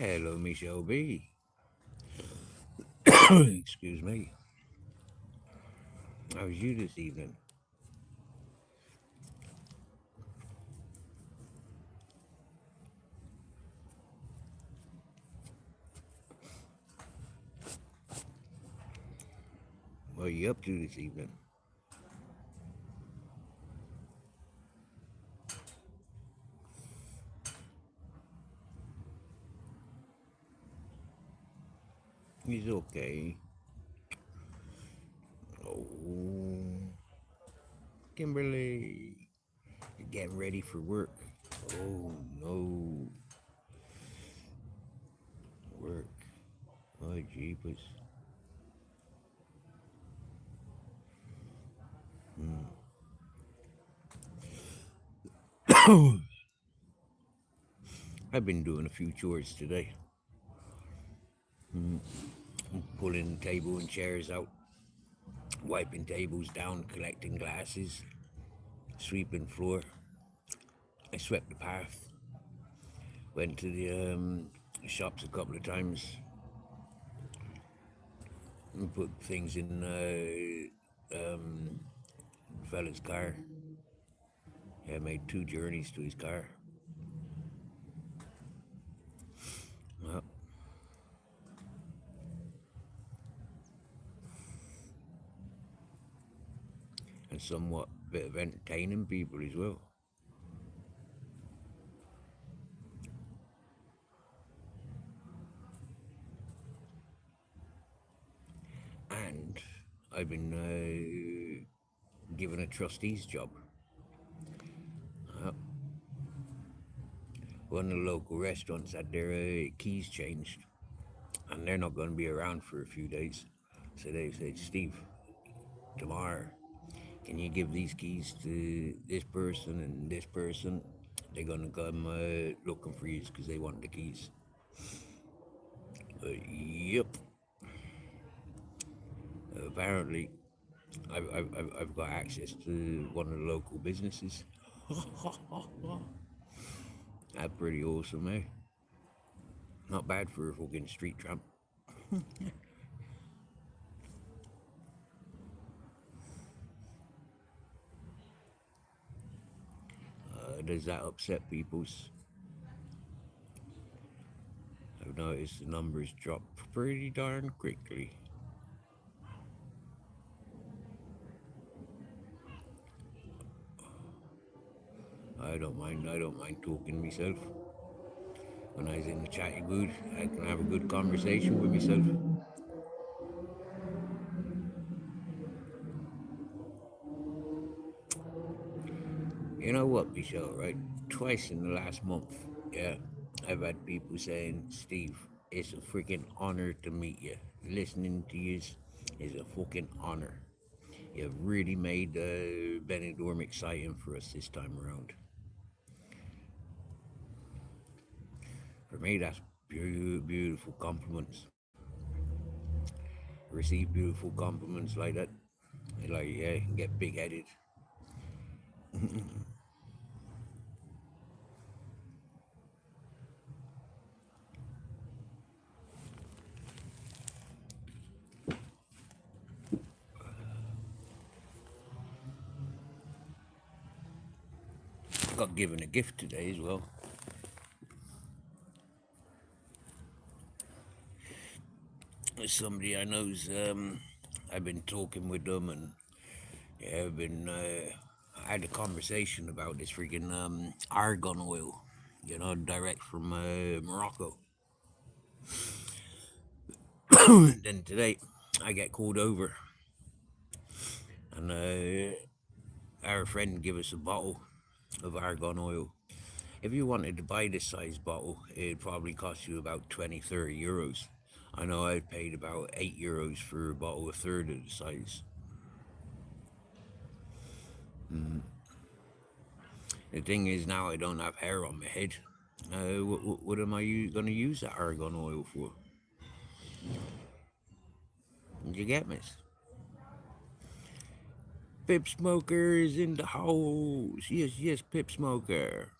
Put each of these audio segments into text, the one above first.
Hello, Michelle B. Excuse me. How was you this evening? What are you up to this evening? He's okay. Oh, Kimberly, you're getting ready for work. Oh no, work. Oh jeepers. I've been doing a few chores today. Pulling table and chairs out, wiping tables down, collecting glasses, sweeping floor. I swept the path. Went to the shops a couple of times and put things in fella's car. Yeah, made two journeys to his car. Well, and somewhat bit of entertaining people as well. And I've been given a trustee's job. Uh, One of the local restaurants had their keys changed, and they're not going to be around for a few days. So they said, Steve, tomorrow, can you give these keys to this person and this person? They're going to come looking for you because they want the keys. Yep. Apparently, I've got access to one of the local businesses. That's pretty awesome, eh? Not bad for a fucking street tramp. Does that upset people's? I've noticed the numbers drop pretty darn quickly. I don't mind talking myself. When I was in the chatty mood, I can have a good conversation with myself. You know what, Michelle, right? Twice in the last month, yeah, I've had people saying, Steve, it's a freaking honor to meet you. Listening to you is a fucking honor. You've really made Benidorm exciting for us this time around. For me, that's beautiful compliments. Receive beautiful compliments like that. Like, yeah, you can get big headed. Got given a gift today as well. Somebody I know's, I've been talking with them and yeah, I've been, I had a conversation about this freaking argan oil, direct from Morocco. Then today I get called over and our friend give us a bottle of argan oil. If you wanted to buy this size bottle, it'd probably cost you about 20, 30 euros. I know I paid about €8 for a bottle a third of the size. The thing is, now I don't have hair on my head. What am I going to use that argan oil for? Did you get me? Pip Smoker is in the house. Yes, yes, Pip Smoker.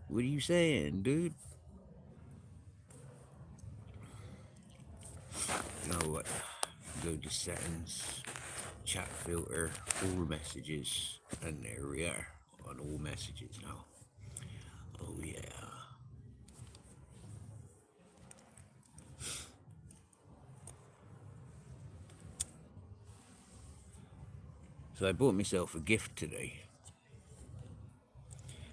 What are you saying, dude? You know what? Go to settings, chat filter, all messages, and there we are on all messages now. Oh yeah. So I bought myself a gift today.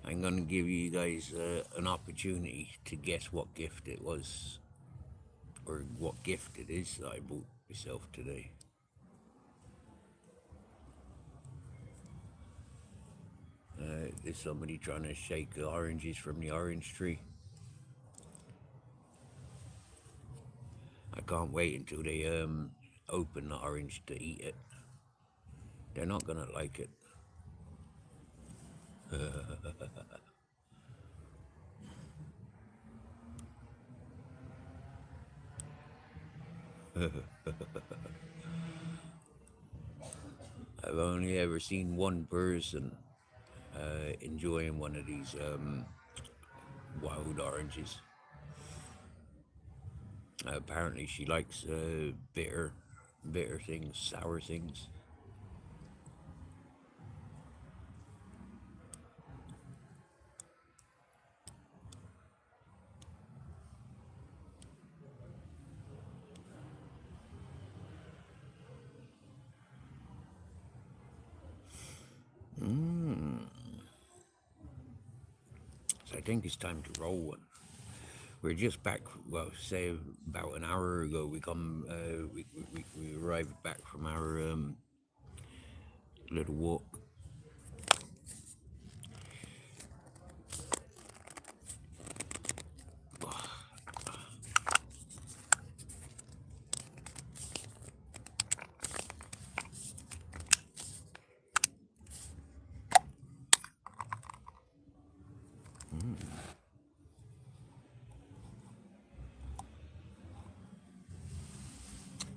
I'm gonna give you guys an opportunity to guess what gift it was, or what gift it is that I bought myself today. There's somebody trying to shake the oranges from the orange tree. I can't wait until they open the orange to eat it. They're not gonna like it. I've only ever seen one person enjoying one of these wild oranges. Apparently, she likes bitter things, sour things. So I think it's time to roll one. We're just back. Well, say about an hour ago, we arrived back from our little walk.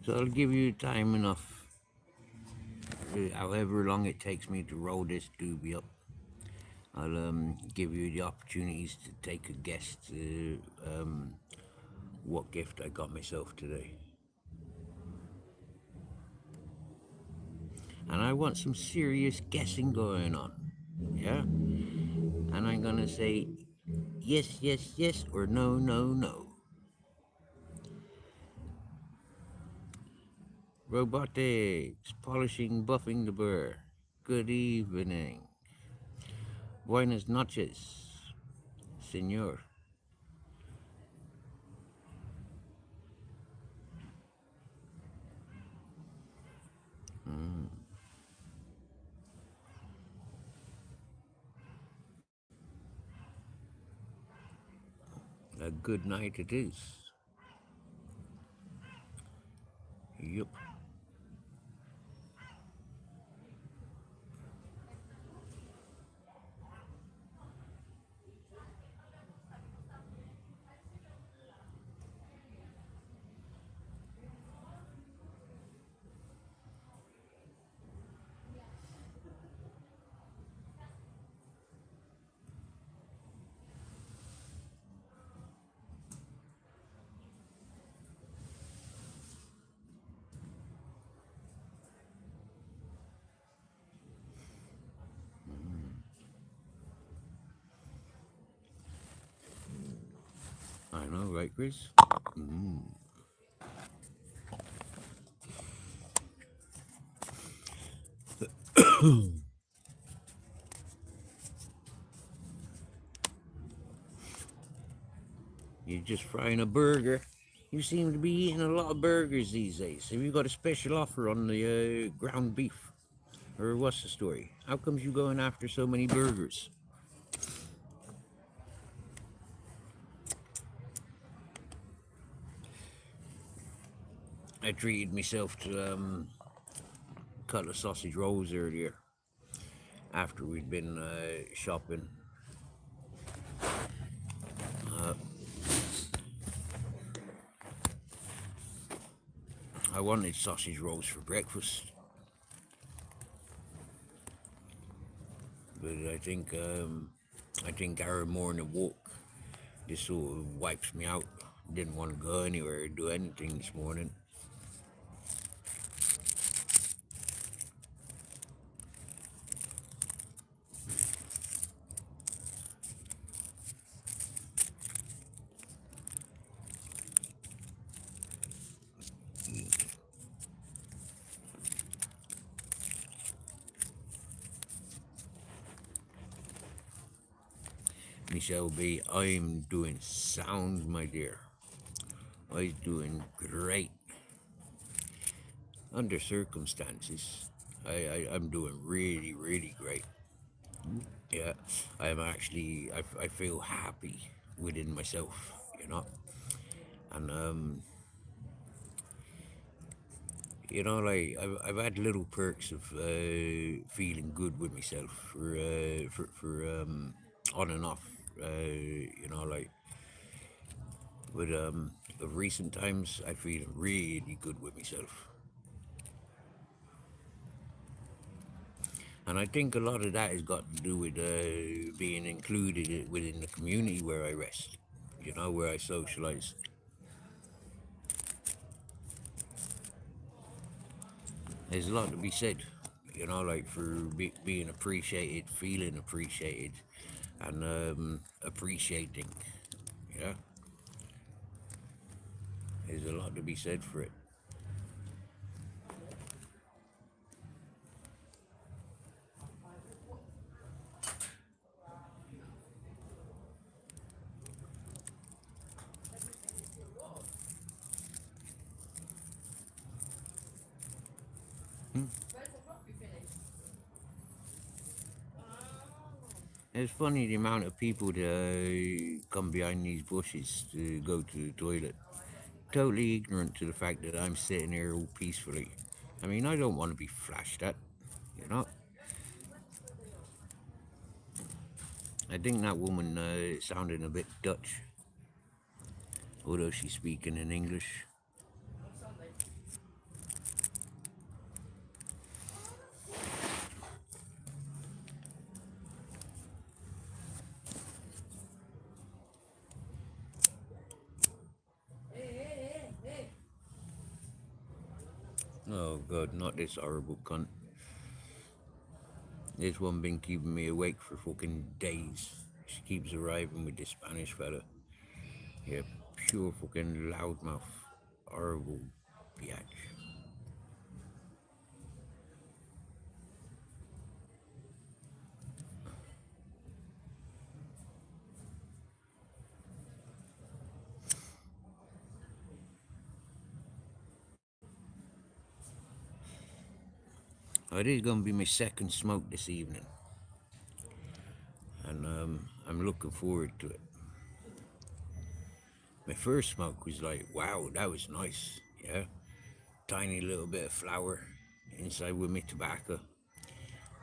So I'll give you time enough, however long it takes me to roll this doobie up. I'll give you the opportunities to take a guess to what gift I got myself today. And I want some serious guessing going on. Yeah? And I'm gonna say yes, yes, yes, or no, no, no. Robotics, polishing, buffing the burr. Good evening. Buenas noches, senor. A good night it is. Yup. I know, right, Chris? You're just frying a burger. You seem to be eating a lot of burgers these days. Have you got a special offer on the ground beef? Or what's the story? How comes you going after so many burgers? I treated myself to a couple of sausage rolls earlier after we'd been shopping. I wanted sausage rolls for breakfast, but I think our morning walk just sort of wipes me out. Didn't want to go anywhere or do anything this morning. Michelle B, I'm doing sound, my dear. I'm doing great under circumstances. I'm doing really, really great. Yeah, I'm actually, I feel happy within myself, you know. And, like I've had little perks of feeling good with myself for on and off, like but of recent times I feel really good with myself. And I think a lot of that has got to do with being included within the community where I rest, where I socialize. There's a lot to be said, like for being appreciated, feeling appreciated, and appreciating. Yeah, there's a lot to be said for it. It's funny the amount of people that come behind these bushes to go to the toilet, totally ignorant to the fact that I'm sitting here all peacefully. I mean, I don't want to be flashed at, you know. I think that woman sounded a bit Dutch, although she's speaking in English. Oh God, not this horrible cunt. This one been keeping me awake for fucking days. She keeps arriving with this Spanish fella. Yeah, pure fucking loudmouth. Horrible biatch. Oh, it is gonna be my second smoke this evening, and I'm looking forward to it. My first smoke was like, wow, that was nice. Yeah, tiny little bit of flour inside with my tobacco,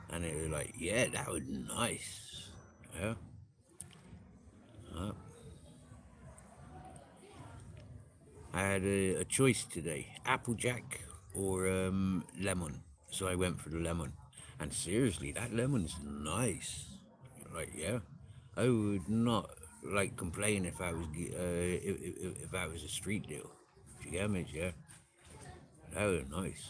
and it was like, yeah, that was nice. Yeah. Uh, I had a choice today: Applejack or lemon. So I went for the lemon, and seriously, that lemon's nice. Like, yeah, I would not like complain if I was if I was a street deal. You get me? Yeah, that was nice.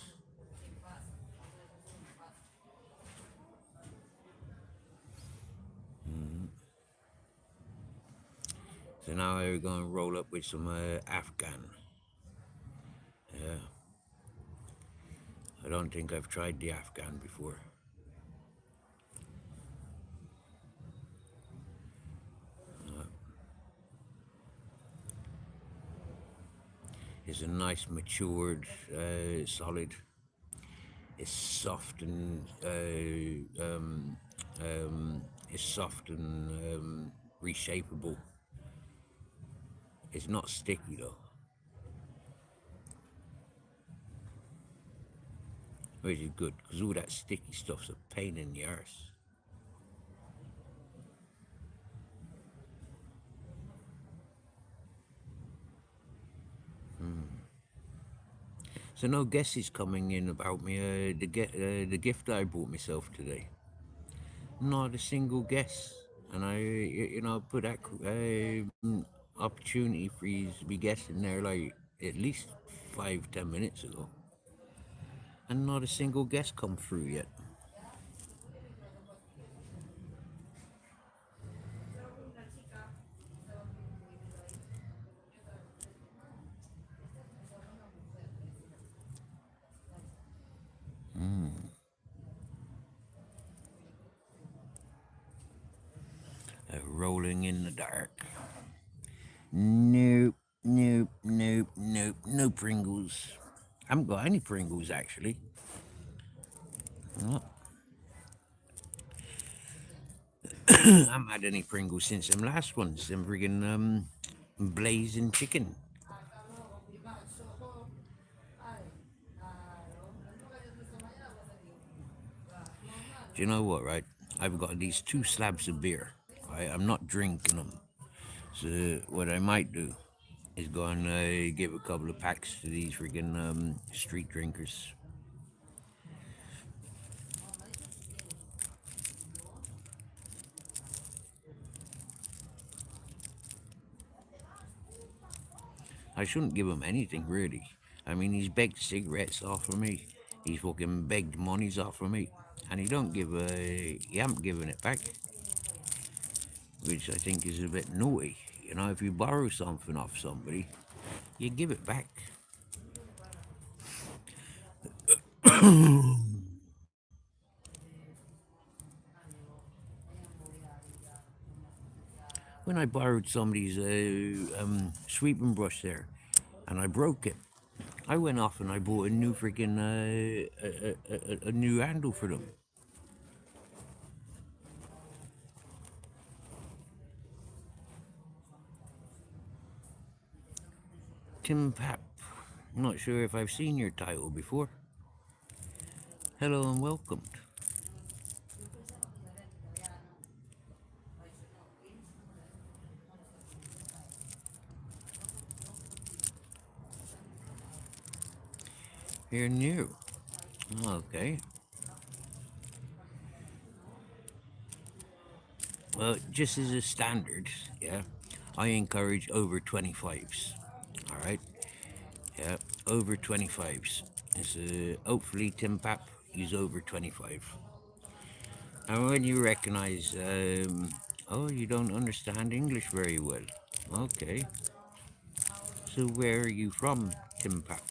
So now we're gonna roll up with some Afghan. Yeah, I don't think I've tried the Afghan before. It's a nice, matured, solid. It's soft and it's soft and reshapeable. It's not sticky though, which is good because all that sticky stuff's a pain in the arse. So no guesses coming in about me. The gift I bought myself today. Not a single guess, and I put that opportunity for you to be guessing there like at least 5-10 minutes ago, and not a single guess come through yet. A rolling in the dark. Nope, nope, nope, nope, no Pringles. I haven't got any Pringles actually. Oh, I haven't had any Pringles since them last ones, them friggin' blazing chicken. Do you know what, right? I've got these 2 slabs of beer. Right? I'm not drinking them. So what I might do is go and give a couple of packs to these friggin' street drinkers. I shouldn't give him anything, really. I mean, he's begged cigarettes off of me. He's fucking begged monies off of me. And he haven't given it back, which I think is a bit naughty. You know, if you borrow something off somebody, you give it back. When I borrowed somebody's sweeping brush there, and I broke it, I went off and I bought a new freaking a new handle for them. Tim Pap. Not sure if I've seen your title before. Hello and welcome. You're new. Okay. Well, just as a standard, yeah, I encourage over 25s. All right. Yeah, over 25s. It's hopefully Tim Pap is over 25. And when you recognize, oh, you don't understand English very well. Okay. So where are you from, Tim Pap?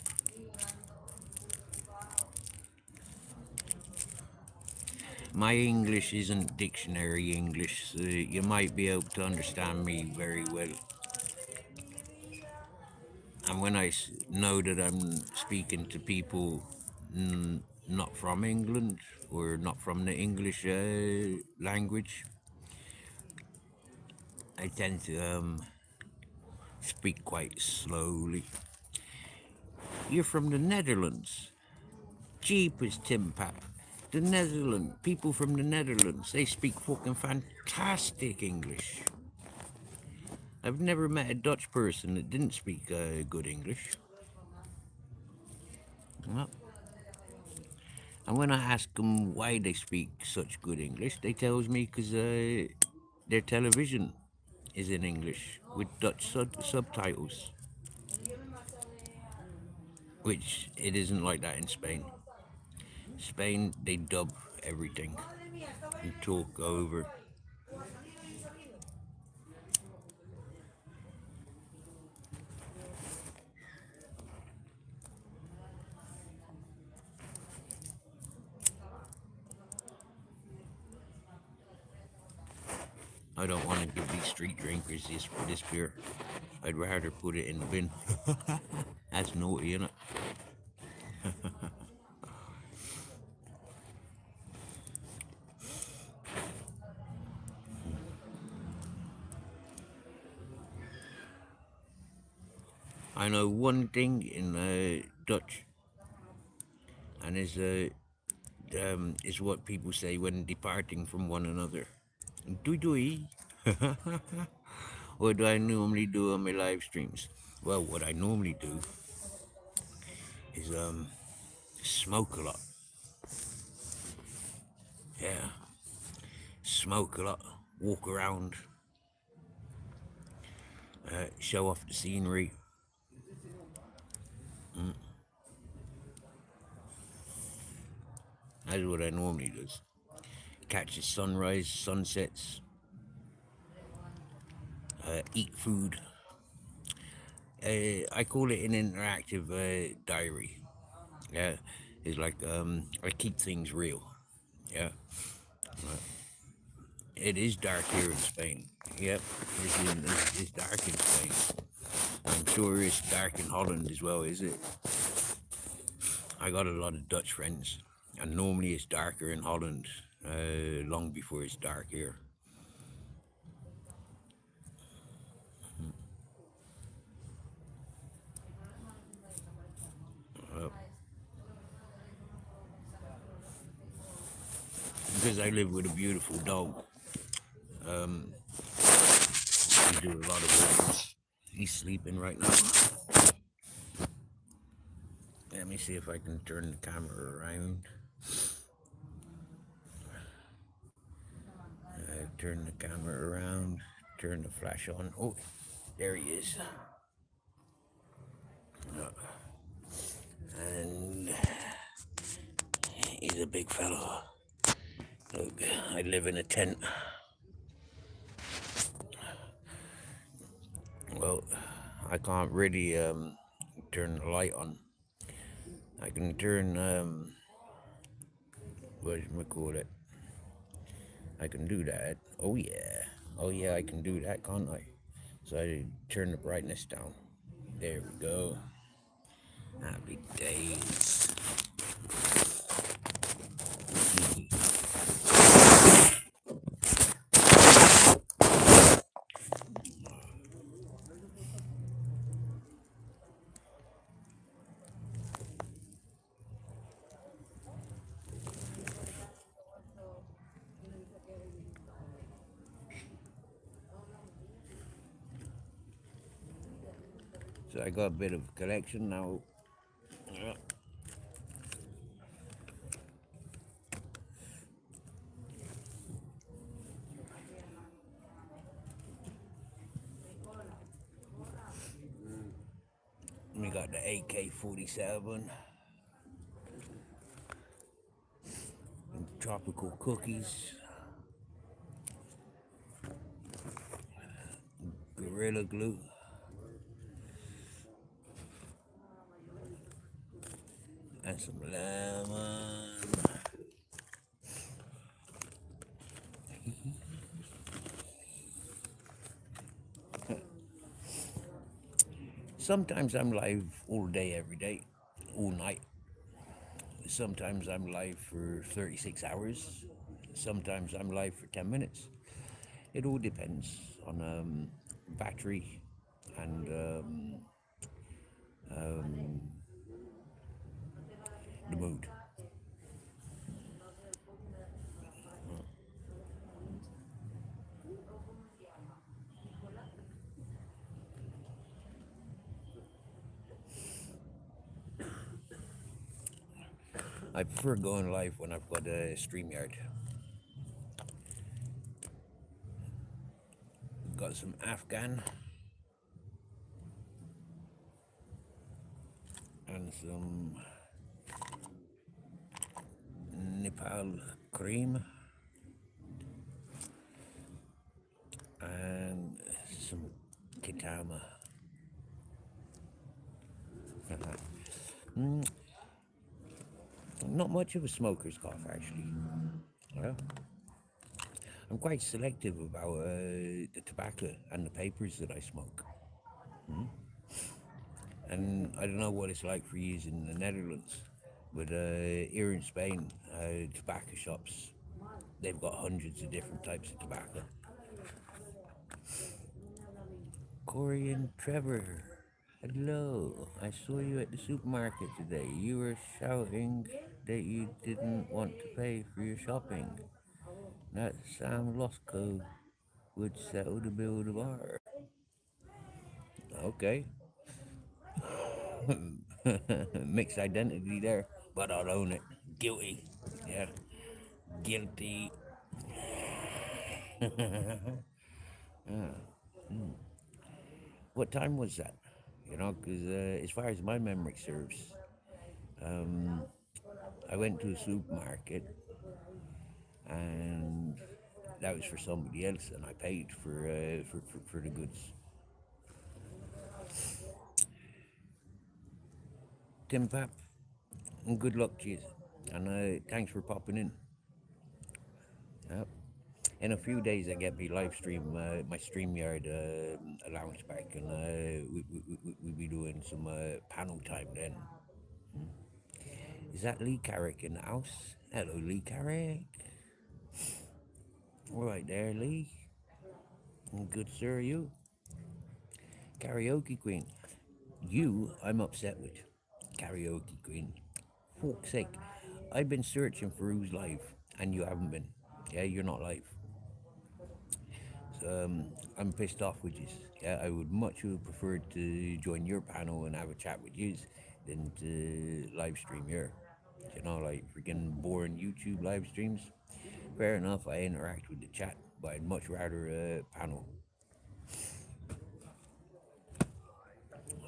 My English isn't dictionary English, so you might be able to understand me very well. And when I know that I'm speaking to people not from England or not from the English language, I tend to speak quite slowly. You're from the Netherlands. Jeepers, Tim Pap. The Netherlands, people from the Netherlands, they speak fucking fantastic English. I've never met a Dutch person that didn't speak good English. Well, and when I ask them why they speak such good English, they tells me because their television is in English with Dutch subtitles, which it isn't like that in Spain. Spain, they dub everything and talk over. I don't want to give these street drinkers this beer. I'd rather put it in the bin. That's naughty, isn't it? I know one thing in Dutch, and is what people say when departing from one another. Doei doei. What do I normally do on my live streams? Well, what I normally do is smoke a lot. Yeah, smoke a lot, walk around, show off the scenery. That's what I normally do. Catch the sunrise, sunsets, eat food. I call it an interactive diary. Yeah, it's like I keep things real. Yeah, it is dark here in Spain. Yep, it's dark in Spain. I'm sure it's dark in Holland as well, is it? I got a lot of Dutch friends, and normally it's darker in Holland long before it's dark here. Uh, because I live with a beautiful dog, um, we do a lot of work. He's sleeping right now. Let me see if I can turn the camera around. Turn the camera around. Turn the flash on. Oh, there he is. And he's a big fellow. Look, I live in a tent. Well, I can't really turn the light on. I can turn what do you call it? I can do that. Oh yeah. Oh yeah, I can do that, can't I? So I turn the brightness down. There we go. Happy days. So I got a bit of a collection now. Yeah. We got the AK-47, tropical cookies, Gorilla Glue, and some lemon. Sometimes I'm live all day, every day, all night. Sometimes I'm live for 36 hours. Sometimes I'm live for 10 minutes. It all depends on battery and the mood. I prefer going live when I've got a StreamYard. Got some Afghan and some Nepal cream and some Kitama. Not much of a smoker's cough, actually. Yeah. I'm quite selective about the tobacco and the papers that I smoke. And I don't know what it's like for you in the Netherlands, but here in Spain, tobacco shops, they've got hundreds of different types of tobacco. Corey and Trevor, hello. I saw you at the supermarket today. You were shouting that you didn't want to pay for your shopping. That Sam Losco would settle the bill tomorrow. Okay. Mixed identity there, but I'll own it. Guilty. Yeah. Guilty. What time was that? Because as far as my memory serves, I went to a supermarket and that was for somebody else, and I paid for the goods. Tim Pap, and good luck to you, and thanks for popping in. Yep. In a few days, I get me live stream, my StreamYard allowance back, and we be doing some panel time then. Is that Lee Carrick in the house? Hello, Lee Carrick. All right there, Lee. Good sir, you. Karaoke queen. You, I'm upset with. Karaoke queen. Fuck's sake. I've been searching for who's live, and you haven't been. Yeah, you're not live. So, I'm pissed off with you. Yeah, I would much have preferred to join your panel and have a chat with you than to live stream here. You know, like freaking boring YouTube live streams. Fair enough, I interact with the chat, but I'd much rather a panel.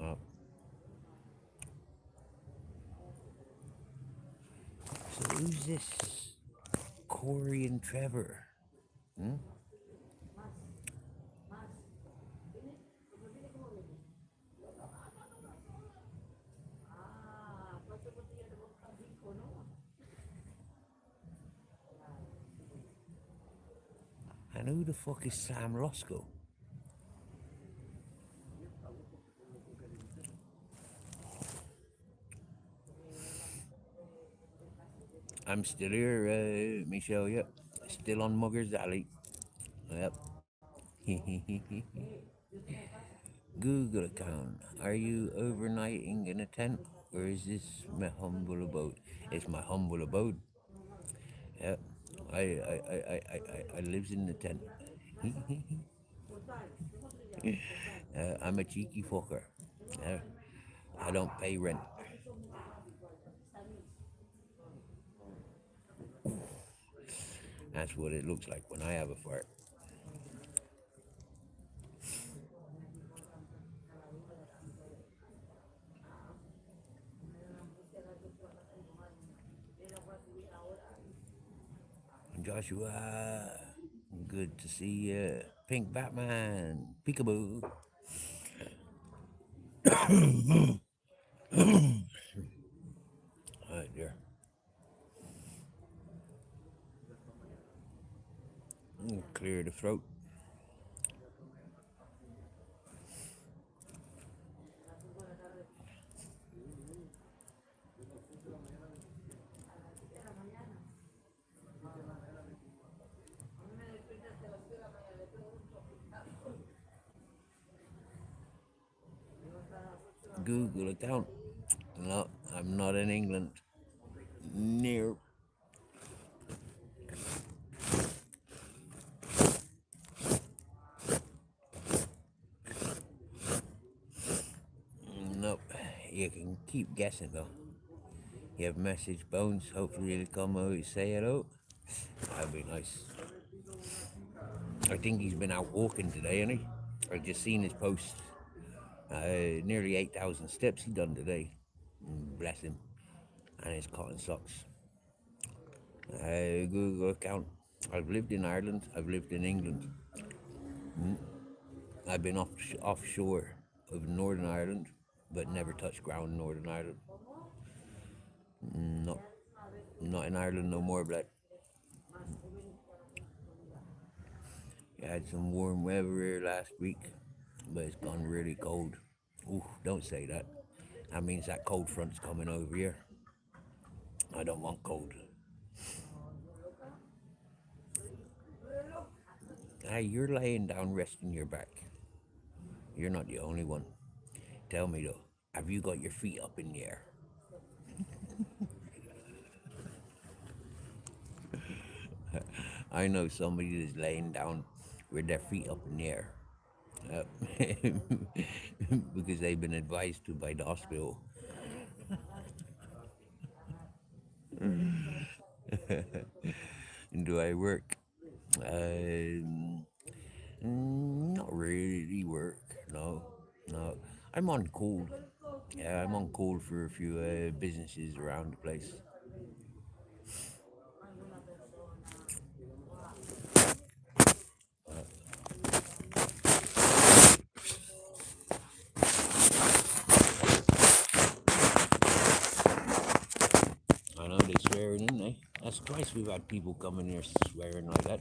Uh, so who's this? Corey and Trevor. Hmm? And who the fuck is Sam Roscoe? I'm still here, Michelle, yep. Still on Mugger's Alley. Yep. Google account. Are you overnighting in a tent? Or is this my humble abode? It's my humble abode. Yep. I lives in the tent. I'm a cheeky fucker. Uh, I don't pay rent. That's what it looks like when I have a fart. Joshua, good to see you. Pink Batman, peekaboo. Right there. Clear the throat. Google account. No, I'm not in England. Near. Nope. You can keep guessing though. You have message Bones. Hopefully he'll come out and say hello. That'd be nice. I think he's been out walking today, hasn't he? I've just seen his post. Nearly 8,000 steps he done today. Bless him. And his cotton socks. Google account. I've lived in Ireland. I've lived in England. I've been offshore of Northern Ireland, but never touched ground in Northern Ireland. No, not in Ireland no more, blood. I had some warm weather here last week, but it's gone really cold. Ooh, don't say that. That means that cold front's coming over here. I don't want cold. Hey, you're laying down resting your back. You're not the only one. Tell me though, have you got your feet up in the air? I know somebody that's laying down with their feet up in the air. Uh, because they've been advised to by the hospital. Do I work? Not really work. No, no. I'm on call. Yeah, I'm on call for a few businesses around the place. I know they swearing in there. That's twice we've had people coming here swearing like that.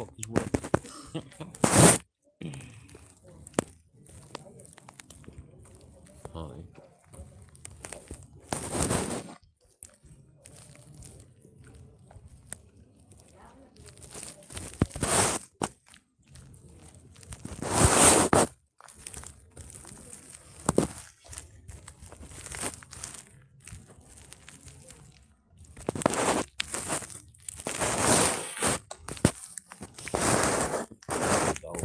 fuck is work? Hi. Oh,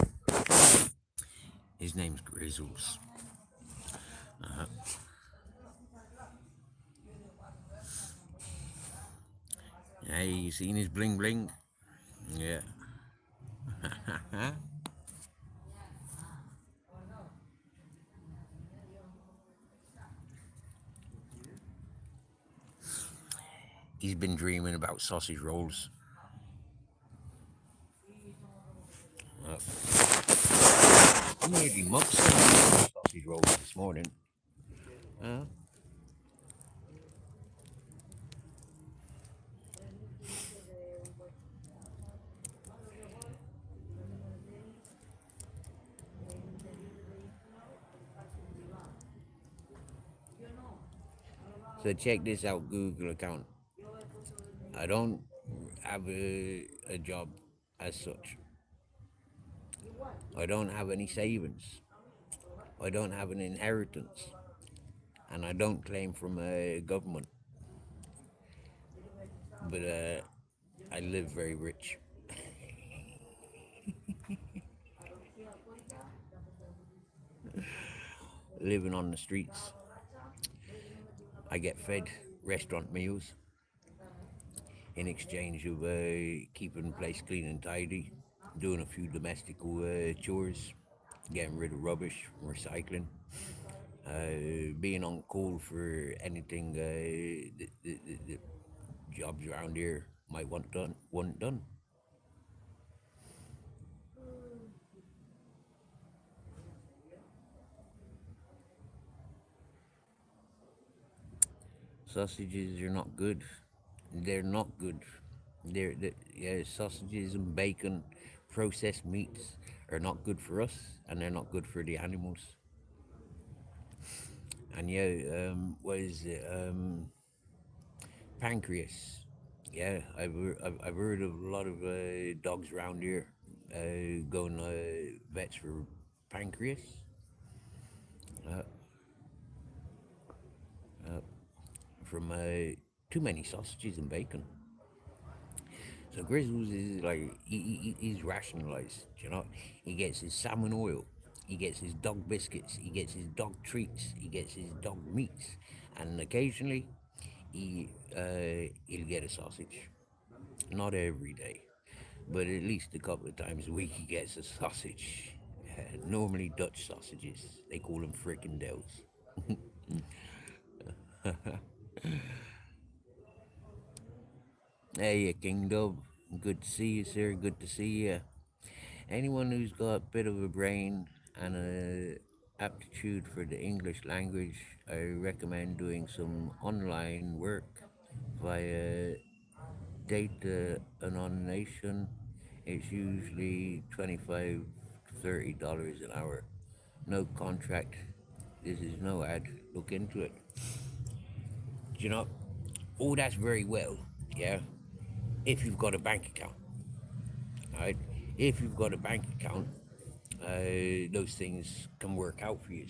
his name's Grizzles. Uh, hey, you seen his bling bling? Yeah. He's been dreaming about sausage rolls. He nearly mugged some sausage rolls this morning. Uh, so check this out, Google account. I don't have a job as such. I don't have any savings. I don't have an inheritance. And I don't claim from a government. But I live very rich. Living on the streets. I get fed restaurant meals in exchange of keeping the place clean and tidy, doing a few domestic chores, getting rid of rubbish, recycling, being on call for anything the jobs around here might want done. Sausages are not good. They're not good. Yeah, sausages and bacon, processed meats are not good for us, and they're not good for the animals. And yeah, what is it? Pancreas. Yeah, I've heard of a lot of dogs around here going vets for pancreas uh, from too many sausages and bacon. So Grizzles is like he's rationalized. You know, he gets his salmon oil, he gets his dog biscuits, he gets his dog treats, he gets his dog meats, and occasionally he'll get a sausage. Not every day, but at least a couple of times a week he gets a sausage. Normally Dutch sausages. They call them fricandels. Hey, King Dub. Good to see you, sir. Good to see you. Anyone who's got a bit of a brain and a aptitude for the English language, I recommend doing some online work via data annotation. It's usually 25 to $30 an hour. No contract. This is no ad. Look into it. You know, all that's very well, yeah, if you've got a bank account, all right? If you've got a bank account, those things can work out for you.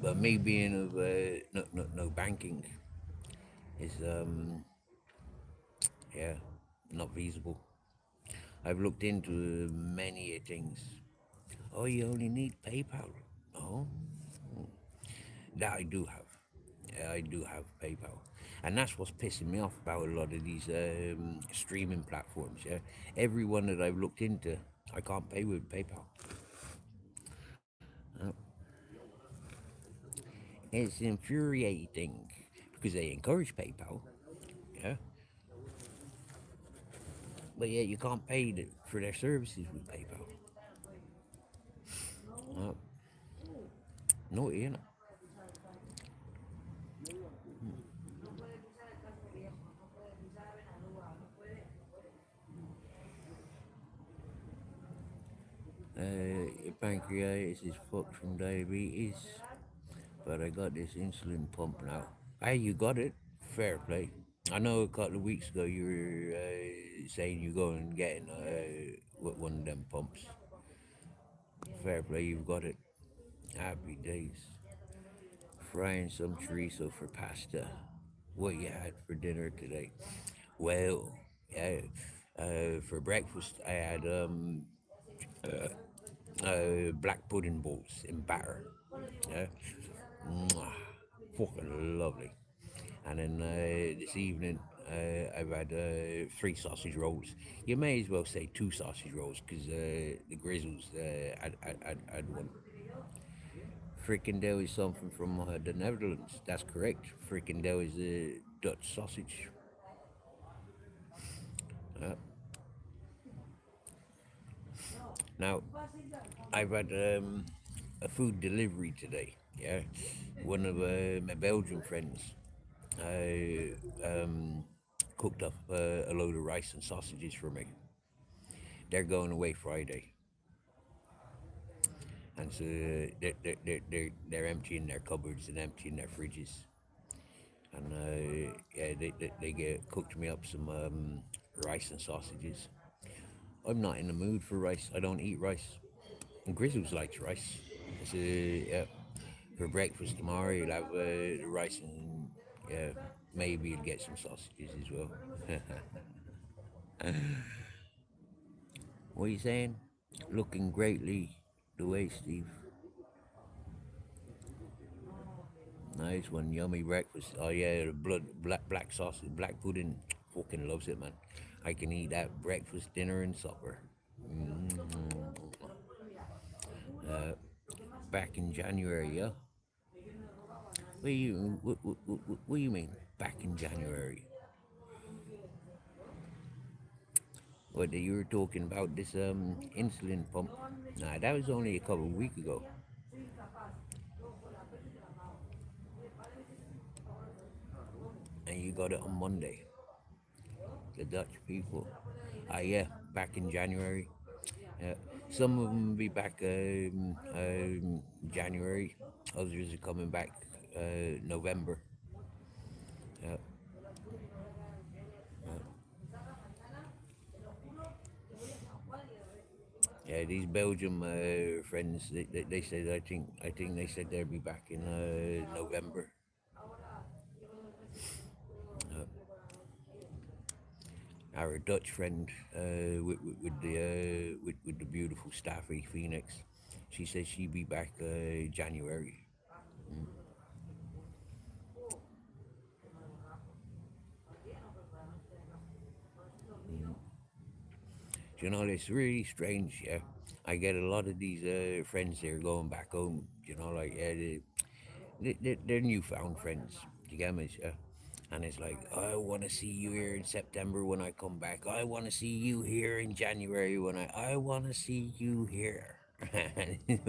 But me being of no banking is, yeah, not feasible. I've looked into many things. Oh, you only need PayPal. Oh, that I do have. Yeah, I do have PayPal. And that's what's pissing me off about a lot of these streaming platforms. Yeah, every one that I've looked into, I can't pay with PayPal. It's infuriating because they encourage PayPal. Yeah, but yeah, you can't pay for their services with PayPal. Uh, no, you know. Your pancreatitis is fucked from diabetes, but I got this insulin pump now. Hey, you got it. Fair play. I know a couple of weeks ago you were saying you're going and getting one of them pumps. Fair play, you've got it. Happy days. Frying some chorizo for pasta. What you had for dinner today? Well, yeah, for breakfast I had black pudding balls in batter. Yeah, mwah, fucking lovely. And then this evening I've had three sausage rolls. You may as well say two sausage rolls because the Grizzles had one. Frikandel is something from the Netherlands. That's correct. Frikandel is a Dutch sausage. Uh, Now, I've had a food delivery today. Yeah, one of my Belgian friends cooked up a load of rice and sausages for me. They're going away Friday, and so they're emptying their cupboards and emptying their fridges. And yeah, they get cooked me up some rice and sausages. I'm not in the mood for rice. I don't eat rice. And Grizzles likes rice. So yeah, for breakfast tomorrow you'll have the rice and yeah, maybe you'll get some sausages as well. What are you saying? Looking greatly the way, Steve. Nice one, yummy breakfast. Oh yeah, the black sausage, black pudding. Fucking loves it, man. I can eat that breakfast, dinner, and supper. Mm. Uh, Back in January, yeah. What do you mean? Back in January? What you were talking about this insulin pump? Nah, that was only a couple of weeks ago, and you got it on Monday. The Dutch people. Yeah, back in January. Yeah, some of them will be back January. Others are coming back November. Yeah, yeah. These Belgium friends, they said I think they said they'll be back in November. Uh, our Dutch friend with the beautiful Staffy Phoenix, she says she'll be back January. Mm. You know, it's really strange. Yeah, I get a lot of these friends here going back home. You know, like yeah, they're newfound friends. You get me? Yeah. And it's like, I want to see you here in September when I come back. I want to see you here in January when I want to see you here.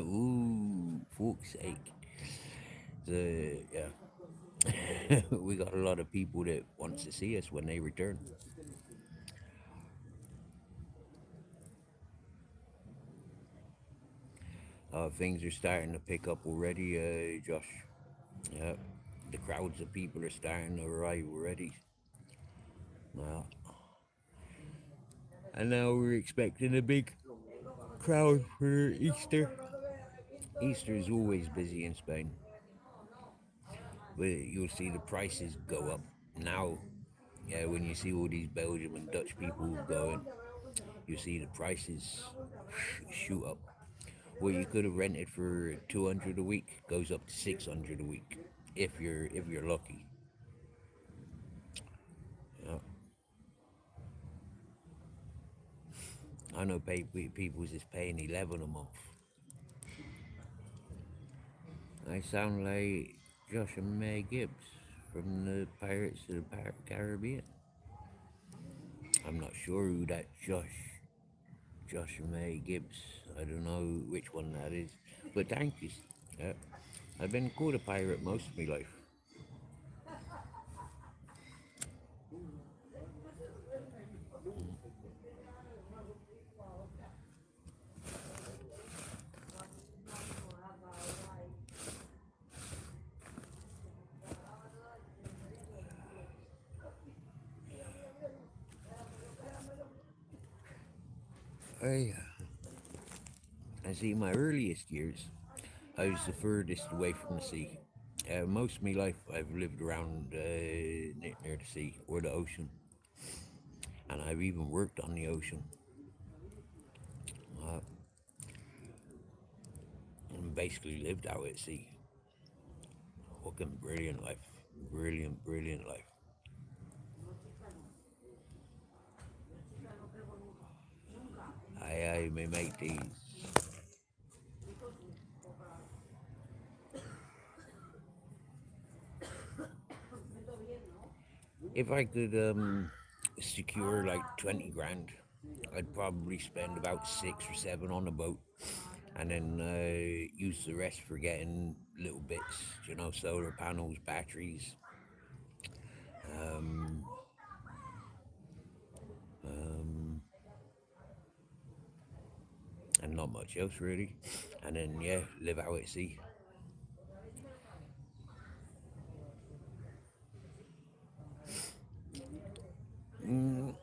Ooh, fuck's sake. So, yeah. We got a lot of people that wants to see us when they return. Things are starting to pick up already, Josh. Yeah, the crowds of people are starting to arrive already. Well, and now we're expecting a big crowd for Easter. Easter is always busy in Spain, but you'll see the prices go up now. Yeah, when you see all these Belgium and Dutch people going, you see the prices shoot up. What you could have rented for 200 a week goes up to 600 a week if you're lucky. Yeah. I know people is paying 11 a month. I sound like Josh and May Gibbs from the Pirates of the Caribbean. I'm not sure who that Josh and May Gibbs. I don't know which one that is, but thank you. Yeah. I've been called a pirate most of my life. I see in my earliest years, I was the furthest away from the sea. Most of my life, I've lived around near the sea or the ocean, and I've even worked on the ocean. Uh, and basically lived out at sea. Fucking brilliant life. Brilliant, brilliant life. I may make these. If I could secure like 20 grand, I'd probably spend about 6 or 7 on a boat and then use the rest for getting little bits, solar panels, batteries, um, um, and not much else really. And then, yeah, live out at sea. Mm,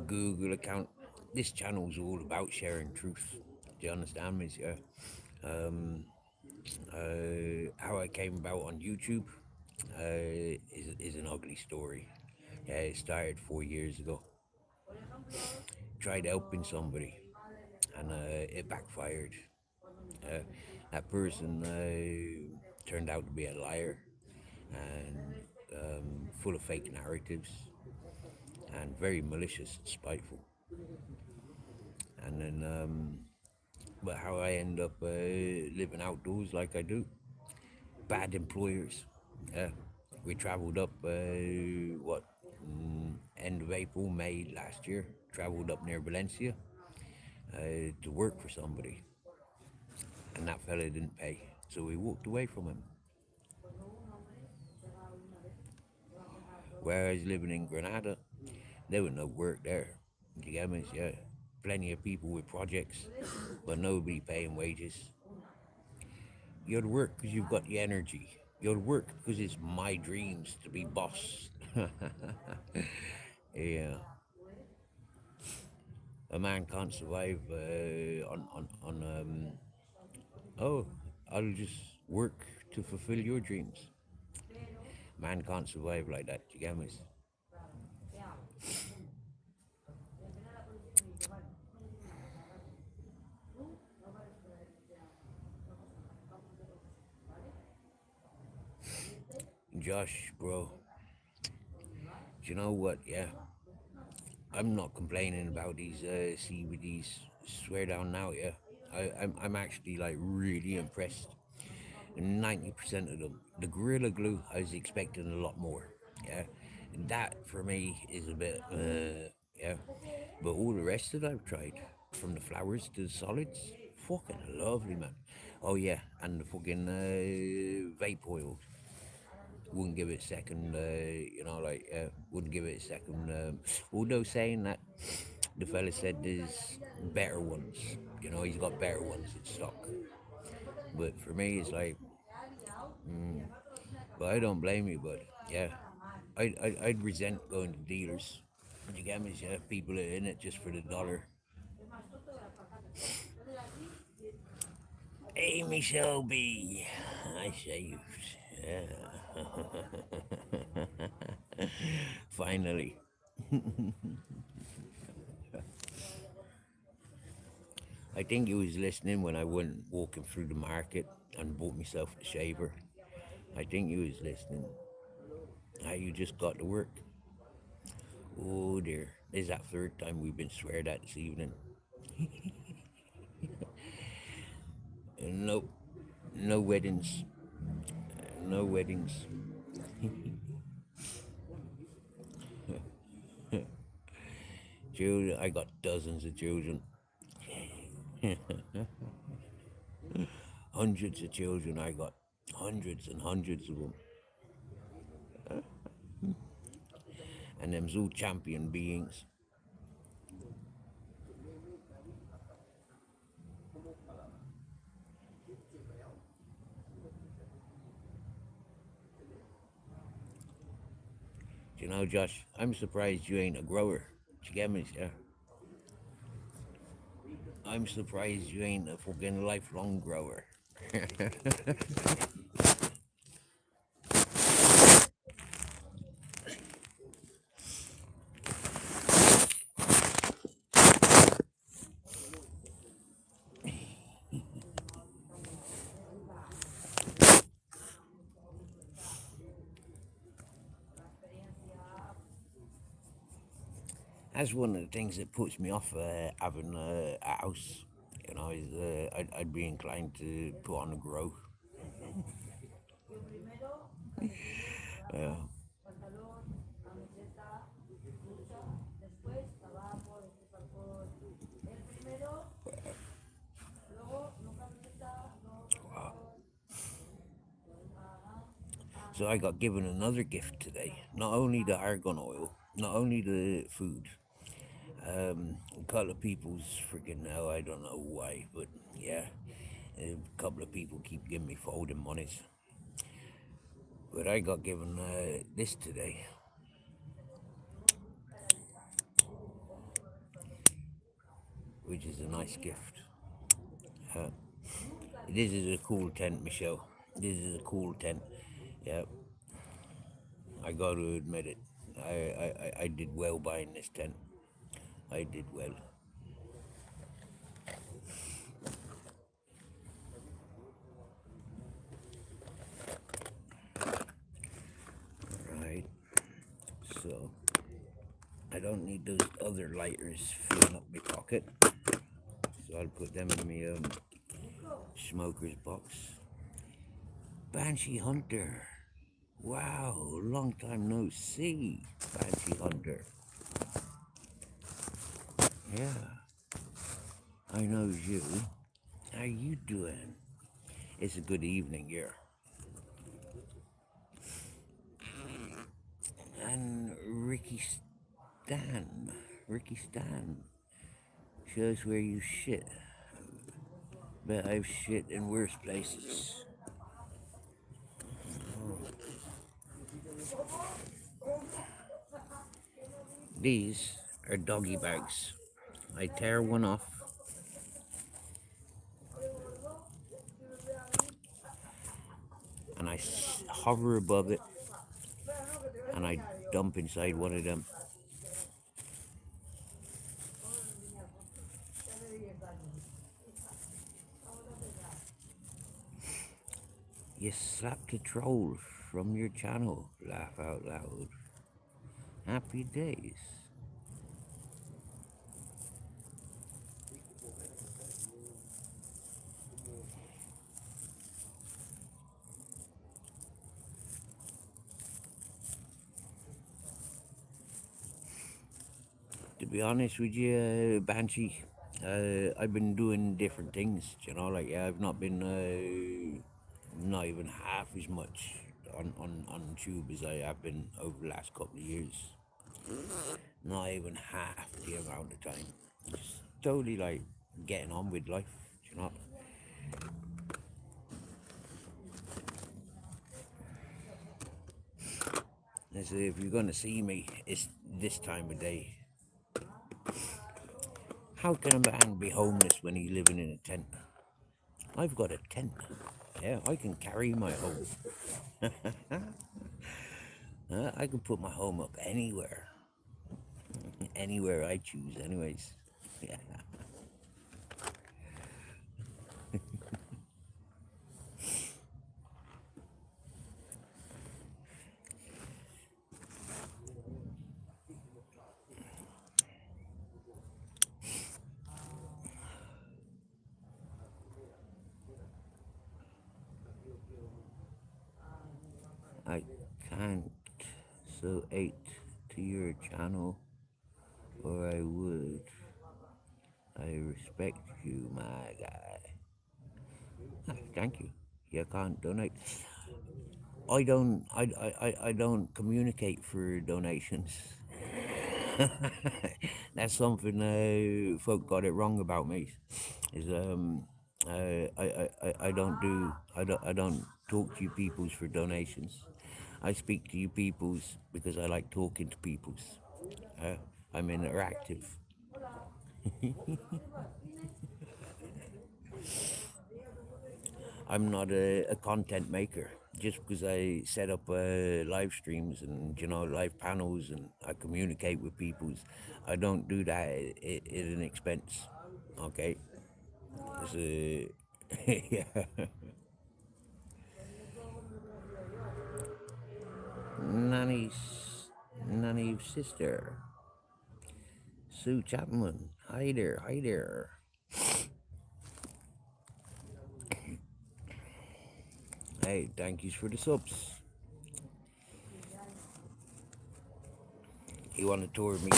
Google account. This channel's all about sharing truth. Do you understand me? Yeah. Um, how I came about on YouTube is an ugly story. Yeah, it started 4 years ago. Tried helping somebody, and it backfired. Uh, that person turned out to be a liar and full of fake narratives and very malicious and spiteful. And then, but how I end up living outdoors like I do, bad employers. Yeah, we travelled up, end of April, May last year, travelled up near Valencia to work for somebody, and that fella didn't pay, so we walked away from him. Where I was living in Granada, there was no work there. You get me? Yeah, plenty of people with projects, but nobody paying wages. You'd work because you've got the energy. You'd work because it's my dreams to be boss. Yeah, a man can't survive oh, I'll just work to fulfill your dreams. Man can't survive like that. You get me? Josh, bro, do you know what? Yeah, I'm not complaining about these CBDs. Swear down now, yeah. I'm actually like really impressed. 90% of them. The Gorilla Glue, I was expecting a lot more. Yeah, and that for me is a bit, yeah. But all the rest that I've tried, from the flowers to the solids, fucking lovely, man. Oh yeah, and the fucking vape oil. Wouldn't give it a second, wouldn't give it a second. Although saying that, the fella said there's better ones. He's got better ones in stock. But for me, it's like, but I don't blame you. But yeah, I'd resent going to dealers. You get me? Yeah, people are in it just for the dollar. Amy Shelby, I saved. Yeah. Finally. I think he was listening when I went walking through the market and bought myself the shaver. I think he was listening. How you just got to work. Oh dear. This is that third time we've been sweared at this evening. Nope. No weddings. No weddings. Children, I got dozens of children. Hundreds of children I got. Hundreds and hundreds of them. And them's all champion beings. You know, Josh, I'm surprised you ain't a grower. You get me, yeah? I'm surprised you ain't a fucking lifelong grower. That's one of the things that puts me off having a house. You know, is I'd be inclined to put on a grow. Yeah. So I got given another gift today. Not only the argon oil, not only the food. A couple of people's freaking hell, I don't know why, but yeah, a couple of people keep giving me folding monies. But I got given this today, which is a nice gift. Uh, this is a cool tent, Michelle. This is a cool tent. Yeah, I got to admit it. I did well buying this tent. I did well. Right. So I don't need those other lighters filling up my pocket. So I'll put them in my smoker's box. Banshee Hunter. Wow, long time no see, Banshee Hunter. Yeah, I knows you. How you doing? It's a good evening here. And Ricky Stan, shows where you shit. Bet I've shit in worse places. These are doggy bags. I tear one off and I hover above it and I dump inside one of them. You slapped a troll from your channel. Laugh out loud. Happy days. To be honest with you, Banshee, I've been doing different things. You know, like yeah, I've not been not even half as much on tube as I have been over the last couple of years. Not even half the amount of time. Just totally like getting on with life. You know. I say if you're gonna see me, it's this time of day. How can a man be homeless when he's living in a tent? I've got a tent. Yeah, I can carry my home. I can put my home up anywhere, anywhere I choose, anyways. Yeah. I can't so ate to your channel, or I would. I respect you, my guy. Ah, thank you. You can't donate. I don't communicate for donations. That's something folk got it wrong about me. Is I don't talk to you peoples for donations. I speak to you peoples because I like talking to peoples. I'm interactive. I'm not a content maker. Just because I set up live streams and live panels and I communicate with people, I don't do that at an expense. Okay, it's yeah. Nanny's Nanny's sister, Sue Chapman. Hi there, hi there. Hey, thank yous for the subs. You want a tour of me?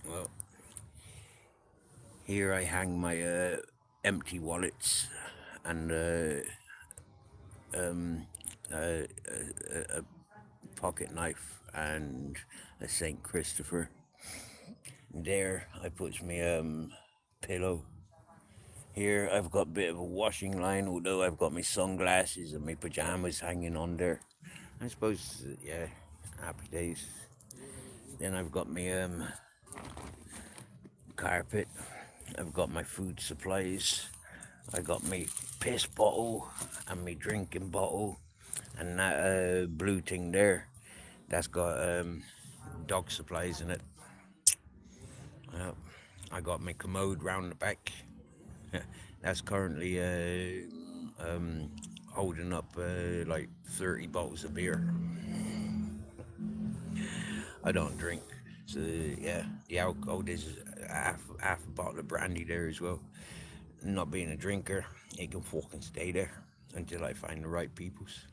Well, here I hang my empty wallets and a pocket knife and a Saint Christopher. There I puts me pillow. Here I've got a bit of a washing line, although I've got my sunglasses and my pajamas hanging on there. I suppose, yeah, happy days. Then I've got my carpet. I've got my food supplies. I got my piss bottle and my drinking bottle, and that blue thing there. That's got dog supplies in it. I got my commode round the back. That's currently holding up like 30 bottles of beer. I don't drink, so yeah, the alcohol. There's half a bottle of brandy there as well. Not being a drinker, it can fucking stay there until I find the right peoples.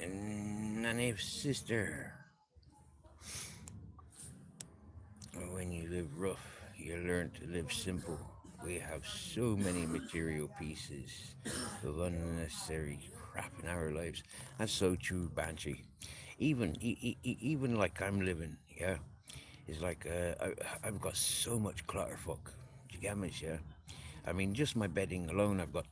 And Nanny's sister. When you live rough, you learn to live simple. We have so many material pieces of unnecessary crap in our lives. That's so true, Banshee. Even like I'm living, yeah. It's like I've got so much clutter, fuck. Do you get me, yeah? I mean, just my bedding alone, I've got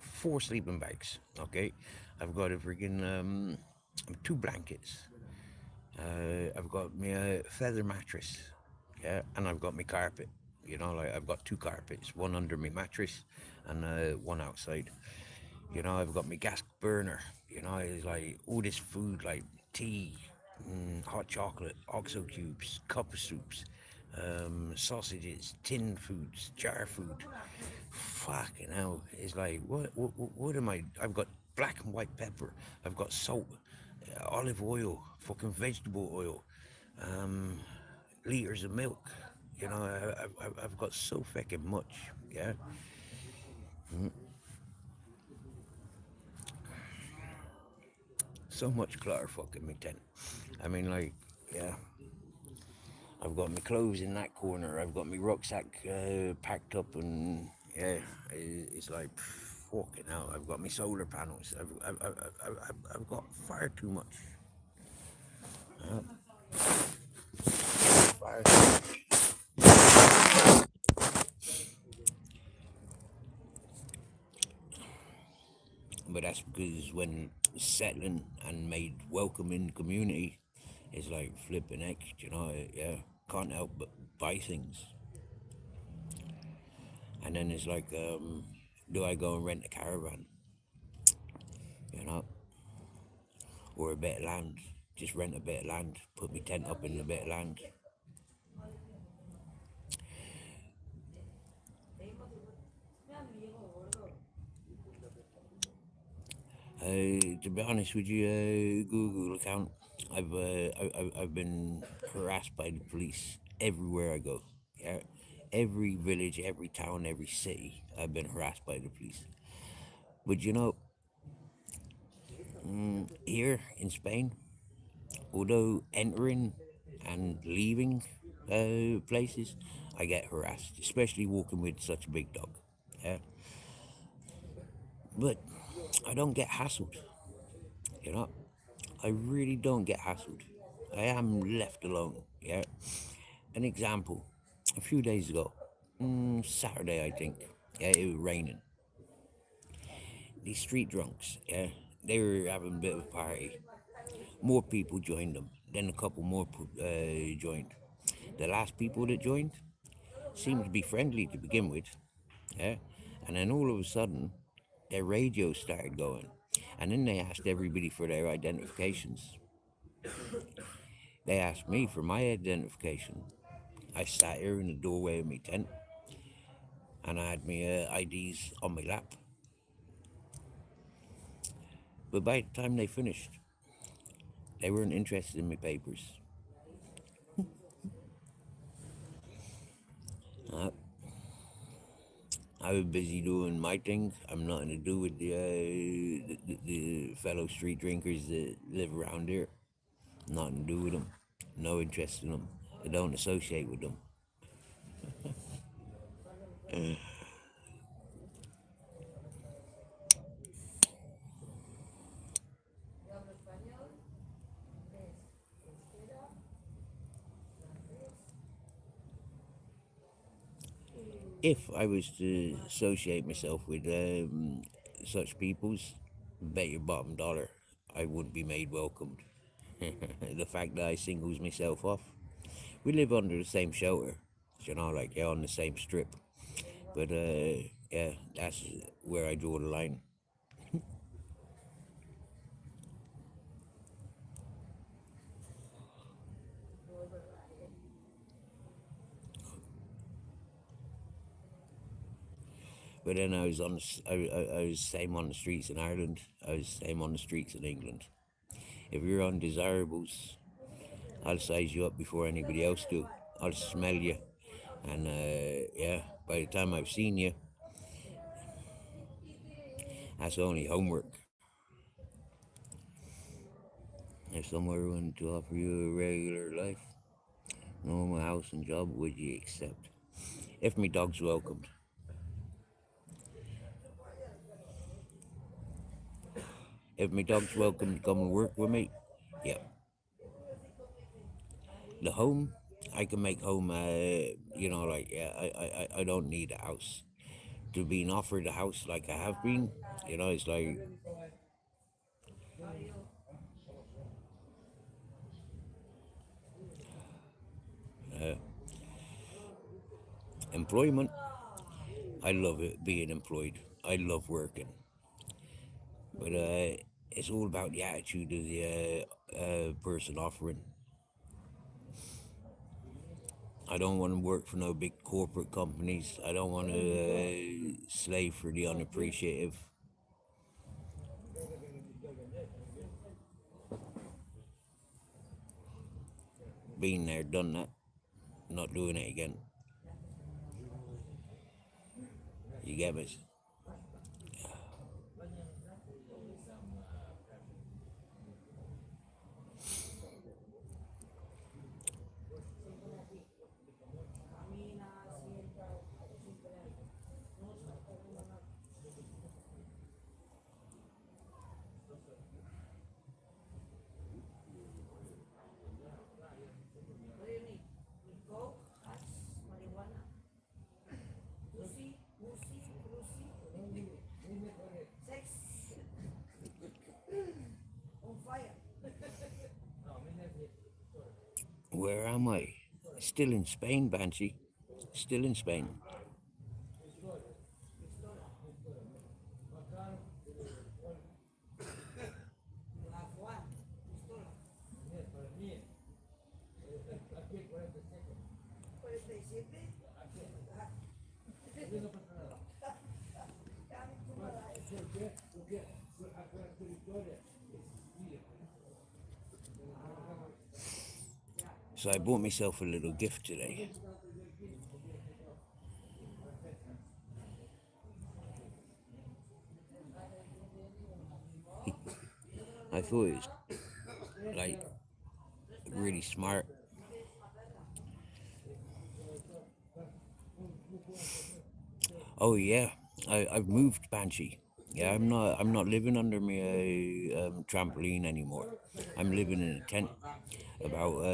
four sleeping bags. Okay, I've got a friggin' two blankets. I've got my feather mattress, yeah, and I've got my carpet. Like I've got two carpets, one under my mattress and one outside. I've got my gas burner. It's like all this food, like tea, hot chocolate, oxo cubes, cup of soups, sausages, tin foods, jar food. Fucking hell! It's like what am I? I've got black and white pepper. I've got salt, olive oil, fucking vegetable oil, um, liters of milk. I've got so fucking much. Yeah, so much clutter fucking me tent. I mean, like, yeah. I've got my clothes in that corner. I've got my rucksack packed up, and yeah, it's like fucking hell. I've got my solar panels. I've got far too much. Far too much. But that's because when settling and made welcome in the community, it's like flipping heck, yeah. Can't help but buy things. And then it's like, do I go and rent a caravan, you know, or a bit of land? Just rent a bit of land, put my tent up in a bit of land. To be honest with you, Google account, I've been harassed by the police everywhere I go. Yeah, every village, every town, every city, I've been harassed by the police. But here in Spain, although entering and leaving places, I get harassed, especially walking with such a big dog. Yeah, but I don't get hassled. You know, I really don't get hassled. I am left alone. Yeah. An example: a few days ago, Saturday, I think. Yeah, it was raining. These street drunks. Yeah, they were having a bit of a party. More people joined them. Then a couple more joined. The last people that joined seemed to be friendly to begin with, yeah, and then all of a sudden their radio started going, and then they asked everybody for their identifications. They asked me for my identification. I sat here in the doorway of my tent, and I had my IDs on my lap. But by the time they finished, they weren't interested in my papers. Uh, I was busy doing my thing. I'm nothing to do with the fellow street drinkers that live around here. Nothing to do with them. No interest in them. I don't associate with them. If I was to associate myself with such peoples, bet your bottom dollar I wouldn't be made welcomed. The fact that I singles myself off. We live under the same shelter, like yeah, on the same strip. But yeah, that's where I draw the line. But then I was I was same on the streets in Ireland. I was same on the streets in England. If you're undesirables, I'll size you up before anybody else do. I'll smell you, and yeah, by the time I've seen you, that's only homework. If someone wanted to offer you a regular life, normal house and job, would you accept? If me dog's welcomed. If my dog's welcome to come and work with me, yeah. The home, I can make home, like, yeah, I don't need a house. To being offered a house like I have been, it's like, uh, employment. I love it being employed. I love working. But it's all about the attitude of the person offering. I don't want to work for no big corporate companies. I don't want to slave for the unappreciative. Been there, done that. Not doing it again. You get me? Where am I? Still in Spain, Banshee. Still in Spain. So I bought myself a little gift today. I thought it was like really smart. Oh yeah, I've moved, Banshee. Yeah, I'm not living under my trampoline anymore. I'm living in a tent about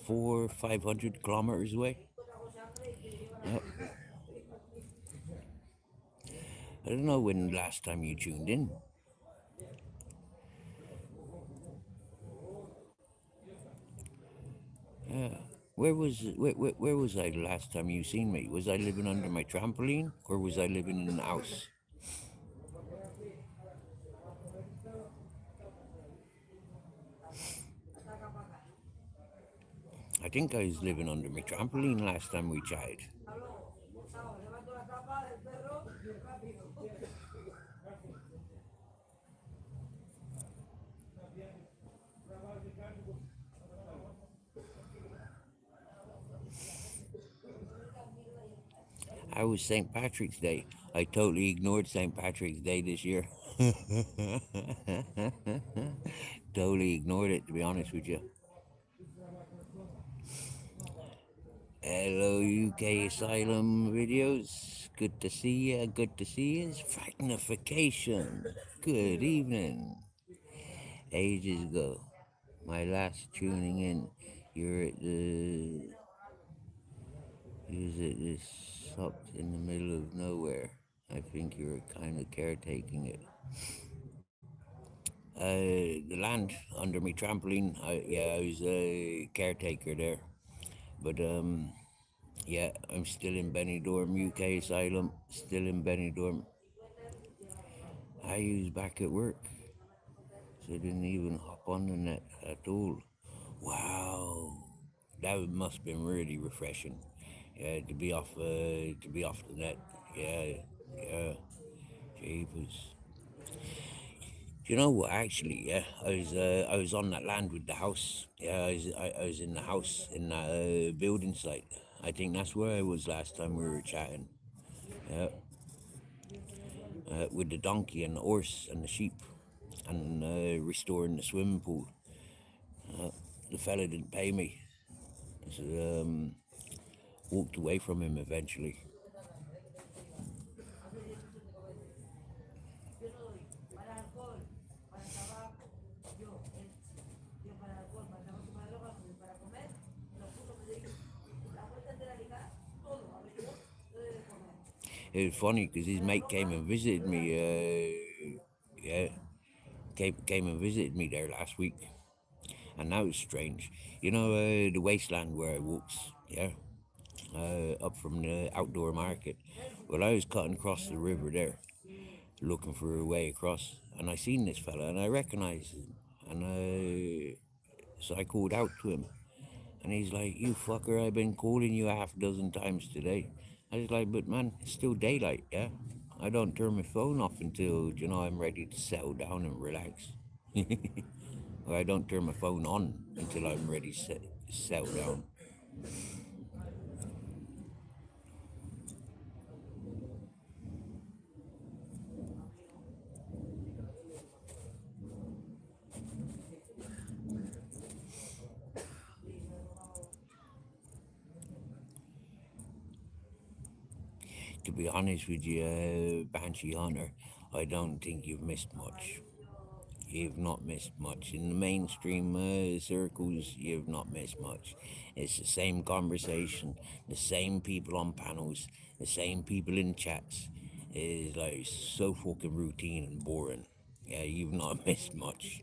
500 kilometers away. Yep. I don't know when last time you tuned in. Yeah. Where was I the last time you seen me? Was I living under my trampoline or was I living in the house? I think I was living under my trampoline last time we chatted. I was St. Patrick's Day. I totally ignored St. Patrick's Day this year. Totally ignored it, to be honest with you. Hello, UK Asylum videos. Good to see ya. Good to see you. It's Fragnification. Good evening. Ages ago, my last tuning in. You're at the. You was at this shop in the middle of nowhere. I think you were kind of caretaking it. The land under me trampoline. Yeah, I was a caretaker there. But yeah, I'm still in Benidorm, UK Asylum. Still in Benidorm. I was back at work, so I didn't even hop on the net at all. Wow, that must have been really refreshing. Yeah, to be off the net. Yeah, yeah, jeepers. You know what? Actually, yeah, I was on that land with the house. Yeah, I was in the house in that building site. I think that's where I was last time we were chatting. Yeah, with the donkey and the horse and the sheep, and restoring the swimming pool. The fella didn't pay me, so walked away from him eventually. It was funny because his mate came and visited me. Yeah, came and visited me there last week, and that was strange. You know, the wasteland where I walks. Yeah, up from the outdoor market. Well, I was cutting across the river there, looking for a way across, and I seen this fella, and I recognized him, and so I called out to him, and he's like, "You fucker, I've been calling you half a dozen times today." I was like, "But man, it's still daylight, yeah. I don't turn my phone off until I'm ready to settle down and relax." Or I don't turn my phone on until I'm ready to settle down. To be honest with you, Banshee Hunter, I don't think you've missed much. You've not missed much. In the mainstream circles, you've not missed much. It's the same conversation, the same people on panels, the same people in chats. It's like so fucking routine and boring. Yeah, you've not missed much.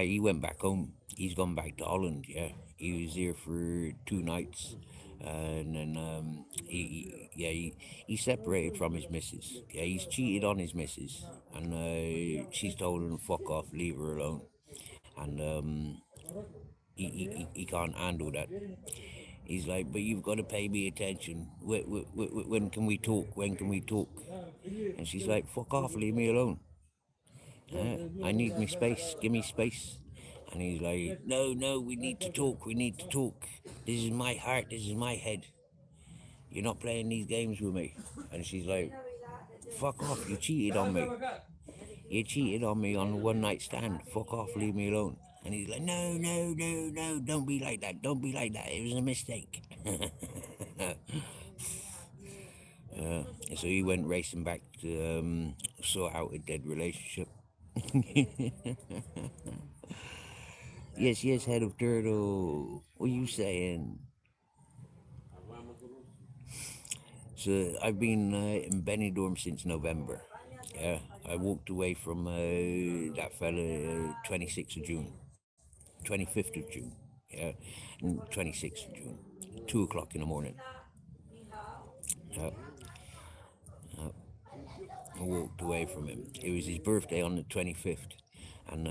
He went back home. He's gone back to Holland. Yeah, he was here for 2 nights, and then he separated from his missus. Yeah, he's cheated on his missus, and she's told him fuck off, leave her alone, and he can't handle that. He's like, but you've got to pay me attention. When can we talk? When can we talk? And she's like, fuck off, leave me alone. I need me space. Give me space. And he's like, no, no, we need to talk. We need to talk. This is my heart. This is my head. You're not playing these games with me. And she's like, fuck off. You cheated on me. You cheated on me on a one night stand. Fuck off. Leave me alone. And he's like, no, no, no, no. Don't be like that. Don't be like that. It was a mistake. So he went racing back to sort out a dead relationship. Yes, yes, head of turtle. What are you saying? So I've been in Benidorm since November. Yeah, I walked away from that fella 26th of June, 25th of June. Yeah, and 26th of June, 2 o'clock in the morning. Yeah, I walked away from him. It was his birthday on the 25th, and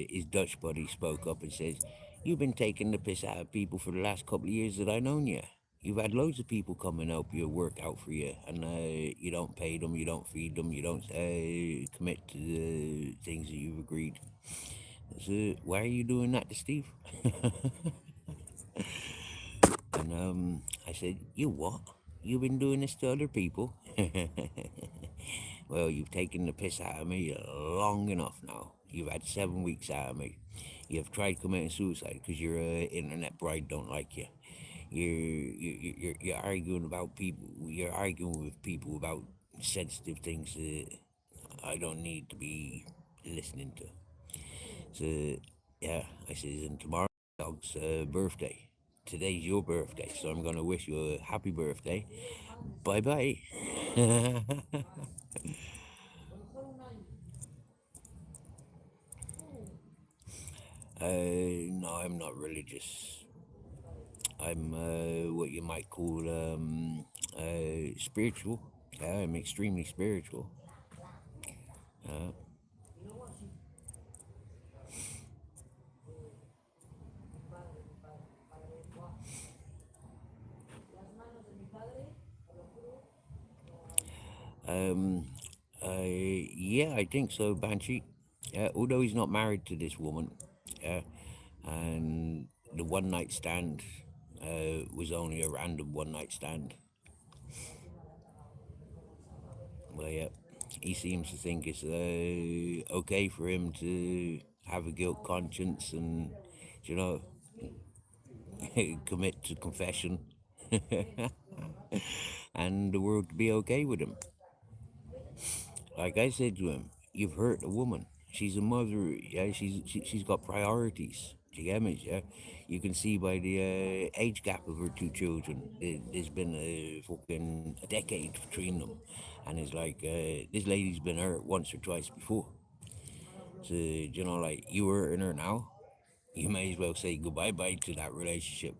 his Dutch buddy spoke up and says, "You've been taking the piss out of people for the last couple of years that I known you. You've had loads of people come and help you work out for you, and you don't pay them, you don't feed them, you don't commit to the things that you've agreed. So why are you doing that to Steve?" And I said, "You what? You've been doing this to other people?" "Well, you've taken the piss out of me long enough now. You've had 7 weeks out of me. You've tried committing suicide because your internet bride don't like you. You're arguing about people. You're arguing with people about sensitive things that I don't need to be listening to." So yeah, I says, "And tomorrow dog's birthday. Today's your birthday, so I'm gonna wish you a happy birthday. Bye bye." No, I'm not religious. I'm what you might call spiritual. Yeah, I'm extremely spiritual. Uh, um, yeah, I think so, Banshee. Although he's not married to this woman, yeah, and the one night stand was only a random one night stand. Well, yeah, he seems to think it's okay for him to have a guilt conscience and, you know, commit to confession, and the world to be okay with him. Like I said to him, "You've hurt a woman. She's a mother. Yeah, she's got priorities. Do you get me? Yeah, you can see by the age gap of her two children. There's been a decade between them, and it's like this lady's been hurt once or twice before. So like you hurting her now, you may as well say goodbye bye to that relationship.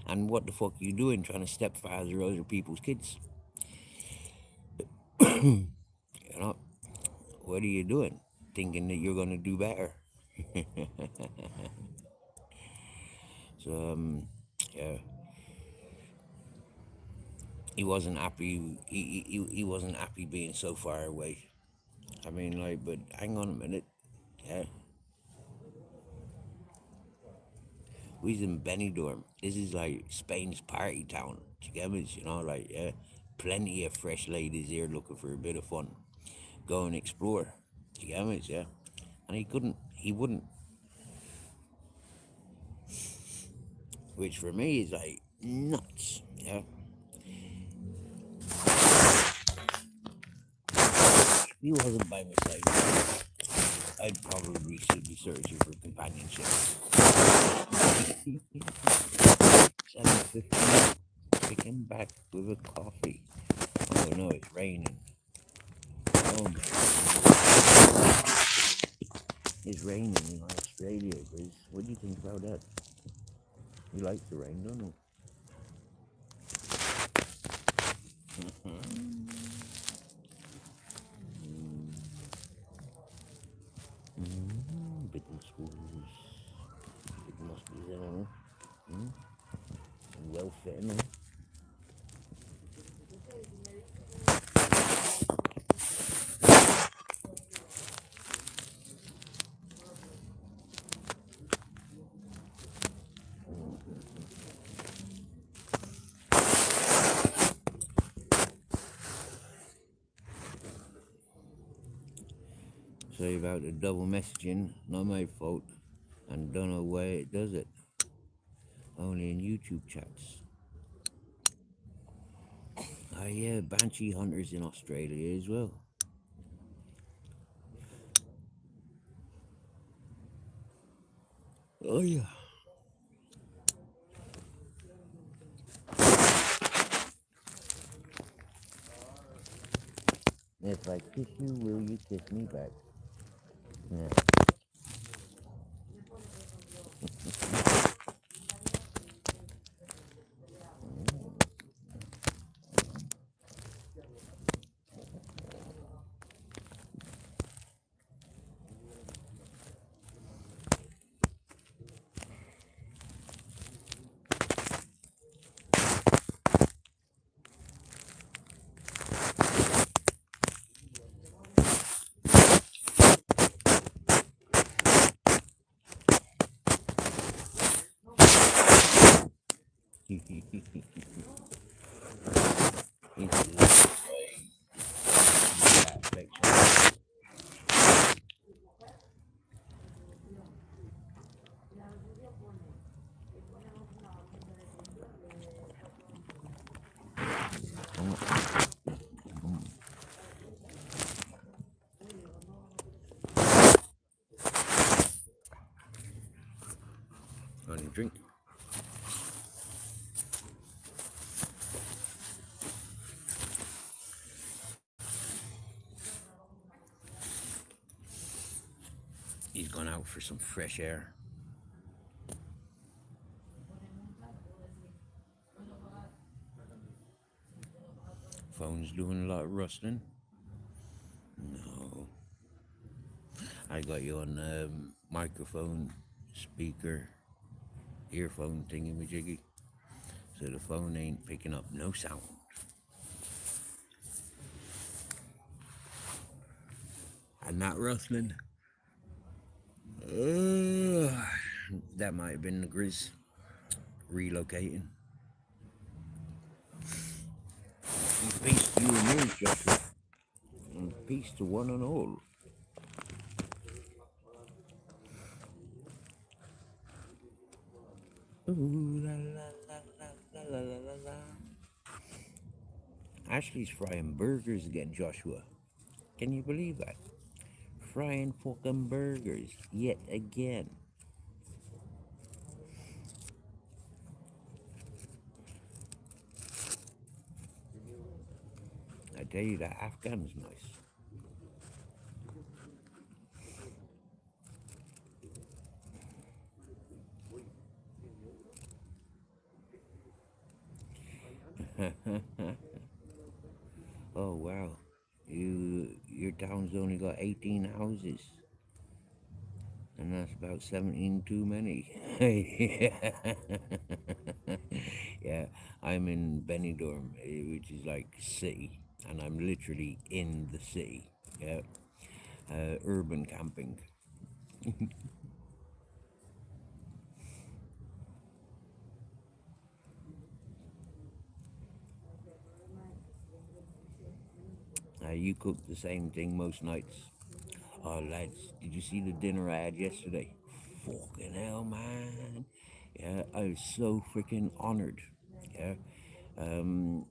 And what the fuck are you doing trying to stepfather other people's kids? You know, what are you doing? Thinking that you're gonna do better?" So yeah, he wasn't happy. He wasn't happy being so far away. I mean, like, but hang on a minute. Yeah, we's in Benidorm. This is like Spain's party town. Do you get me? Like, yeah, plenty of fresh ladies here looking for a bit of fun. Go and explore. Do you get me? Yeah, and he couldn't. He wouldn't. Which for me is like nuts. Yeah, if he wasn't by my side, I'd probably should be searching for companionship. 7:15. Pick him back with a coffee. Oh no, it's raining. Oh my. It's raining in Australia, Chris. What do you think about that? You like the rain, don't you? Big muscles. Big muscles, I don't know. Well fitting. Sorry about the double messaging. Not my fault. And don't know why it does it. Only in YouTube chats. Yeah, banshee hunters in Australia as well. Oh yeah. If I kiss you, will you kiss me back? Yeah. It's affection. On a drink. He's gone out for some fresh air. Phone's doing a lot of rustling. No. I got you on microphone, speaker, earphone thingy majiggy. So the phone ain't picking up no sound. I'm not rustling. That might have been the Grizz relocating. And peace to you and yours, Joshua. And peace to one and all. Ooh, la, la, la, la, la, la, la, la. Ashley's frying burgers again, Joshua. Can you believe that? Frying fucking burgers yet again. I tell you, that Afghan's nice. Oh wow, your town's only got 18 houses, and that's about 17 too many. Yeah, I'm in Benidorm, which is like city, and I'm literally in the city. Yeah, urban camping. You cook the same thing most nights. Oh, lads, did you see the dinner I had yesterday? Fucking hell, man. Yeah, I was so freaking honored. Yeah. Um,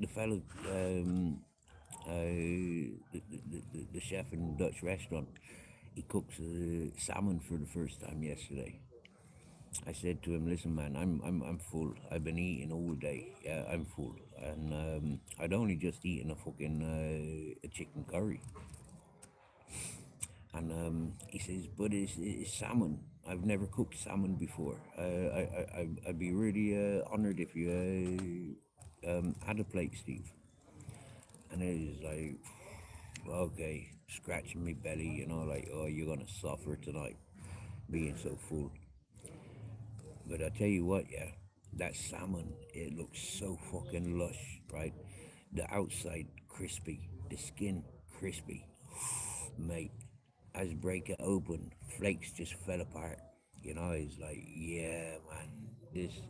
the fellow, the chef in the Dutch restaurant, he cooks salmon for the first time yesterday. I said to him, "Listen, man, I'm full. I've been eating all day. Yeah, I'm full, and I'd only just eaten a fucking a chicken curry." And he says, "But it's salmon. I've never cooked salmon before. I'd be really honored if you had a plate, Steve." And it was like, okay, scratching my belly, like, oh, you're gonna suffer tonight, being so full. But I tell you what, yeah, that salmon, it looks so fucking lush, right? The outside crispy, the skin crispy, mate. As break it open, flakes just fell apart. It's like, yeah, man, this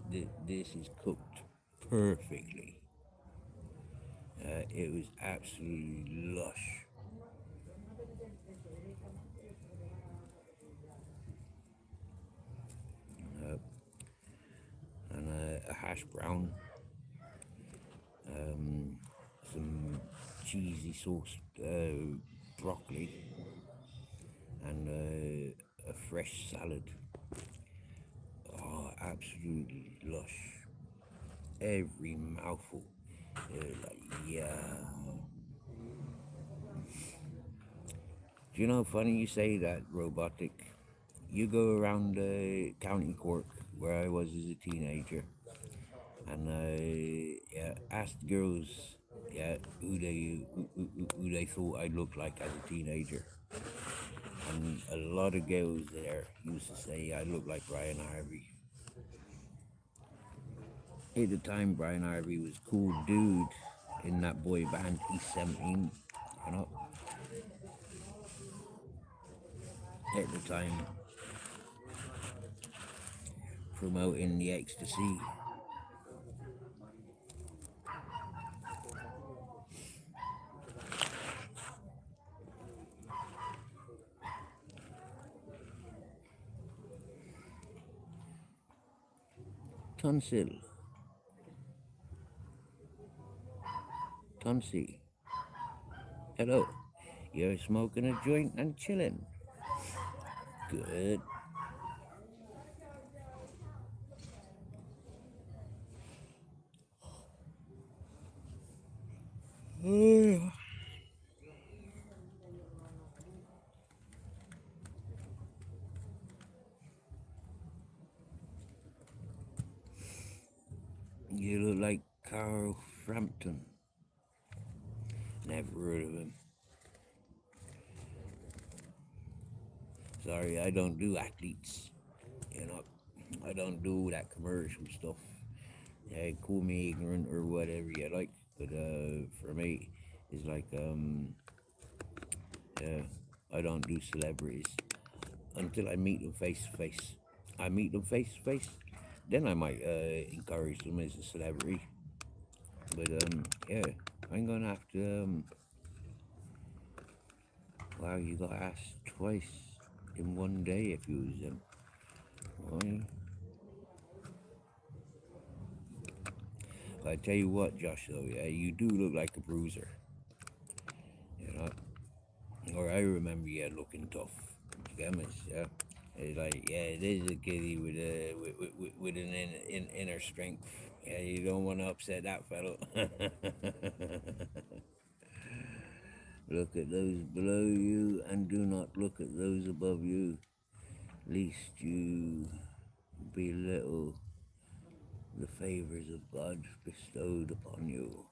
is cooked perfectly. It was absolutely lush. Uh, and a hash brown, some cheesy sauce broccoli, and a fresh salad. Oh, absolutely lush. Every mouthful. Like, yeah. Do you know, funny you say that, robotic? You go around County Cork, where I was as a teenager, and yeah, asked girls, yeah, who they thought I'd look like as a teenager, and a lot of girls there used to say I look like Brian Harvey. At the time, Brian Harvey was a cool dude in that boy band East 17, you know. At the time, promoting the ecstasy. Tonsil, Tonsi, hello. You're smoking a joint and chilling. Good. You look like Carl Frampton. Never heard of him. Sorry, I don't do athletes. You know, I don't do that commercial stuff. Yeah, call me ignorant or whatever you like, but for me, it's like yeah, I don't do celebrities until I meet them face to face. I meet them face to face, then I might encourage them as a celebrity. But yeah, I'm gonna have to wow, you got asked twice in one day if you was them. Well, I tell you what, Josh, though, yeah, you do look like a bruiser, you know. Or I remember you looking tough. Gammas, yeah. It's like, yeah, it is a kitty with with an inner strength. Yeah, you don't want to upset that fellow. Look at those below you and do not look at those above you, lest you belittle the favors of God bestowed upon you.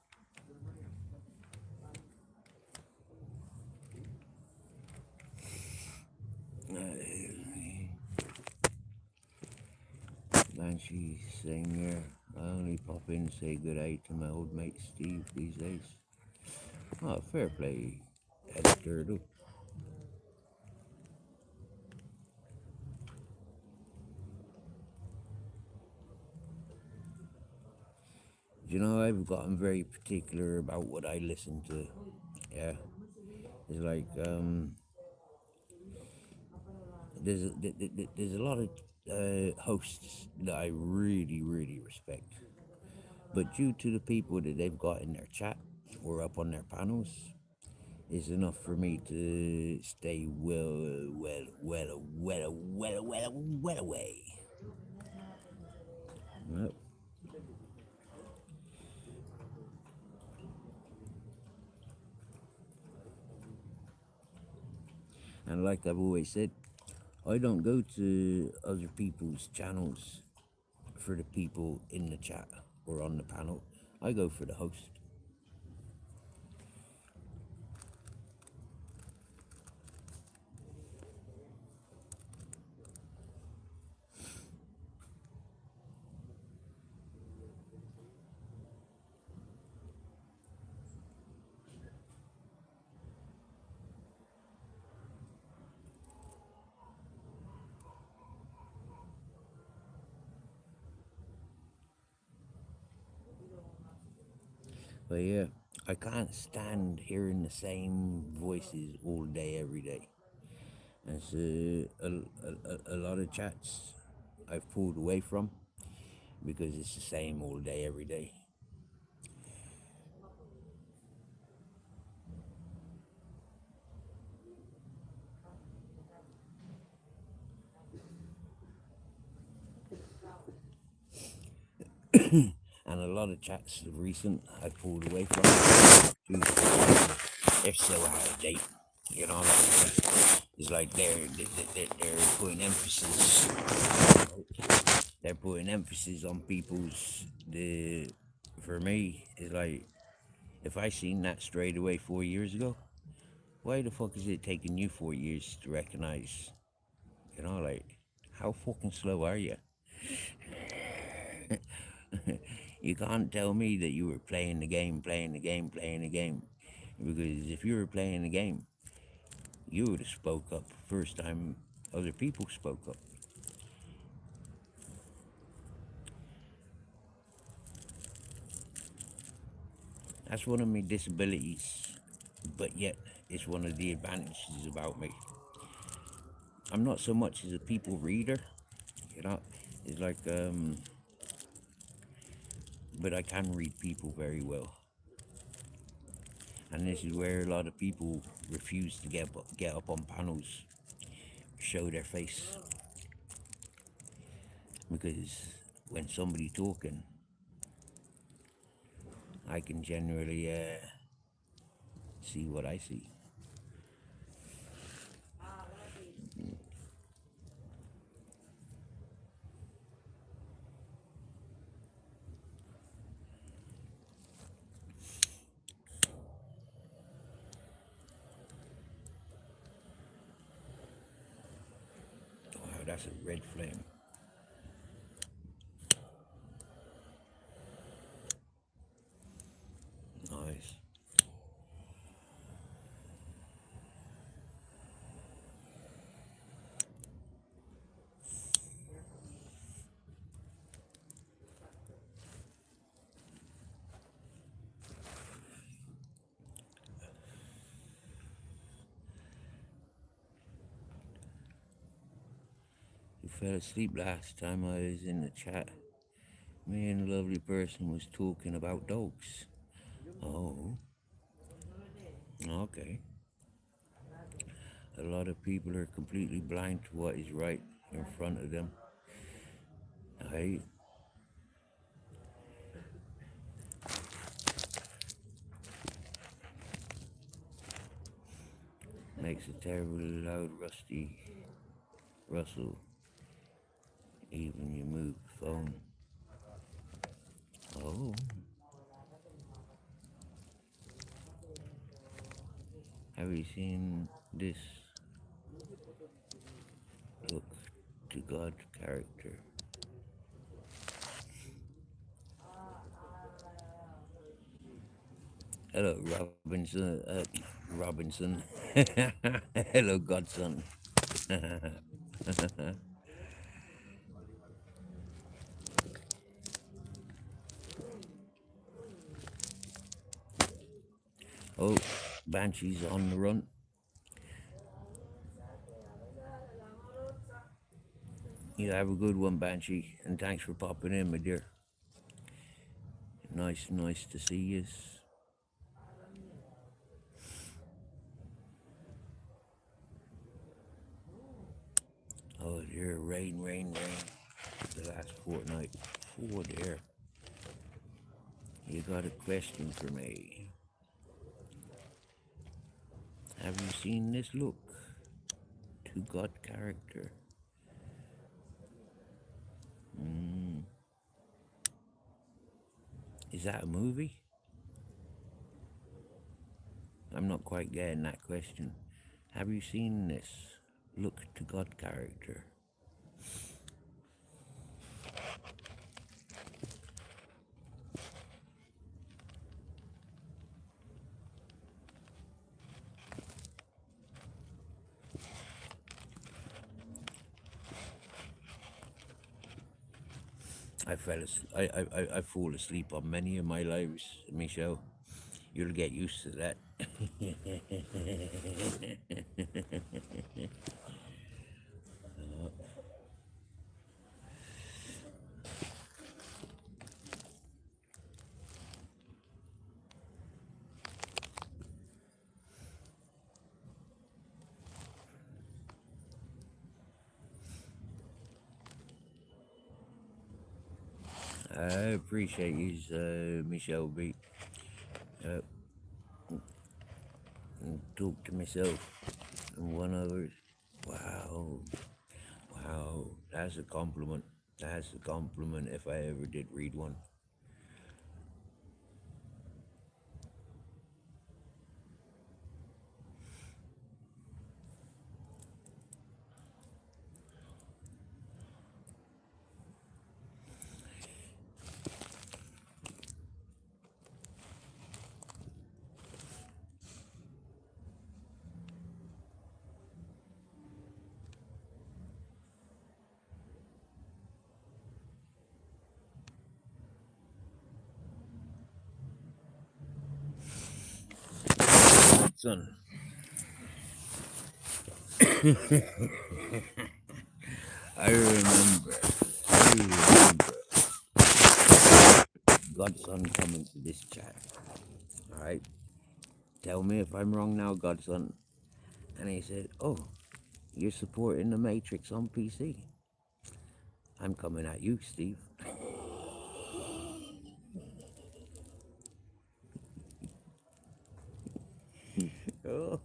Banshee singer. I only pop in and say good day to my old mate Steve these days. Oh, fair play, editor. Do you know I've gotten very particular about what I listen to. Yeah, it's like there's a lot of hosts that I really respect, but due to the people that they've got in their chat or up on their panels, is enough for me to stay well away. Yep. And like I've always said, I don't go to other people's channels for the people in the chat or on the panel. I go for the host. But yeah, I can't stand hearing the same voices all day, every day. And so a lot of chats I've pulled away from because it's the same all day, every day. And a lot of chats of recent I pulled away from. They're so out of date. You know, it's like they're putting emphasis. They're putting emphasis on people's the. For me, it's like if I seen that straight away 4 years ago, why the fuck is it taking you 4 years to recognize? You know, like how fucking slow are you? You can't tell me that you were playing the game, playing the game, playing the game. Because if you were playing the game, you would have spoke up first time other people spoke up. That's one of my disabilities, but yet it's one of the advantages about me. I'm not so much as a people reader, you know. It's like, but I can read people very well, and this is where a lot of people refuse to get up on panels, show their face, because when somebody talking, I can generally see what I see. Wow, that's a red flame. Nice. You fell asleep last time I was in the chat. Me and a lovely person was talking about dogs. Oh, okay. A lot of people are completely blind to what is right in front of them. I makes a terribly loud rusty rustle. Even you move the phone. Oh, have you seen this? Look to God character. Hello, Robinson. Robinson. Hello, Godson. Oh, Banshee's on the run. You have a good one, Banshee, and thanks for popping in, my dear. Nice to see you. Oh dear, rain. The last fortnight. Oh dear. You got a question for me. Have you seen this look to God character? Mm. Is that a movie? I'm not quite getting that question. Have you seen this look to God character? I fall asleep on many of my lives, Michelle. You'll get used to that. I appreciate you, Michelle B. Uh, talk to myself and one others. Wow, wow, that's a compliment. That's a compliment if I ever did read one. Son, I remember, I remember Godson coming to this chat. All right, tell me if I'm wrong now, Godson. And he said, "Oh, you're supporting the Matrix on PC. I'm coming at you, Steve." Oh.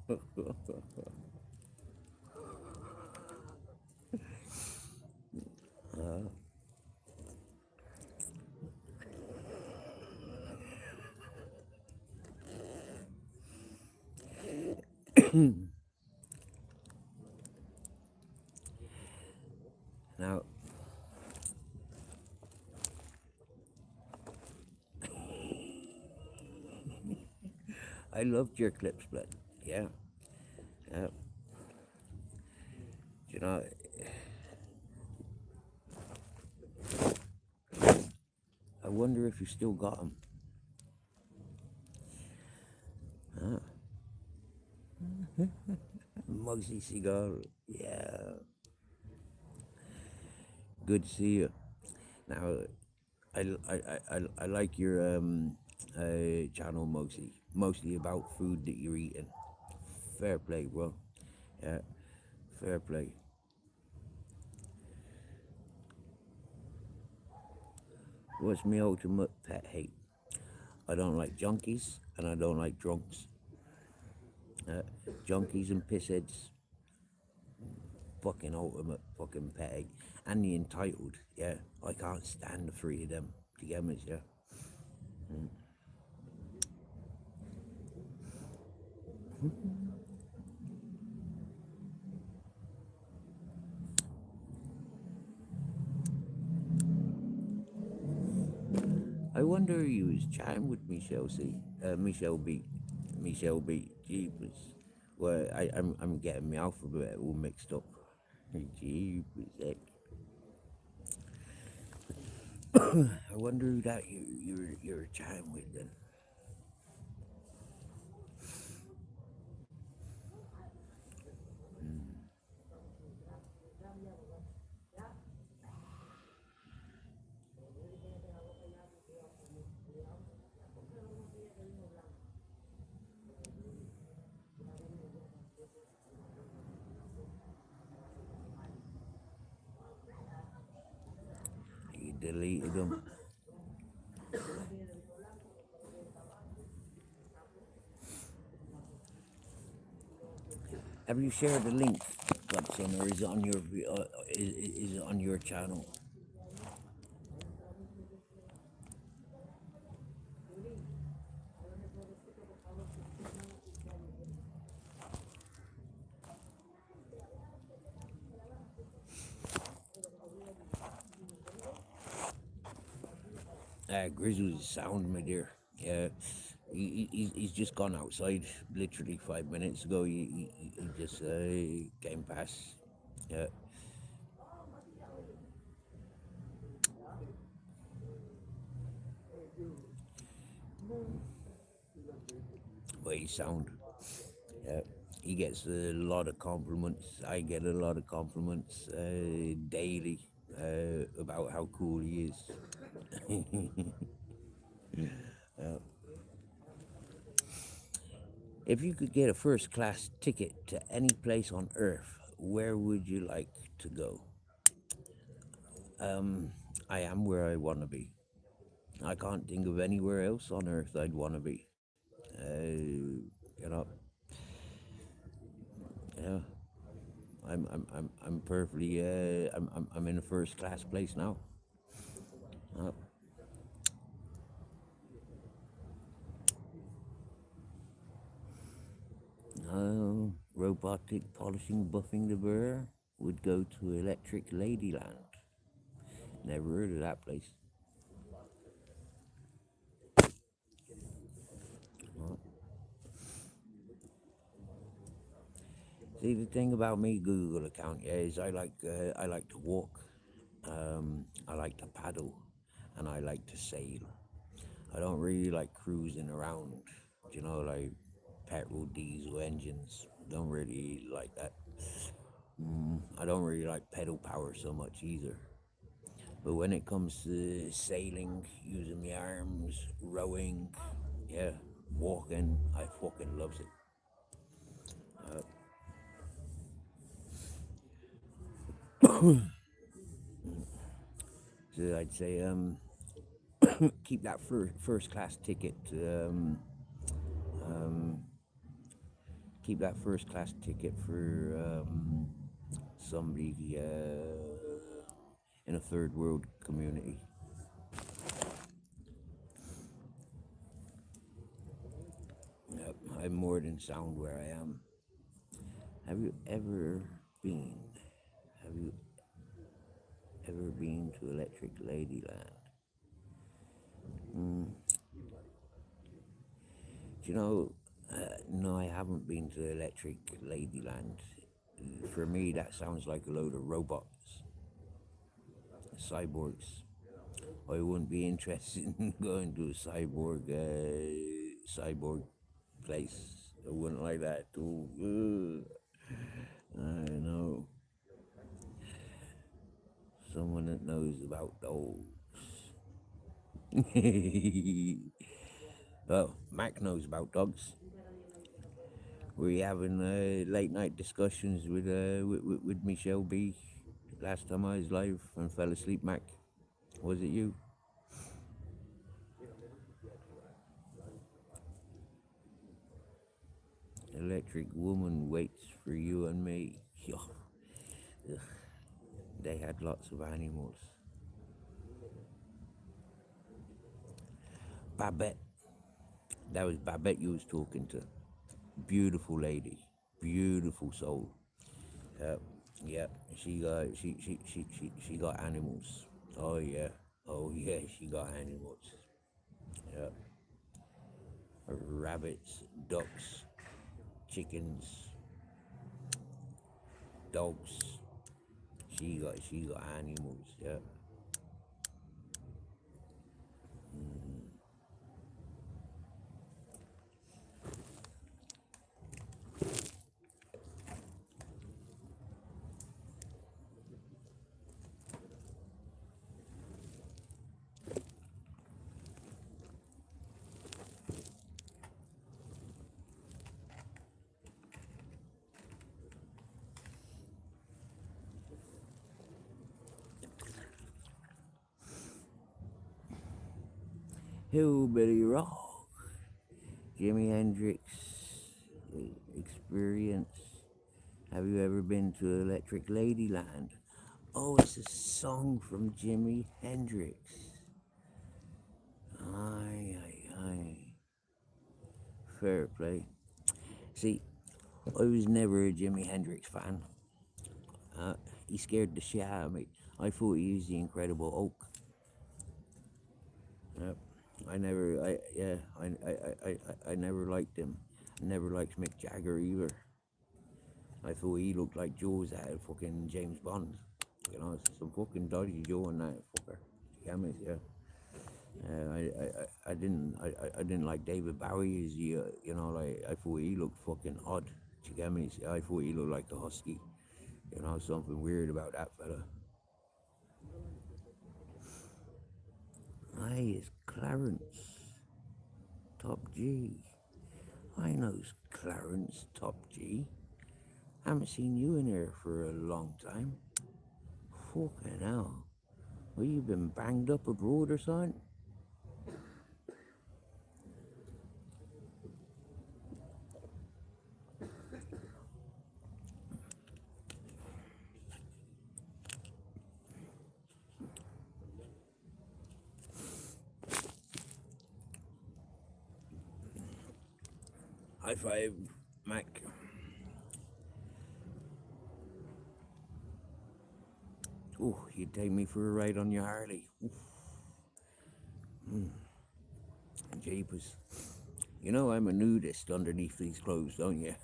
Now, I loved your clip split. Yeah, yeah. You know, I wonder if you still got them. Huh? Muggsy Cigar. Yeah, good to see you. Now, I like your channel, Muggsy. Mostly about food that you're eating. Fair play, bro. Yeah, fair play. What's my ultimate pet hate? I don't like junkies and I don't like drunks. Uh, Junkies and pissheads, fucking ultimate fucking pet hate. And the entitled, yeah. I can't stand the three of them together, yeah. I wonder who you was chatting with Michelle C. Michelle B. Michelle B. Jeepers. Well, I'm getting my alphabet all mixed up. Jeepers, heck. I wonder who that you're chatting with then. You deleted them. Have you shared the link, Godson, or is it on your is it on your channel? Grizzly's sound, my dear. Yeah, he's just gone outside literally 5 minutes ago. He just came past. Yeah, but he sound. Yeah, he gets a lot of compliments. I get a lot of compliments daily about how cool he is. If you could get a first class ticket to any place on earth, where would you like to go? I am where I want to be. I can't think of anywhere else on earth I'd want to be. You know, yeah. I'm perfectly. I'm in a first class place now. Uh, robotic polishing buffing the burr would go to Electric Ladyland. Never heard of that place. Uh, See, the thing about me Google account, yeah, is I like to walk, I like to paddle, and I like to sail. I don't really like cruising around, like petrol diesel engines. Don't really like that. I don't really like pedal power so much either. But when it comes to sailing, using my arms, rowing, yeah, walking, I fucking loves it. So I'd say keep that first class ticket. Keep that first class ticket for somebody in a third world community. Yep, I'm more than sound where I am. Have you ever been? Have you ever been to Electric Ladyland? Do you know? No, I haven't been to Electric Ladyland. For me, that sounds like a load of robots, cyborgs. I wouldn't be interested in going to a cyborg place. I wouldn't like that too. I know someone that knows about those. Well, Mac knows about dogs. Were you having late night discussions with Michelle B last time I was live and fell asleep, Mac? Was it you? Electric woman waits for you and me. They had lots of animals. Babette. That was Babette you was talking to. Beautiful lady. Beautiful soul. Yep. Yep. She got animals. Oh yeah. Oh yeah, she got animals. Yep. Rabbits, ducks, chickens, dogs. She got animals. Yep. Hillbilly rock. Jimi Hendrix experience. Have you ever been to Electric Ladyland? Oh, it's a song from Jimi Hendrix. Aye, aye, aye. Fair play. See, I was never a Jimi Hendrix fan. Uh, he scared the shit out of me. I thought he was the Incredible Hulk. Yep. I never liked him. I never liked Mick Jagger either. I thought he looked like Jaws out of fucking James Bond. Some fucking dodgy Joe on that fucker. Yeah, yeah. I didn't like David Bowie as like I thought he looked fucking odd. You get me? I thought he looked like a husky. Something weird about that fella. Hey, it's Clarence, Top G. I knows Clarence, Top G. Haven't seen you in here for a long time. Fucking hell. Well, you been banged up abroad or something? High five, Mac. Oh, you'd take me for a ride on your Harley. Jeepers. You know I'm a nudist underneath these clothes, don't you?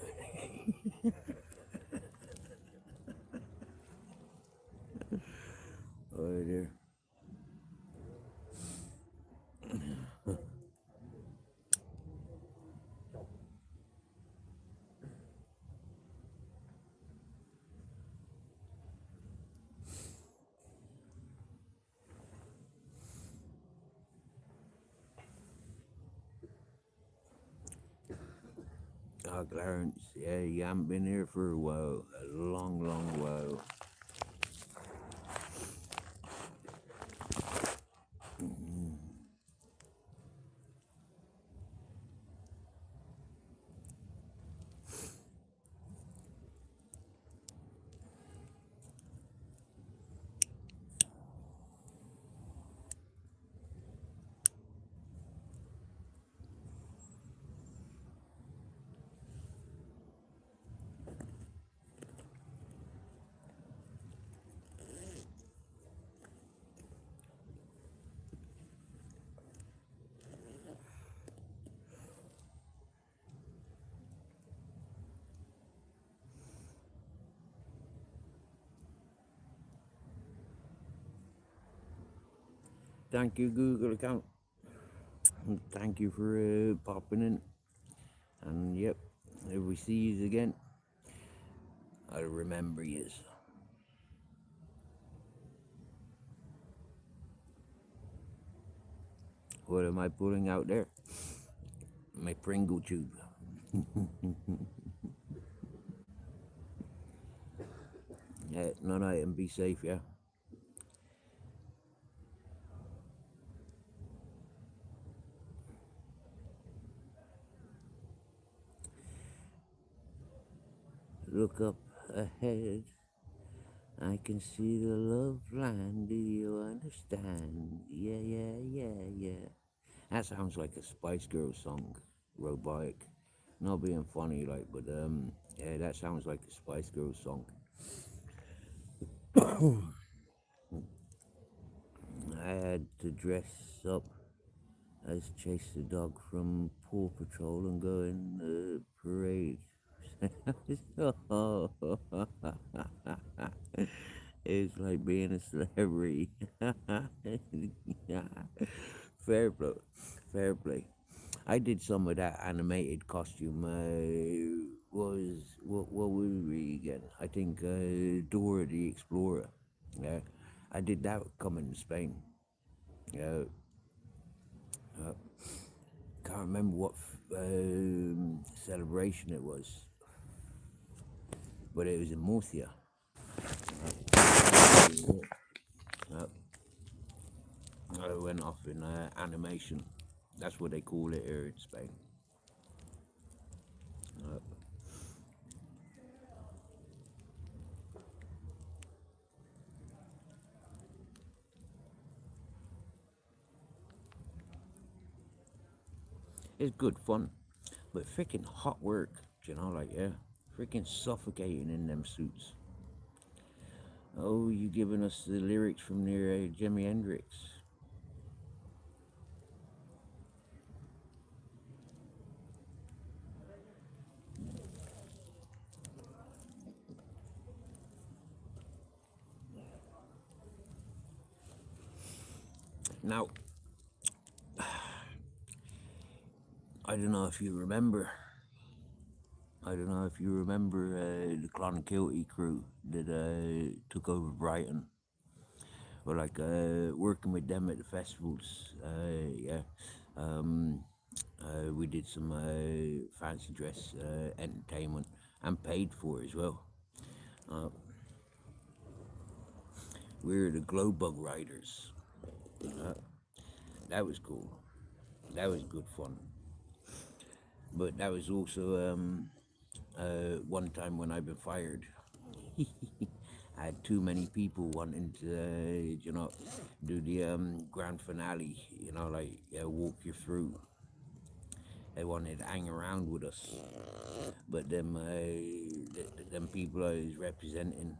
Oh dear. Oh, Clarence, yeah, you haven't been here for a while. A long, long while. Thank you, Google account. Thank you for popping in. And yep, if we see you again, I'll remember yous. What am I pulling out there? My Pringle tube. Yeah, no night and be safe, yeah. Look up ahead. I can see the love line. Do you understand? Yeah, yeah, yeah, yeah. That sounds like a Spice Girls song, robotic. Not being funny, like, but yeah, that sounds like a Spice Girls song. I had to dress up as Chase the dog from Paw Patrol and go in the parade. It's like being a celebrity. Fair play, fair play. I did some of that animated costume. What was we again? I think Dora the Explorer. Yeah, I did that coming to Spain. Yeah, can't remember what celebration it was, but it was in Murcia. I went off in animation. That's what they call it here in Spain. It's good fun, but freaking hot work. You know, like yeah, freaking suffocating in them suits. Oh, you giving us the lyrics from near Jimi Hendrix? Now, I don't know if you remember. I don't know if you remember the Clonakilty crew that took over Brighton. Or like working with them at the festivals. Yeah, um, we did some fancy dress entertainment and paid for as well. Uh, we were the Glow Bug Riders. That was cool. That was good fun. But that was also one time when I've been fired. I had too many people wanting to, do the grand finale. You know, like walk you through. They wanted to hang around with us, but them people I was representing,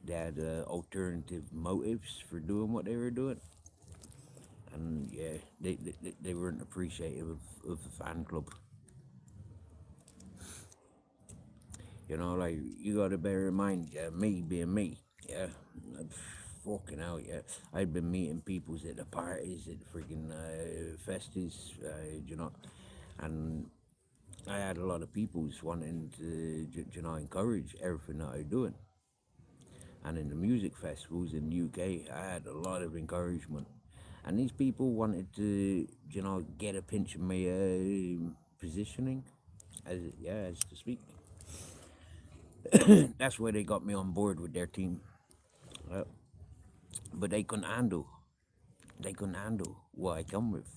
they had alternative motives for doing what they were doing, and yeah, they weren't appreciative of the fan club. Like you got to bear in mind, yeah, me being me, yeah, fucking hell, yeah. I'd been meeting peoples at the parties, at the freaking festies, and I had a lot of peoples wanting to, encourage everything that I'm doing. And in the music festivals in the UK, I had a lot of encouragement. And these people wanted to, get a pinch of my positioning, as to speak. That's why they got me on board with their team. Uh, but they couldn't handle what I come with.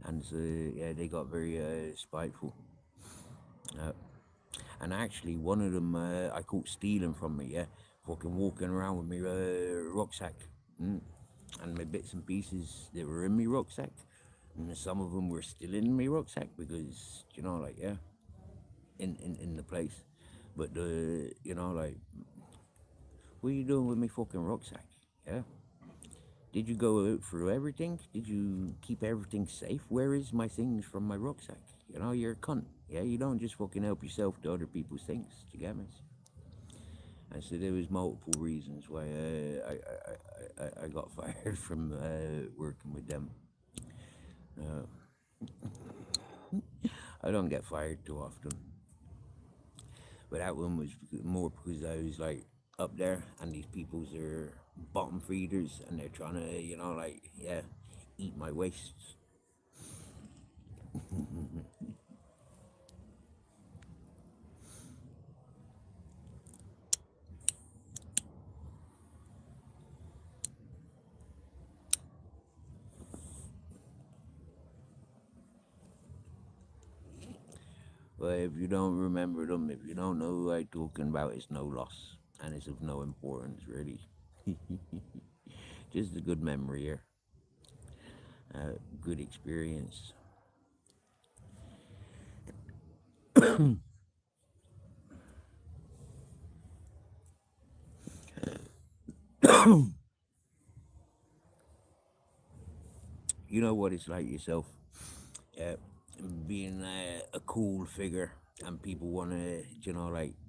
And so, yeah, they got very spiteful. Uh, and actually, one of them I caught stealing from me, yeah, fucking walking around with my rucksack. Mm. And my bits and pieces that were in my rucksack. And some of them were still in my rucksack because, yeah, in the place. But, what are you doing with my fucking rucksack? Yeah. Did you go out through everything? Did you keep everything safe? Where is my things from my rucksack? You're a cunt. Yeah, you don't just fucking help yourself to other people's things. Do you get me? And so there was multiple reasons why I got fired from working with them. Uh, I don't get fired too often, but that one was more because I was like up there, and these people's are bottom feeders, and they're trying to, yeah, eat my waste. But if you don't remember them, if you don't know who I'm talking about, it's no loss, and it's of no importance really. Just a good memory here, good experience. You know what it's like yourself, uh, being a cool figure, and people want to,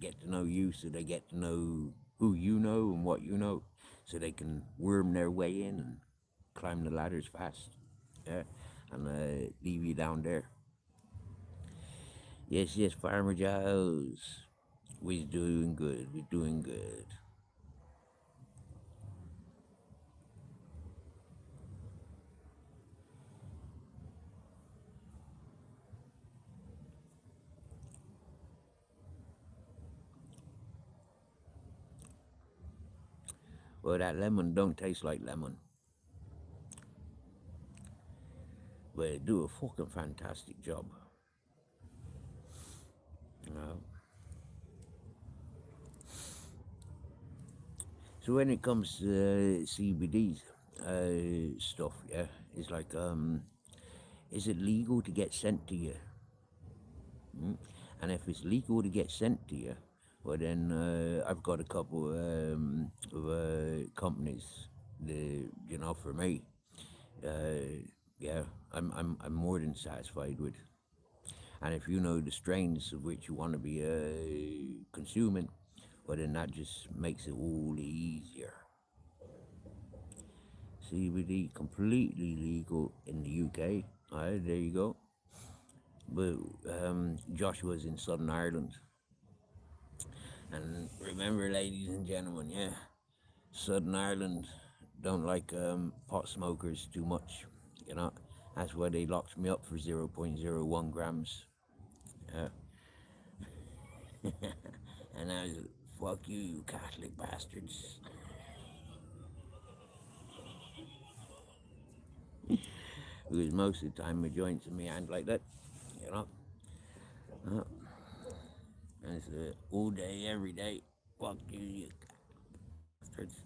get to know you, so they get to know who you know and what you know, so they can worm their way in and climb the ladders fast, yeah, and leave you down there. Yes, yes, Farmer Giles. We're doing good. We're doing good. Well, that lemon don't taste like lemon, but it do a fucking fantastic job. You know? So when it comes to CBD stuff, yeah, it's like, is it legal to get sent to you? Mm? And if it's legal to get sent to you, well then I've got a couple of companies, for me. Yeah, I'm more than satisfied with. And if you know the strains of which you want to be consuming, well then that just makes it all the easier. CBD completely legal in the UK. Alright, there you go. But Joshua's in Southern Ireland. And remember, ladies and gentlemen, yeah, Southern Ireland don't like pot smokers too much. You know, that's why they locked me up for 0.01 grams. Yeah. And I was, fuck you, you Catholic bastards. Because most of the time my joints in my hand like that, you know. Uh, and it's all day, every day. Fuck you, you bastards.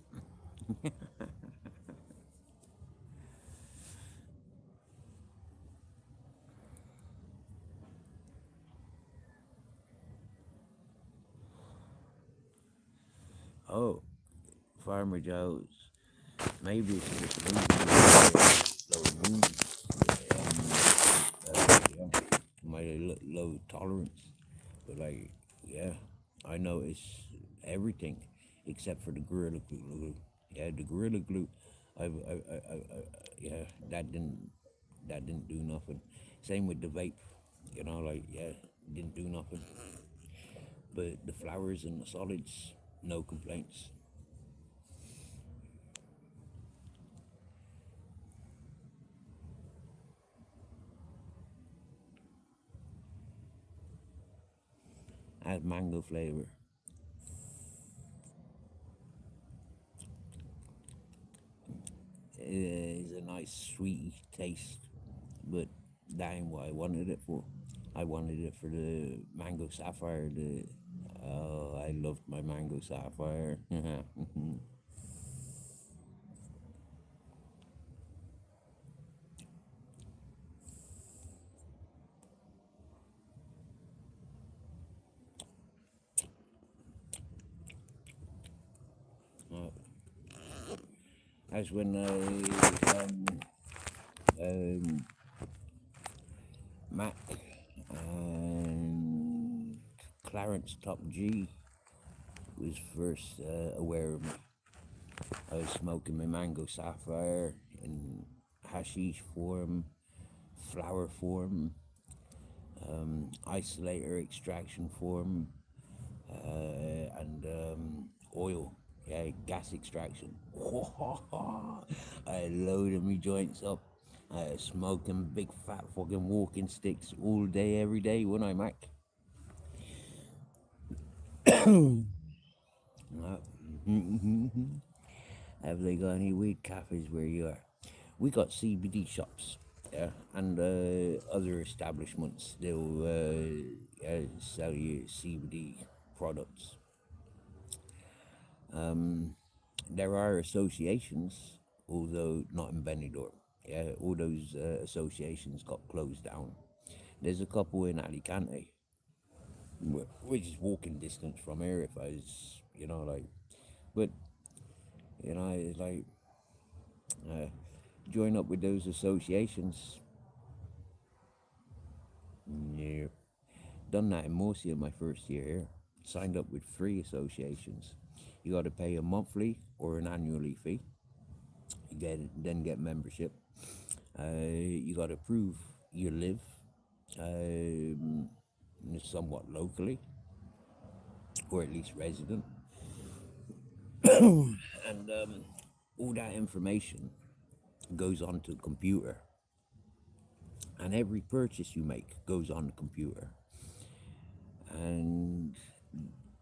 Oh, Farmer Joe's. Maybe it's just low mood. Yeah, my low tolerance. But like, yeah, I notice everything except for the gorilla glue. Yeah, the gorilla glue. Yeah, that didn't do nothing. Same with the vape. You know, like yeah, didn't do nothing. But the flowers and the solids, no complaints. Has mango flavor. It's a nice sweet taste, but that ain't what I wanted it for. I wanted it for the mango sapphire. The oh, I loved my mango sapphire. Uh, that's when um, Mac and Clarence Top G was first aware of me. I was smoking my mango sapphire in hashish form, flower form, isolator extraction form, and oil, yeah, gas extraction. I loaded me joints up. Smoking big fat fucking walking sticks all day, every day when I Mac. Uh, Have they got any weed cafes where you are? We got CBD shops, yeah, and other establishments. They'll sell you CBD products. There are associations, although not in Benidorm. Yeah, all those associations got closed down. There's a couple in Alicante, which is walking distance from here. If I was, like, but it's like uh, join up with those associations. Yeah, done that in Murcia my first year here. Signed up with three associations. You got to pay a monthly or an annually fee. You get membership. You got to prove you live um, somewhat locally, or at least resident, and all that information goes onto the computer, and every purchase you make goes on the computer, and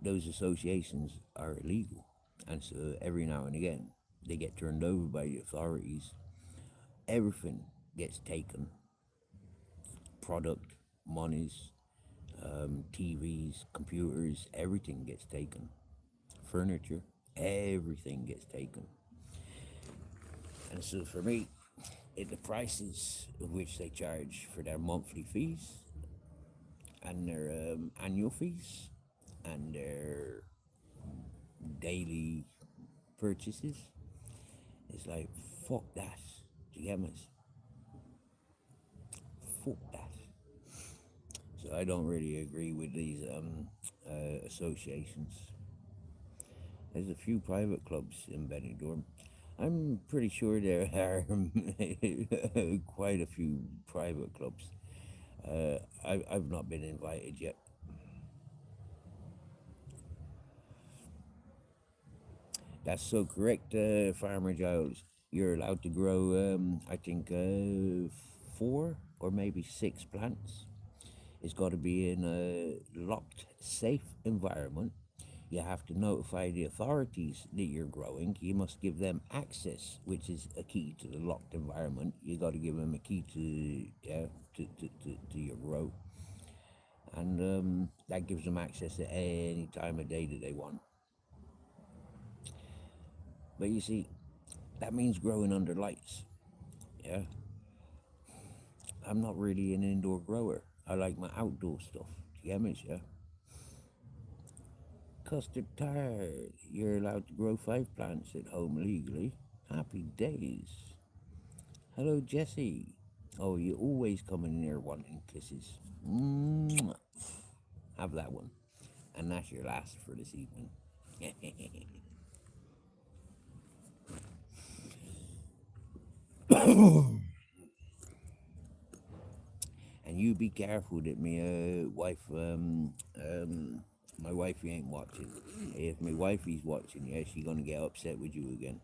those associations are illegal, and so every now and again they get turned over by the authorities. Everything gets taken: product, monies, TVs, computers, everything gets taken. Furniture, everything gets taken. And so for me, the prices of which they charge for their monthly fees and their annual fees and their daily purchases is like, fuck that. Do you get me? Fuck that. So I don't really agree with these associations. There's a few private clubs in Benidorm. I'm pretty sure there are quite a few private clubs. I've not been invited yet. That's so correct, Farmer Giles. You're allowed to grow, I think, four or maybe six plants. It's got to be in a locked, safe environment. You have to notify the authorities that you're growing. You must give them access, which is a key to the locked environment. You got to give them a key to yeah to your grow, and that gives them access at any time of day that they want. But you see, that means growing under lights. Yeah, I'm not really an indoor grower. I like my outdoor stuff. Do you get me? Yeah, Custard tart. You're allowed to grow 5 plants at home legally. Happy days. Hello, Jesse. Oh, you always come in there wanting kisses. Mwah. Have that one. And that's your last for this evening. And you be careful that my wifey ain't watching. If my wifey's watching, yeah, she gonna get upset with you again.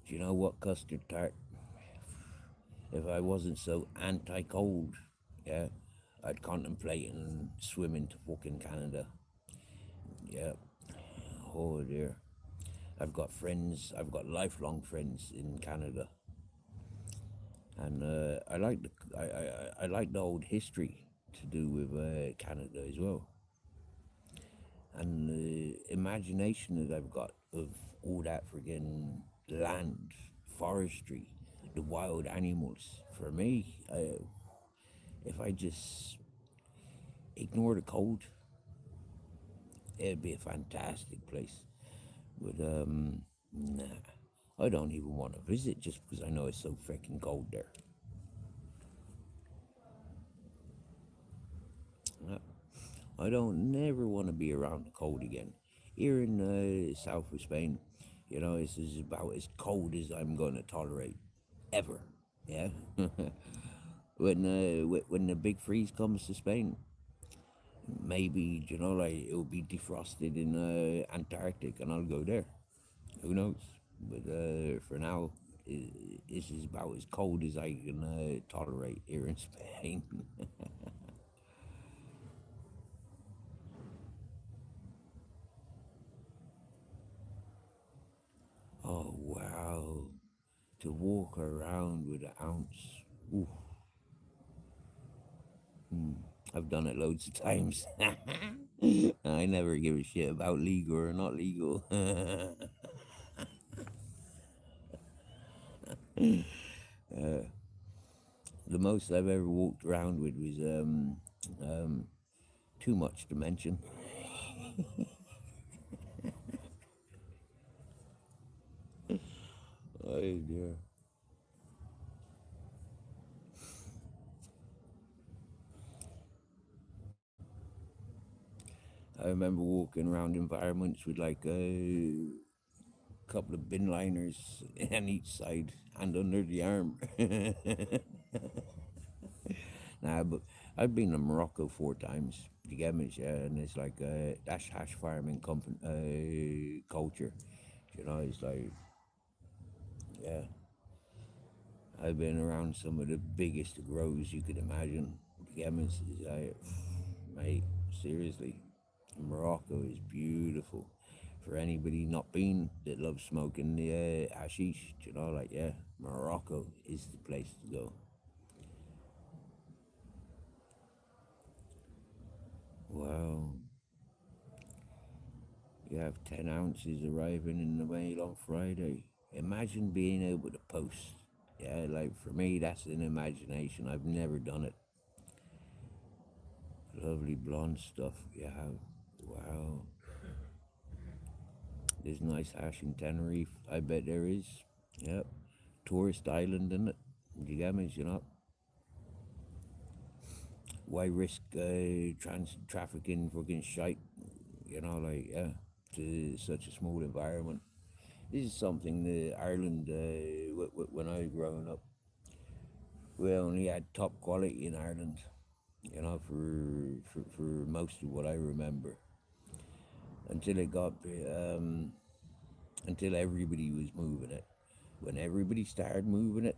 Do you know what, custard tart? If I wasn't so anti-cold, yeah, I'd contemplate and swim into fucking Canada. Yeah. Oh dear. I've got friends. I've got lifelong friends in Canada, and I like the old history to do with Canada as well, and the imagination that I've got of all that friggin' land, forestry, the wild animals. For me, if I just ignore the cold, it'd be a fantastic place. But nah, I don't even want to visit just because I know it's so freaking cold there. Nah, I don't never want to be around the cold again. Here in south of Spain, you know, this is about as cold as I'm going to tolerate ever. Yeah. When the big freeze comes to Spain, maybe you know like it'll be defrosted in Antarctic, and I'll go there. Who knows? But for now, this is about as cold as I can tolerate here in Spain. Oh wow! To walk around with an ounce. Ooh, I've done it loads of times. I never give a shit about legal or not legal. The most I've ever walked around with was um, too much to mention. Oh dear. I remember walking around environments with like a couple of bin liners on each side and under the arm. Nah, but I've been to Morocco 4 times. You get me? Yeah, and it's like that's hash farming company culture. You know, it's like yeah. I've been around some of the biggest grows you could imagine. You get me? It's like, mate, seriously, Morocco is beautiful. For anybody not been that loves smoking the hashish, you know, like yeah, Morocco is the place to go. Wow, you have 10 ounces arriving in the mail on Friday. Imagine being able to post. Yeah, like for me, that's an imagination. I've never done it. Lovely blonde stuff you have. Wow, there's nice hash in Tenerife. I bet there is. Yep, tourist island in it. You get me? You know, why risk trafficking fucking shite? You know, like yeah, to such a small environment. This is something that Ireland, when I was growing up, we only had top quality in Ireland. You know, for most of what I remember, until it got until everybody was moving it. When everybody started moving it,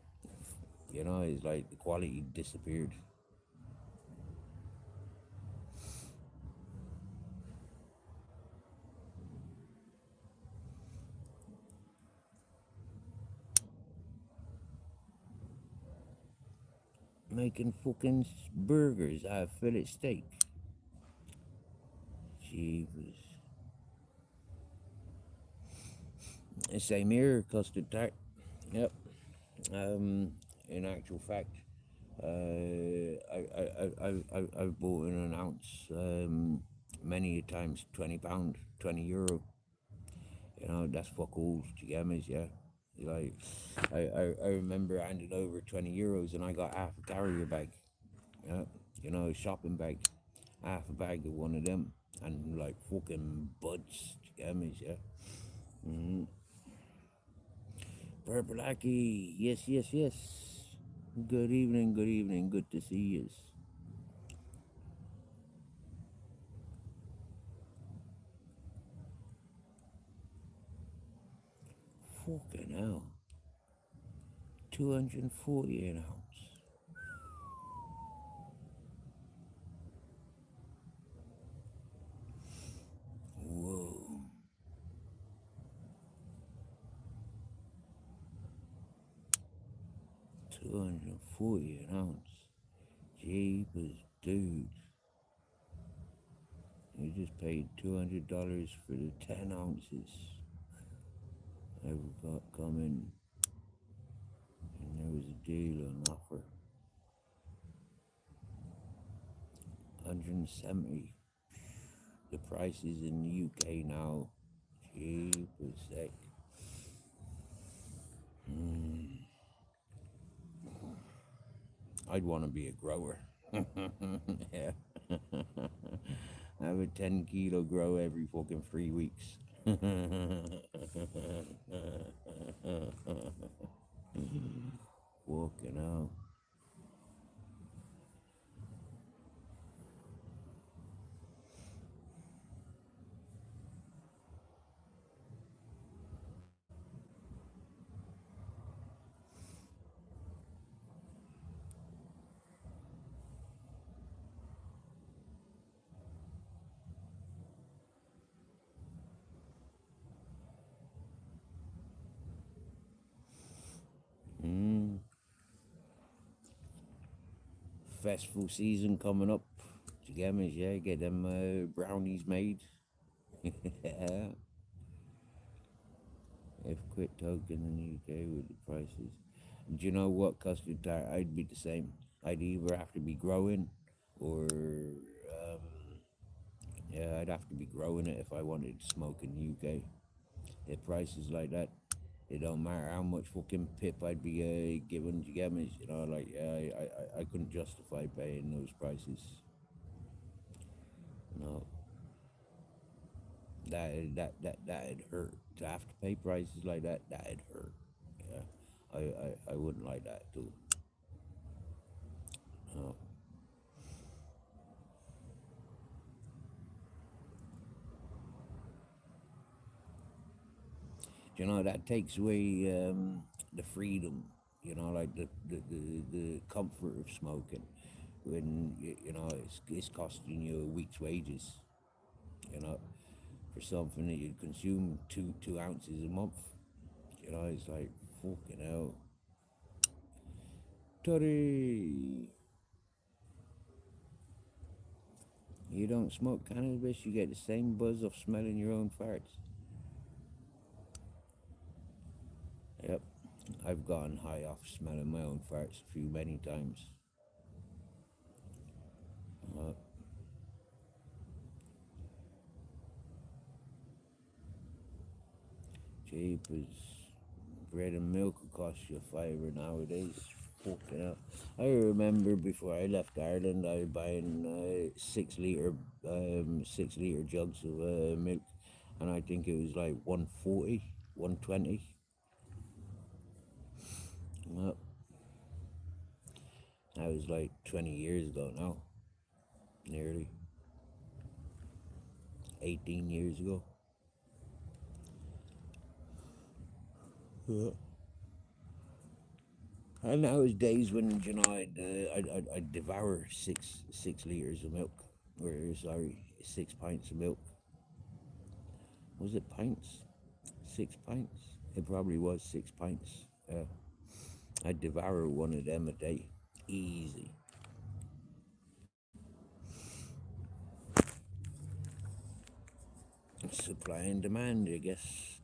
you know, it's like the quality disappeared. Making fucking burgers out of fillet steak. Jeepers. Same here, custard tart. Yep. In actual fact, I've bought in an ounce many times, £20, €20. You know, that's fuck all to get me, yeah. Like, I remember I handed over €20 and I got half a carrier bag. Yeah, you know, a shopping bag, half a bag of one of them, and like fucking buds to get me, yeah. Mm-hmm. Purple Aki, yes, yes, yes. Good evening, good evening, good to see you. Fucking hell. 240 an ounce. Whoa. 240 an ounce. Jeepers, dude. You just paid $200 for the 10 ounces I've got coming. And there was a deal on offer. 170. The prices in the UK now. Jeepers sake. I'd want to be a grower. Yeah. Have a 10-kilo grow every fucking 3 weeks. Fucking hell. Mm. Festival season coming up. You get me? Yeah, get them brownies made. Yeah. If quit token in the UK with the prices. Do you know what custard tart? I'd be the same. I'd either have to be growing or yeah, I'd have to be growing it if I wanted to smoke in the UK. At prices like that, it don't matter how much fucking pip I'd be given to get me. You know, like I couldn't justify paying those prices. No, that'd hurt. To have to pay prices like that, that'd hurt. Yeah, I wouldn't like that too. No. You know, that takes away the freedom. You know, like the comfort of smoking when you know it's costing you a week's wages. You know, for something that you consume two ounces a month. You know, it's like fucking hell. Toddy, you don't smoke cannabis, you get the same buzz of smelling your own farts. Yep, I've gotten high off smelling my own farts a few many times. Uh, Jeepers, bread and milk will cost you a fiver nowadays. Fucking hell. I remember before I left Ireland, I was buying 6 liter jugs of milk, and I think it was like 140, 120. Well, that was like 20 years ago now, nearly 18 years ago. Yeah. And that was days when you know I'd devour six liters of milk, or sorry, 6 pints of milk. Was it pints? 6 pints? It probably was 6 pints. I'd devour one of them a day, easy. Supply and demand, I guess.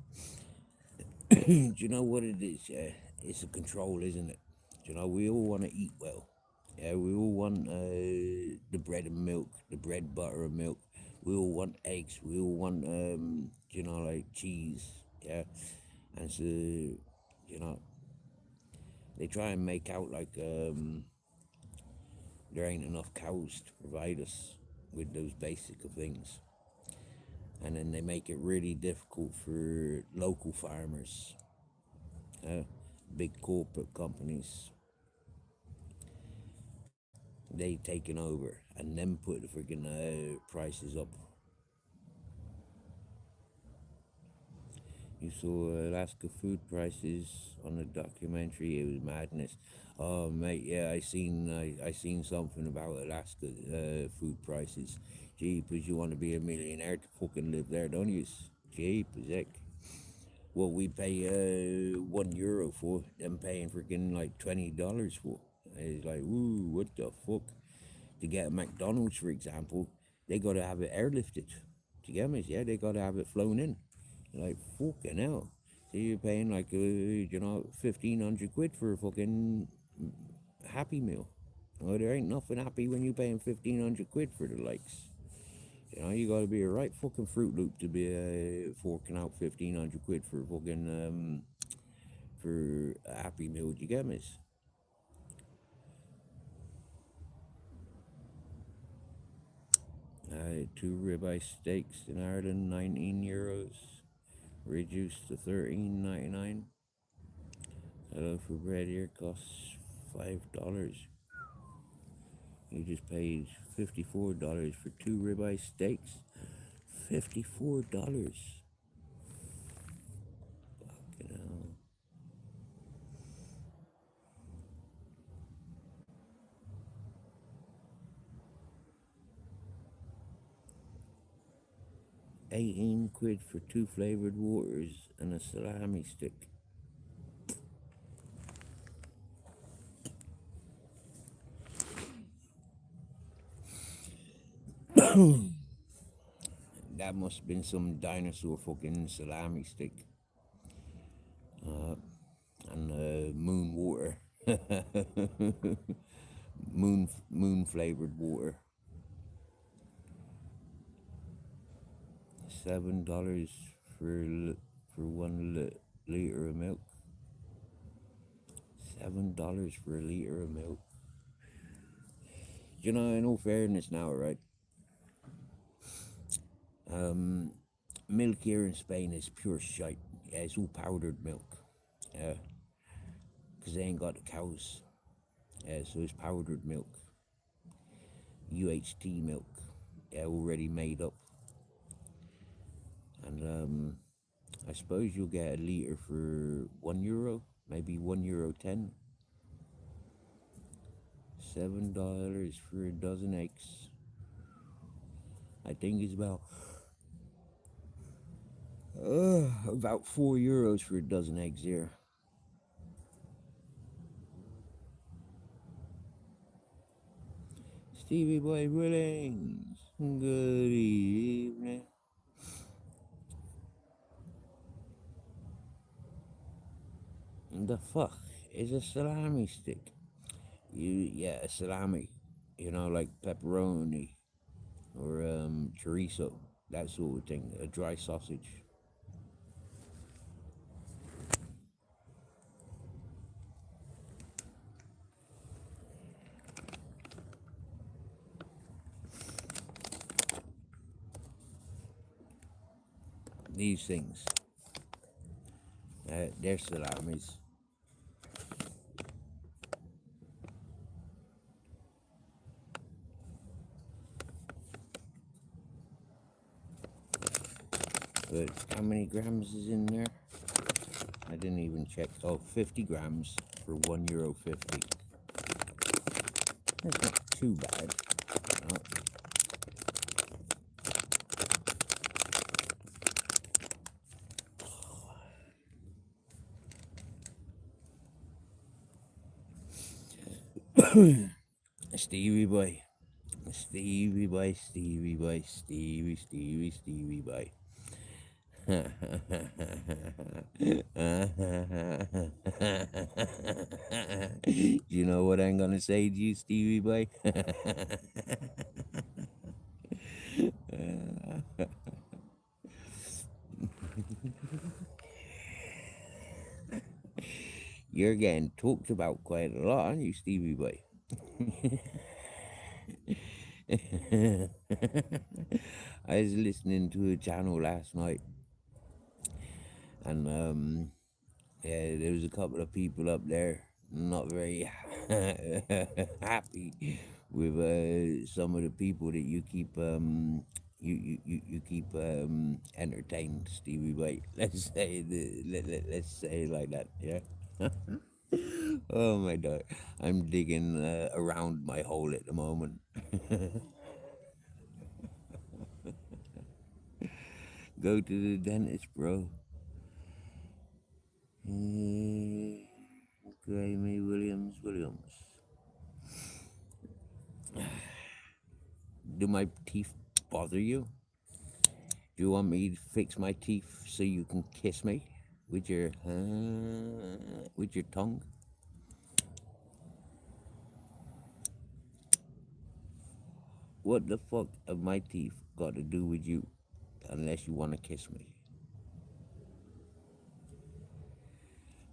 Do you know what it is? Yeah, it's a control, isn't it? Do you know, we all want to eat well. Yeah, we all want the bread and milk, the bread, butter, and milk. We all want eggs. We all want, like cheese. Yeah, and so, know, they try and make out like there ain't enough cows to provide us with those basic of things. And then they make it really difficult for local farmers, big corporate companies. They taking over and then put the freaking prices up. You saw Alaska food prices on the documentary. It was madness. Oh mate, yeah, I seen something about Alaska food prices. Jeepers, you want to be a millionaire to fucking live there, don't you? Jeepers, heck. What we pay €1 for, them paying freaking like $20 for. It's like, ooh, what the fuck? To get a McDonald's, for example, they got to have it airlifted. Do you get me? Yeah, they got to have it flown in. Like, fucking hell. So you're paying like, 1,500 quid for a fucking Happy Meal. Well, there ain't nothing happy when you're paying 1,500 quid for the likes. You gotta be a right fucking Fruit Loop to be forking out 1,500 quid for fucking, for a Happy Meal. Do you get me? Two ribeye steaks in Ireland, €19, reduced to $13.99. A loaf of bread here costs $5. You just paid $54 for two ribeye steaks. $54. You know, 18 quid for two flavored waters and a salami stick. That must have been some dinosaur fucking salami stick. And moon water. moon flavored water. $7 for 1 liter of milk. $7 for a liter of milk. In all fairness now, right? Milk here in Spain is pure shite. Yeah, it's all powdered milk. Yeah, because they ain't got the cows. Yeah, so it's powdered milk. UHT milk. Yeah, already made up. And I suppose you'll get a liter for €1, maybe €1.10. $7 for a dozen eggs. I think it's about €4 for a dozen eggs here. Stevie Boy Willings. Good evening. The fuck is a salami stick? Yeah, a salami. Like pepperoni or chorizo, that sort of thing. A dry sausage. These things, they're salamis. But how many grams is in there? I didn't even check. Oh, 50 grams for €1.50. That's not too bad. No. Stevie boy. Stevie boy, Stevie boy, Stevie boy. You know what I'm gonna say to you, Stevie boy? You're getting talked about quite a lot, aren't you, Stevie boy? I was listening to a channel last night, and yeah, there was a couple of people up there not very happy with some of the people that you keep keep entertained, Stevie White. Let's say it like that, yeah. Oh my God, I'm digging around my hole at the moment. Go to the dentist, bro. Grammy Williams. Do my teeth bother you? Do you want me to fix my teeth so you can kiss me with your tongue? What the fuck have my teeth got to do with you? Unless you want to kiss me.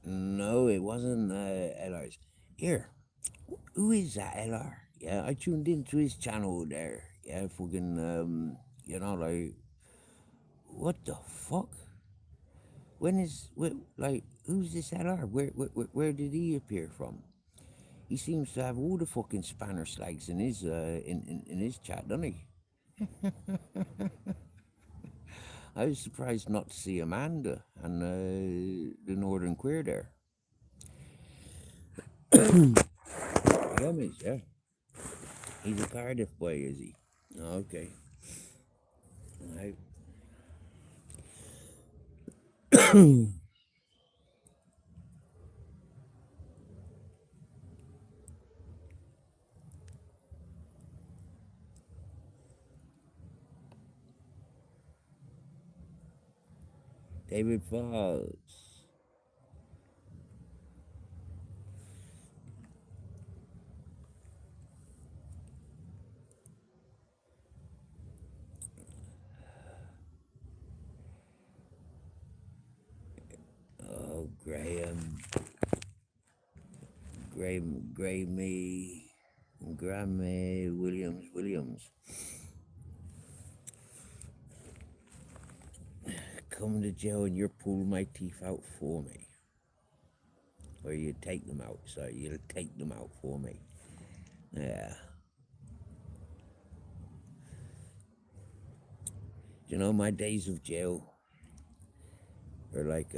No, it wasn't LR's. Here, who is that LR? Yeah, I tuned into his channel there. Yeah, fucking like, what the fuck? Like, who's this LR? Where did he appear from? He seems to have all the fucking spanner slags in his in his chat, doesn't he? I was surprised not to see Amanda and the Northern Queer there. Yeah, miss, yeah. He's a Cardiff boy, is he? Okay. Right. David Foss. Oh, Grammy Williams. Come to jail and you pull my teeth out for me. Or you take them out, sorry, you'll take them out for me. Yeah. You know, my days of jail are like,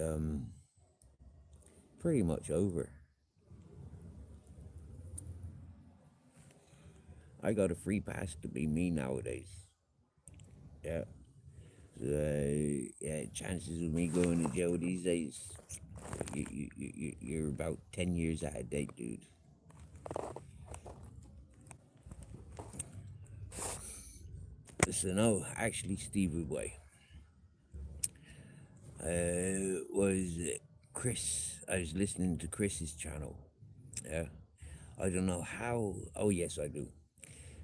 pretty much over. I got a free pass to be me nowadays. Yeah. Yeah, chances of me going to jail these days, you're about 10 years out of date, dude. So, no, actually, Stevie Boy, was Chris. I was listening to Chris's channel. Yeah. I don't know how. Oh, yes, I do.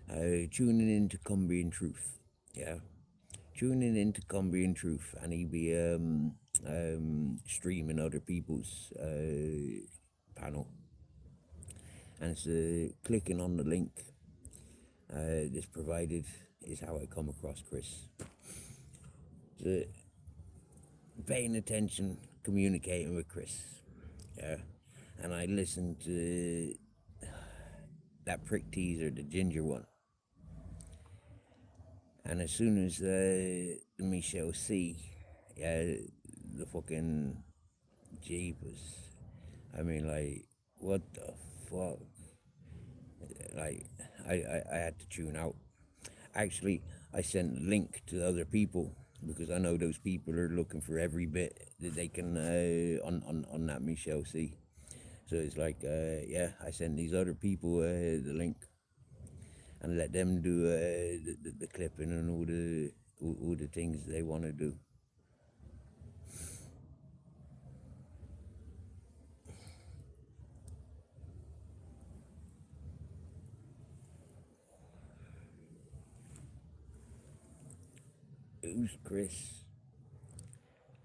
Tuning into Cumbrian Truth. Yeah. Tuning into Cumbrian Truth, and he be streaming other people's panel, and so clicking on the link that's provided is how I come across Chris. So, paying attention, communicating with Chris, yeah, and I listened to that prick teaser, the ginger one, and as soon as Michelle C, yeah, the fucking jeepers. I mean, like, what the fuck? Like, I had to tune out. Actually, I sent a link to other people because I know those people are looking for every bit that they can on that Michelle C. So it's like, yeah, I sent these other people the link and let them do the clipping and all the things they want to do. Who's Chris?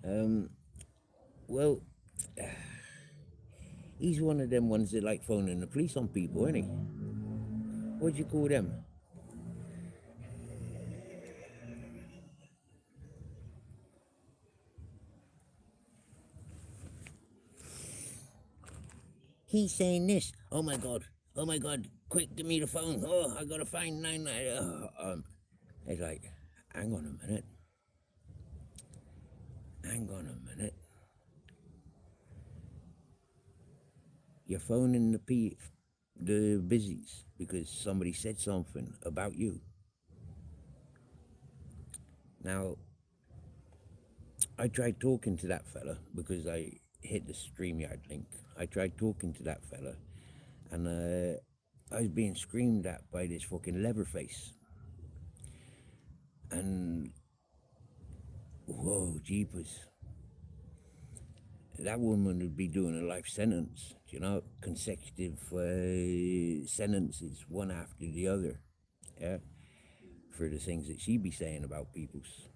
Um, well, he's one of them ones that like phoning the police on people, isn't he? What'd you call them? He's saying this. Oh my god. Oh my god. Quick, give me the phone. Oh, I gotta find 99. It's like, hang on a minute. Hang on a minute. You're phoning the busies because somebody said something about you. Now, I tried talking to that fella because I hit the StreamYard link. I tried talking to that fella, and I was being screamed at by this fucking Leatherface. And whoa, jeepers. That woman would be doing a life sentence, consecutive sentences, one after the other, yeah, for the things that she be saying about people's.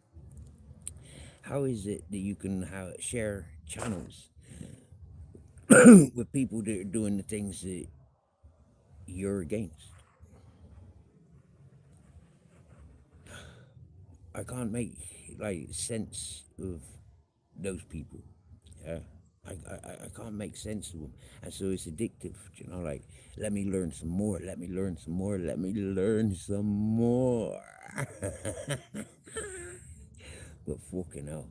How is it that you can share channels with people that are doing the things that you're against? I can't make like sense of those people. Yeah. I can't make sense of them. And so it's addictive, like, let me learn some more, let me learn some more, let me learn some more. But fucking hell.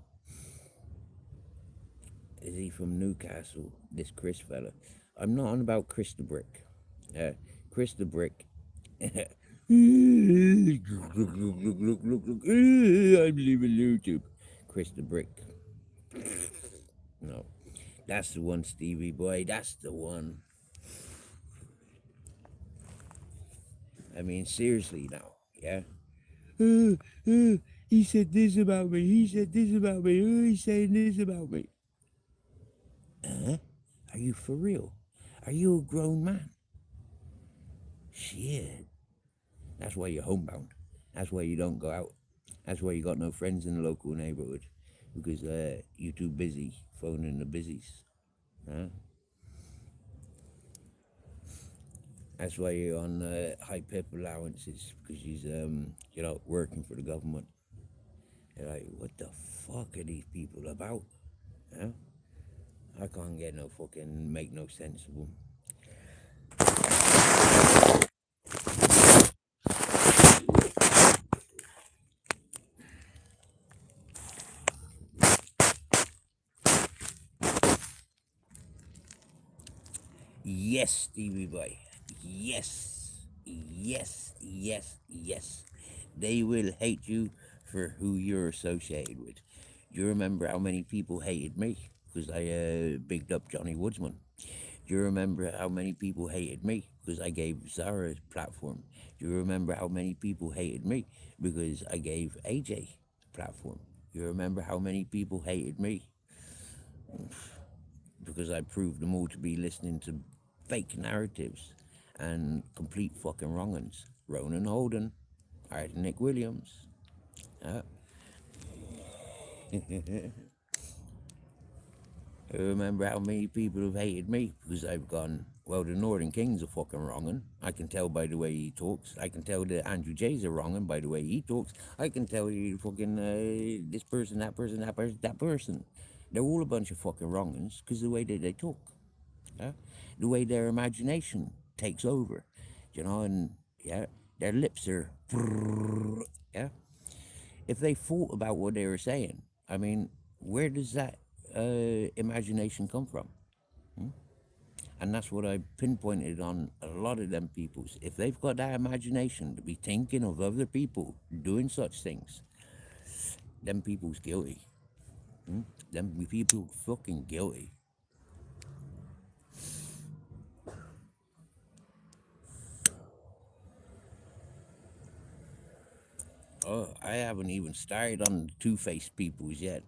Is he from Newcastle, this Chris fella? I'm not on about Chris the Brick. Chris the Brick. I'm leaving YouTube. Chris the Brick. No. That's the one, Stevie boy. That's the one. I mean, seriously now. Yeah. He said this about me. He said this about me. He's saying this about me. Huh? Are you for real? Are you a grown man? Shit. That's why you're homebound. That's why you don't go out. That's why you got no friends in the local neighborhood. Because you're too busy phoning the busies. Huh? That's why you're on high pip allowances. Because she's, working for the government. You're like, what the fuck are these people about? Huh? I can't get no fucking, make no sense of them. Yes, Stevie boy. Yes. Yes. Yes. Yes. They will hate you for who you're associated with. Do you remember how many people hated me? Because I bigged up Johnny Woodsman. Do you remember how many people hated me? Because I gave Zara a platform. Do you remember how many people hated me? Because I gave AJ a platform. You remember how many people hated me? Because I proved them all to be listening to fake narratives and complete fucking wrong uns. Ronan Holden, Nick Williams. Uh, I remember how many people have hated me because I've gone, well, the Northern King's a fucking wrong un. I can tell by the way he talks. I can tell that Andrew J's a wrong un by the way he talks. I can tell you fucking this person, that person, that person, that person. They're all a bunch of fucking wrong uns because the way that they talk. Yeah? The way their imagination takes over, and yeah, their lips are, yeah. If they thought about what they were saying, I mean, where does that imagination come from? And that's what I pinpointed on a lot of them peoples. If they've got that imagination to be thinking of other people doing such things, them people's guilty. Them people fucking guilty. Oh, I haven't even started on the two-faced peoples yet.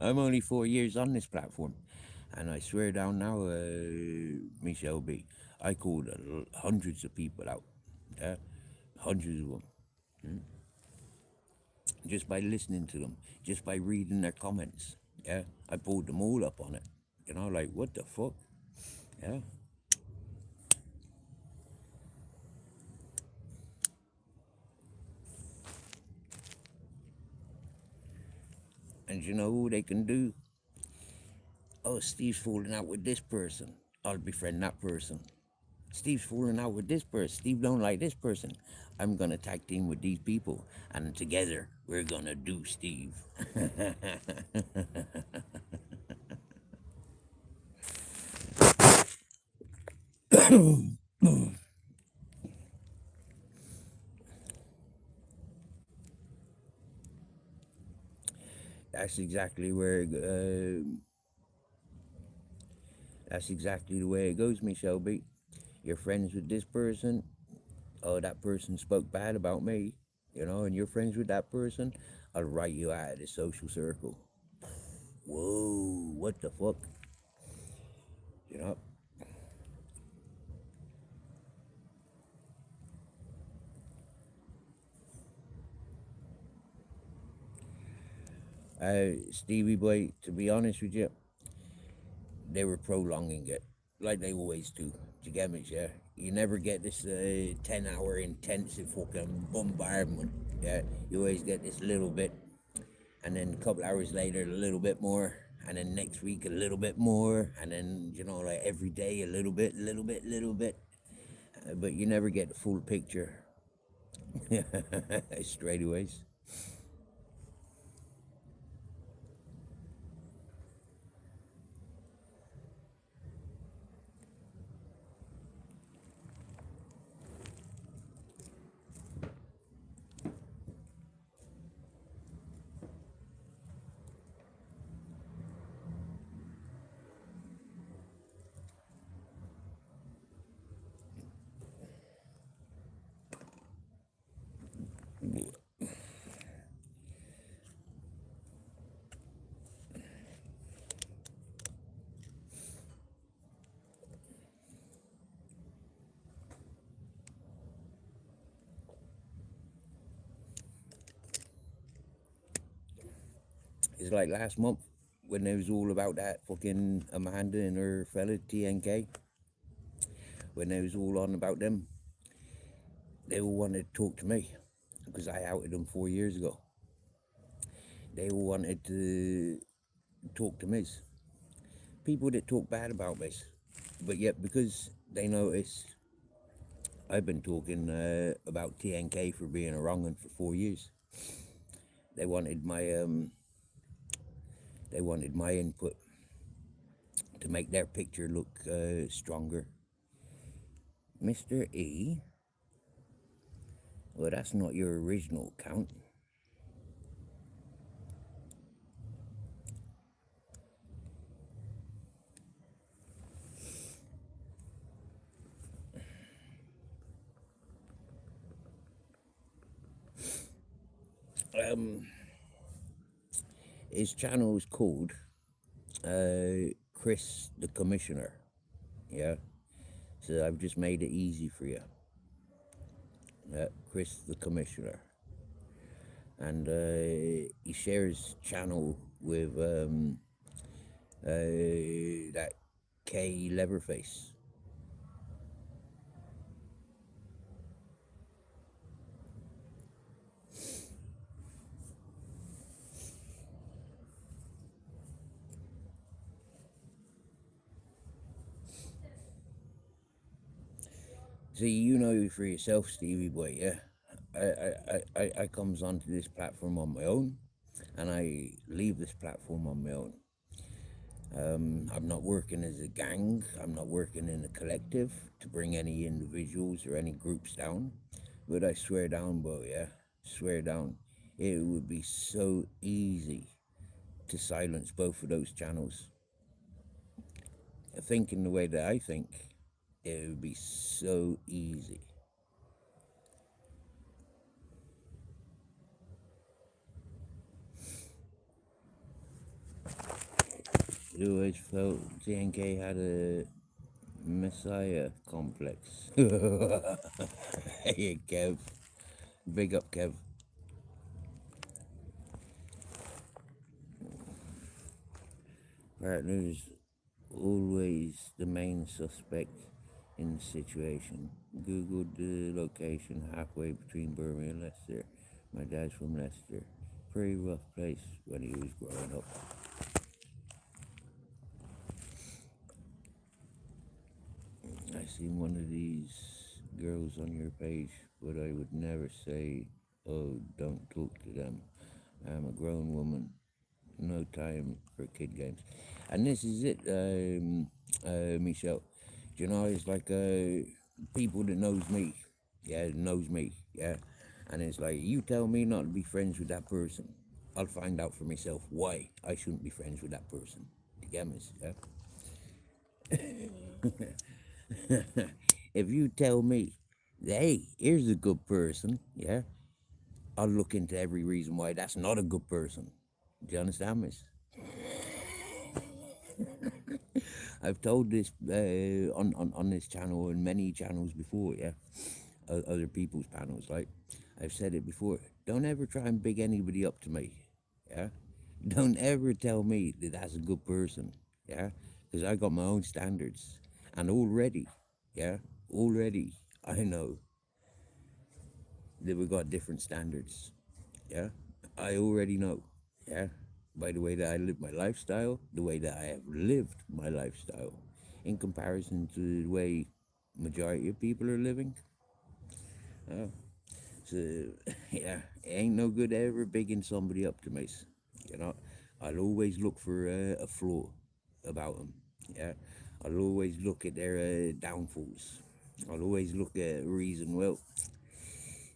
I'm only 4 years on this platform, and I swear down now, Michelle B, I called hundreds of people out. Yeah? hundreds of them, just by listening to them, just by reading their comments. Yeah, I pulled them all up on it. Like, what the fuck? Yeah. And you know who they can do? Oh, Steve's falling out with this person. I'll befriend that person. Steve's falling out with this person. Steve don't like this person. I'm gonna tag team with these people, and together we're gonna do Steve. That's exactly where. That's exactly the way it goes, Miss Shelby. You're friends with this person. Oh, that person spoke bad about me. And you're friends with that person. I'll write you out of the social circle. Whoa, what the fuck? You know. Stevie boy, to be honest with you, they were prolonging it like they always do. Do you get me? Yeah. You never get this 10-hour intensive fucking bombardment. Yeah. You always get this little bit, and then a couple hours later, a little bit more, and then next week a little bit more, and then like every day a little bit, little bit, little bit. But you never get the full picture. Straightaways. It's like last month when it was all about that fucking Amanda and her fella TNK. When they was all on about them, they all wanted to talk to me because I outed them 4 years ago. They all wanted to talk to me. People that talk bad about me, but yet because they noticed I've been talking about TNK for being a wrong one for 4 years, they wanted my input to make their picture look stronger. Mr. E, well, that's not your original account. His channel is called Chris the Commissioner. Yeah, so I've just made it easy for you. Chris the Commissioner, and he shares channel with that K Leatherface. See, you know for yourself, Stevie boy. Yeah, I comes onto this platform on my own, and I leave this platform on my own. I'm not working as a gang. I'm not working in a collective to bring any individuals or any groups down. But I swear down, bro, yeah, swear down, it would be so easy to silence both of those channels. Thinking the way that I think, it would be so easy. It always felt TNK had a messiah complex. Hey, Kev. Big up, Kev. Partners always the main suspect in the situation. Googled the location halfway between Birmingham and Leicester. My dad's from Leicester. Pretty rough place when he was growing up. I seen one of these girls on your page, but I would never say, oh, don't talk to them. I'm a grown woman. No time for kid games. And this is it, Michelle. Do you know, it's like people that knows me. Yeah, knows me. Yeah. And it's like, you tell me not to be friends with that person. I'll find out for myself why I shouldn't be friends with that person. You get me? Yeah? If you tell me, hey, here's a good person, yeah, I'll look into every reason why that's not a good person. Do you understand, miss? I've told this on this channel and many channels before, yeah, other people's panels. Like I've said it before, don't ever try and big anybody up to me, yeah. Don't ever tell me that that's a good person, yeah, because I got my own standards, and already, yeah, already I know that we got different standards, yeah. I already know, yeah, by the way that I live my lifestyle, the way that I have lived my lifestyle, in comparison to the way majority of people are living. Uh, so yeah, it ain't no good ever bigging somebody up to me. You know, I'll always look for a flaw about them. Yeah, I'll always look at their downfalls. I'll always look at a reason. Well,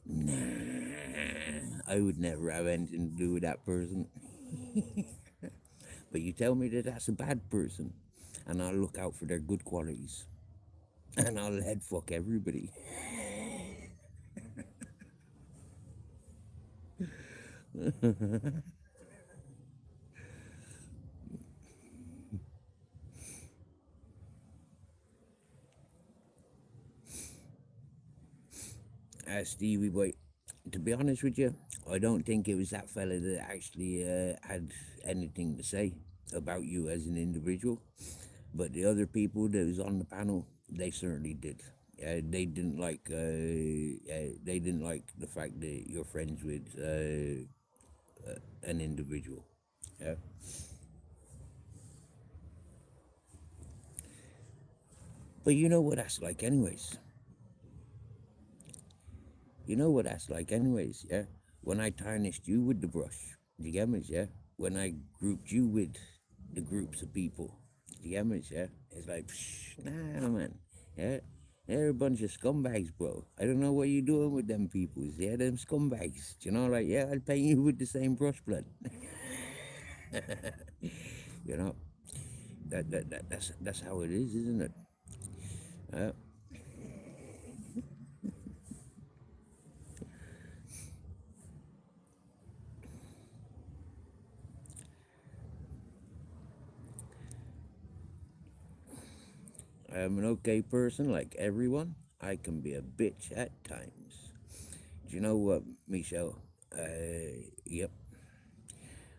nah, I would never have anything to do with that person. But you tell me that that's a bad person, and I'll look out for their good qualities, and I'll head fuck everybody. Stevie boy, to be honest with you, I don't think it was that fella that actually had anything to say about you as an individual. But the other people that was on the panel, they certainly did. They didn't like the fact that you're friends with an individual. Yeah. But you know what that's like, anyways. You know what that's like, anyways. Yeah. When I tarnished you with the brush, do you get me? Yeah. When I grouped you with the groups of people, do you get me? Yeah. It's like, psh, nah, man. Yeah. They're a bunch of scumbags, bro. I don't know what you're doing with them peoples. Yeah, them scumbags. You know, like, yeah, I'll paint you with the same brush, blood. You know, that's how it is, isn't it? Uh, I'm an okay person, like everyone. I can be a bitch at times. Do you know what, Michelle? Yep.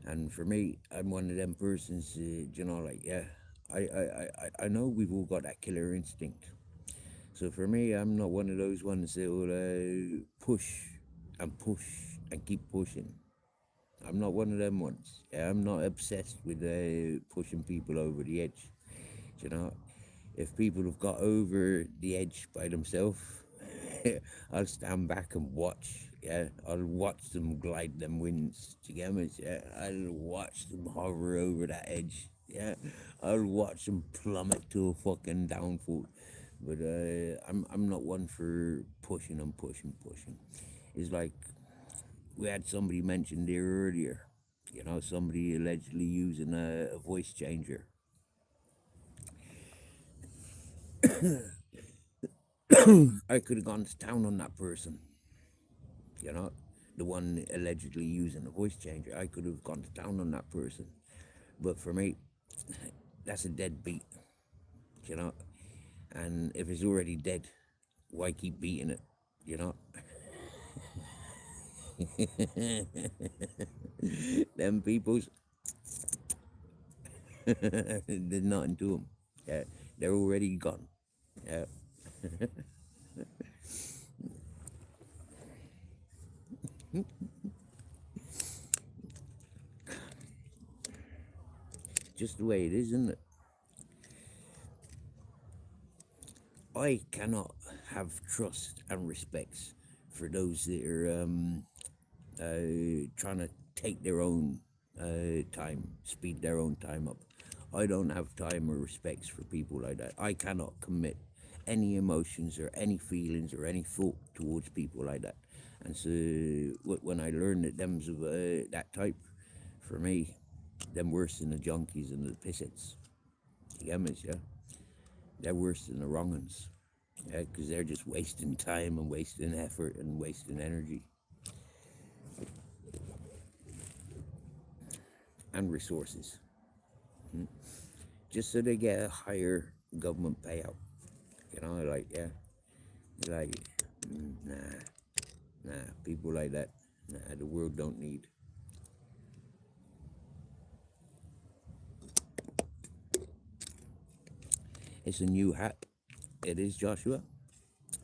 And for me, I'm one of them persons, you know, like, yeah, I know we've all got that killer instinct. So for me, I'm not one of those ones that will push and keep pushing. I'm not one of them ones. Yeah, I'm not obsessed with pushing people over the edge. You know, if people have got over the edge by themselves, I'll stand back and watch. Yeah, I'll watch them glide them winds. Do you get me? Yeah, I'll watch them hover over that edge. Yeah, I'll watch them plummet to a fucking downfall. But I'm not one for pushing and pushing, pushing. It's like we had somebody mentioned there earlier. You know, somebody allegedly using a voice changer. I could have gone to town on that person. You know, the one allegedly using a voice changer. I could have gone to town on that person. But for me, that's a dead beat. You know, and if it's already dead, why keep beating it? You know. Them peoples, there's nothing to them. Yeah, they're already gone. Yeah. Just the way it is, isn't it? I cannot have trust and respects for those that are trying to take their own time, speed their own time up. I don't have time or respects for people like that. I cannot commit any emotions or any feelings or any thought towards people like that. And so when I learned that them's of that type, for me, them worse than the junkies and the pissets. You get me, yeah? They're worse than the wrong uns. Yeah, because they're just wasting time and wasting effort and wasting energy and resources, just so they get a higher government payout. You know, like, yeah, like, nah, people like that, nah, the world don't need. It's a new hat. It is, Joshua.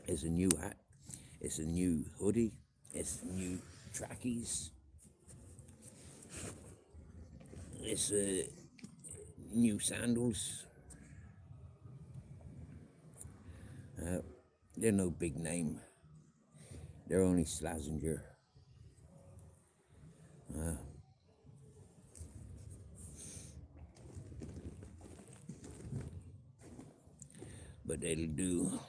It's a new hat. It's a new hoodie. It's new trackies. It's new sandals. They're no big name. They're only Slazenger. But they'll do.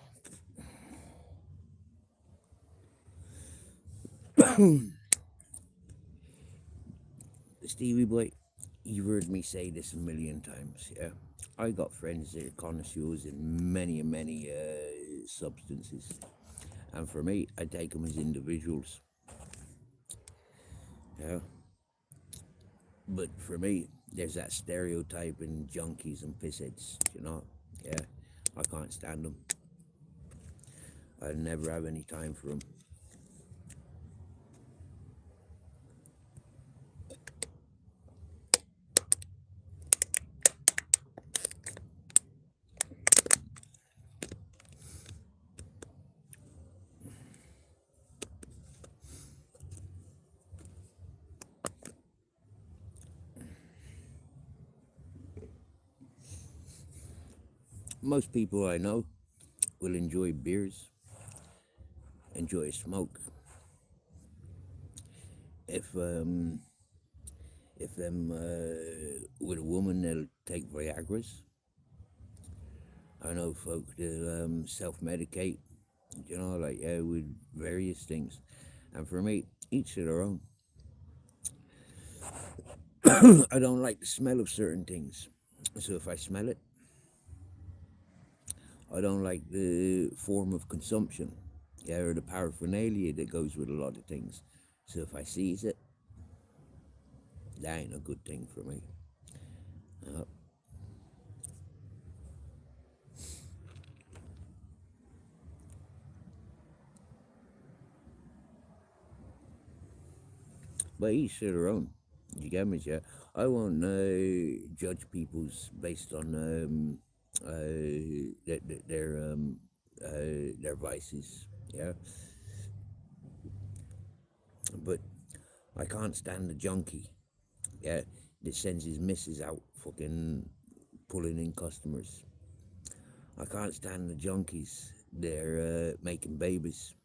Stevie boy, you've heard me say this a million times, yeah? I got friends that are connoisseurs in many substances. And for me, I take them as individuals, yeah? But for me, there's that stereotype in junkies and pissheads, you know? Yeah, I can't stand them. I never have any time for them. Most people I know will enjoy beers, enjoy a smoke. If them with a woman, they'll take Viagra's. I know folk that self-medicate, you know, like, yeah, with various things. And for me, each to their own. I don't like the smell of certain things. So if I smell it, I don't like the form of consumption, yeah, or the paraphernalia that goes with a lot of things. So if I seize it, that ain't a good thing for me. Uh, but each to their own. You get me, yeah? I won't judge people's based on their vices, yeah. But I can't stand the junkie, yeah, that sends his missus out fucking pulling in customers. I can't stand the junkies. They're making babies.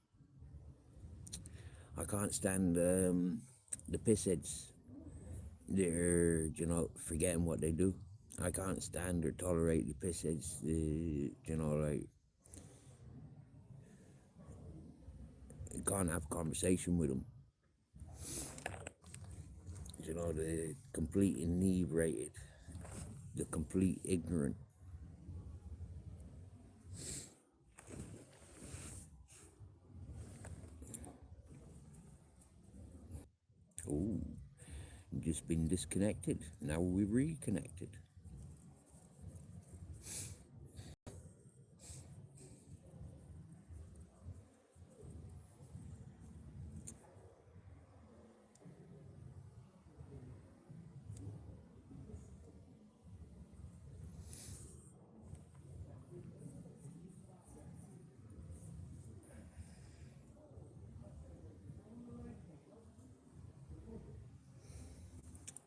I can't stand the pissheads. They're, you know, forgetting what they do. I can't stand or tolerate the pissheads. You know, like, can't have conversation with them. You know, the complete inebriated, the complete ignorant. Oh, just been disconnected. Now we're reconnected.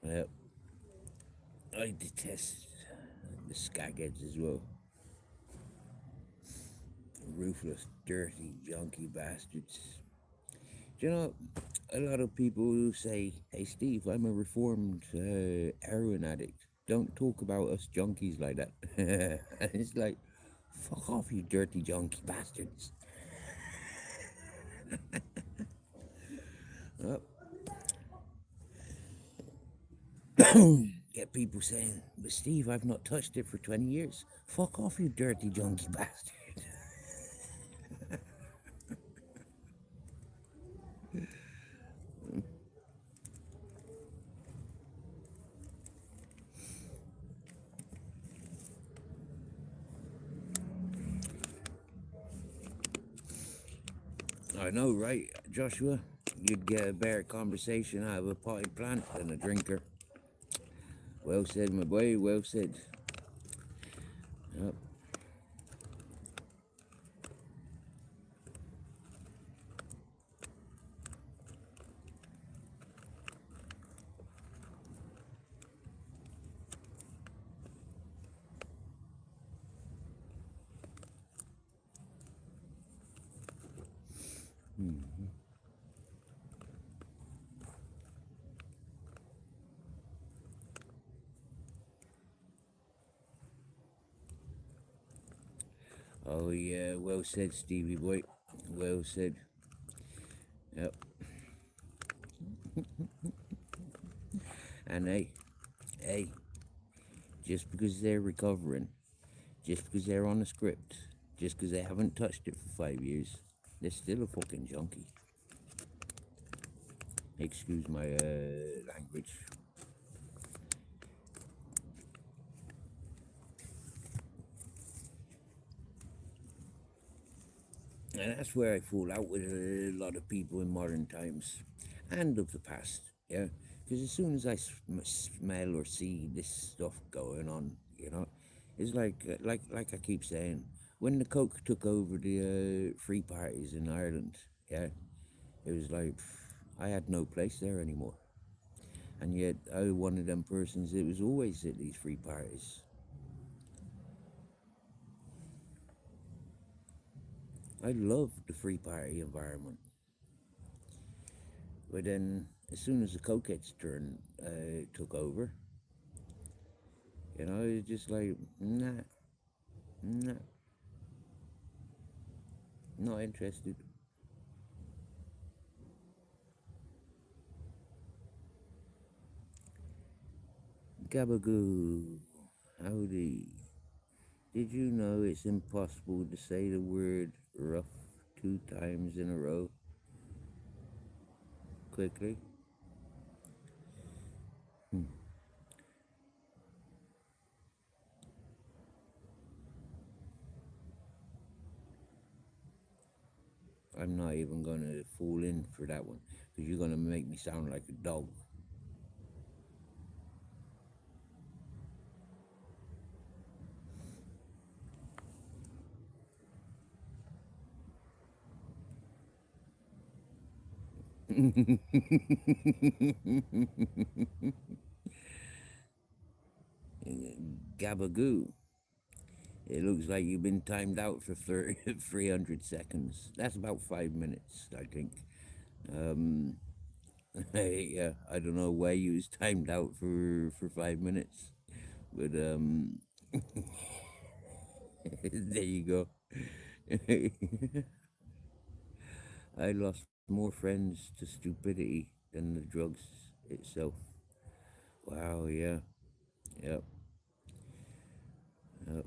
Yep. I detest the skagheads as well. Ruthless, dirty, junky bastards. Do you know, a lot of people who say, "Hey, Steve, I'm a reformed heroin addict. Don't talk about us junkies like that." And it's like, fuck off, you dirty junkie bastards. Yep. Get people saying, "But Steve, I've not touched it for 20 years." Fuck off, you dirty junkie bastard. I know, right, Joshua? You'd get a better conversation out of a potted plant than a drinker. Well said, my boy, well said. Yep. Oh, yeah, well said, Stevie boy. Well said. Yep. And hey, just because they're recovering, just because they're on a script, just because they haven't touched it for 5 years, they're still a fucking junkie. Excuse my language. And that's where I fall out with a lot of people in modern times and of the past, yeah. Because as soon as I smell or see this stuff going on, it's like I keep saying, when the Coke took over the free parties in Ireland, yeah, it was like I had no place there anymore. And yet I was one of them persons that was always at these free parties. I love the free party environment. But then, as soon as the cokeheads turn took over, it's just like, nah, nah, not interested. Gabagoo, howdy. Did you know it's impossible to say the word rough 2 times in a row quickly? Hmm. I'm not even gonna fall in for that one because you're gonna make me sound like a dog. Gabagoo. It looks like you've been timed out for 300 seconds. That's about 5 minutes, I think. Um, yeah, I don't know why you was timed out for 5 minutes, but there you go. I lost more friends to stupidity than the drugs itself. Wow, yeah, yep, yep.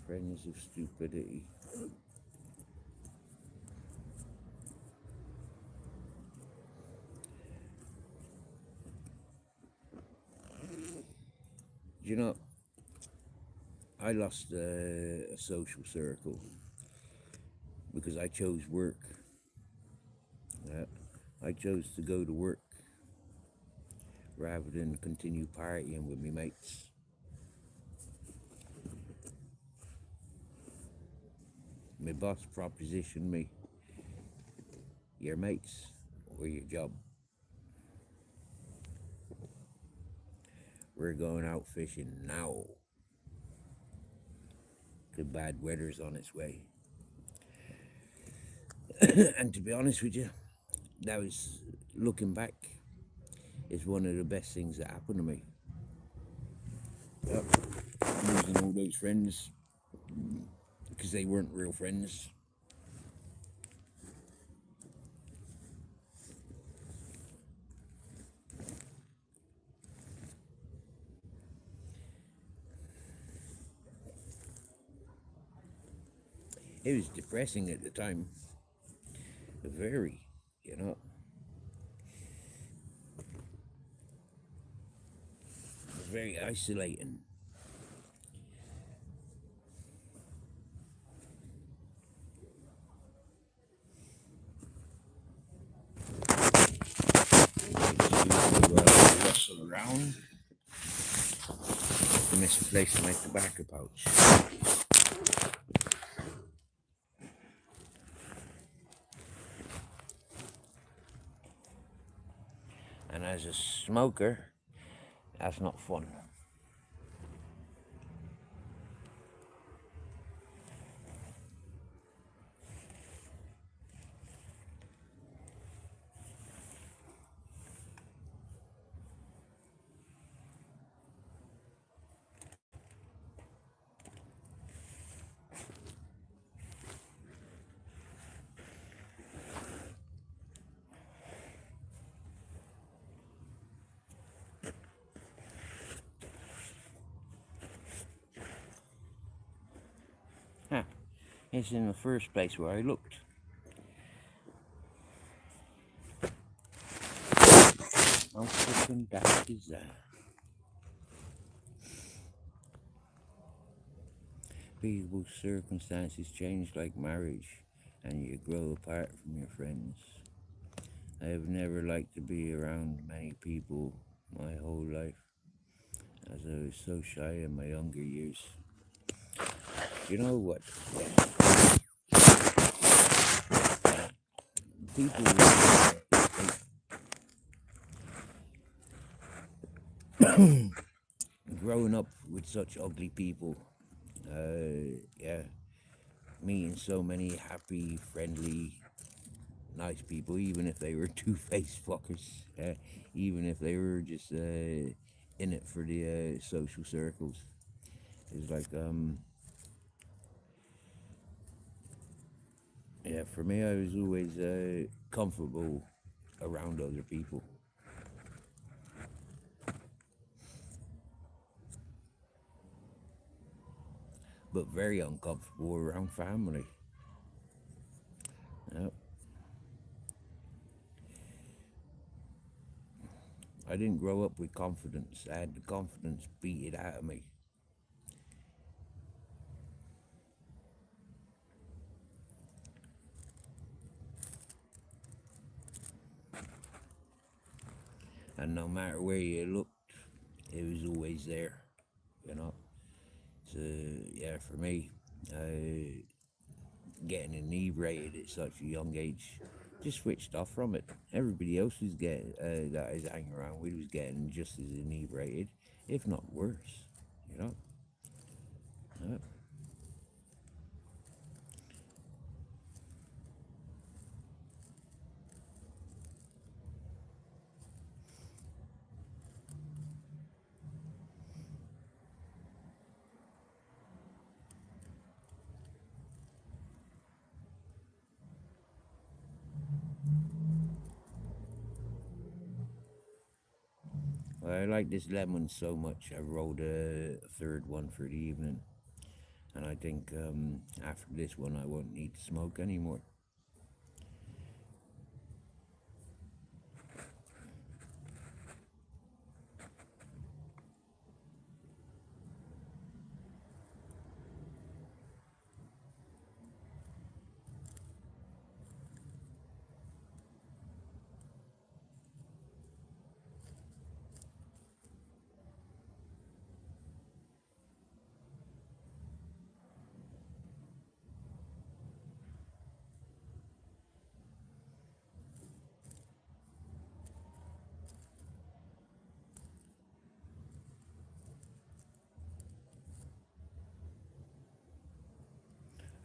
Friends of stupidity. You know, I lost a social circle because I chose work. Yeah. I chose to go to work rather than continue partying with me mates. My boss propositioned me, your mates or your job. We're going out fishing now. The bad weather's on its way. And to be honest with you, that was, looking back, is one of the best things that happened to me. Yep. Losing all those friends because they weren't real friends. It was depressing at the time. Very, you know. Very isolating. To rustle around. I misplaced my tobacco pouch. And as a smoker, that's not fun. Huh. It's in the first place where I looked. How fucking daft is that? People's circumstances change like marriage, and you grow apart from your friends. I have never liked to be around many people my whole life, as I was so shy in my younger years. You know what? People growing up with such ugly people, yeah, meeting so many happy, friendly, nice people, even if they were two-faced fuckers, even if they were just in it for the social circles. It's like, yeah, for me, I was always comfortable around other people, but very uncomfortable around family. Yep. I didn't grow up with confidence. I had the confidence beat it out of me. And no matter where you looked, it was always there, you know. So, yeah, for me, getting inebriated at such a young age, just switched off from it. Everybody else was getting, that I was hanging around with was getting just as inebriated, if not worse, you know. Yeah. I like this lemon so much, I rolled a third one for the evening. And I think after this one, I won't need to smoke anymore.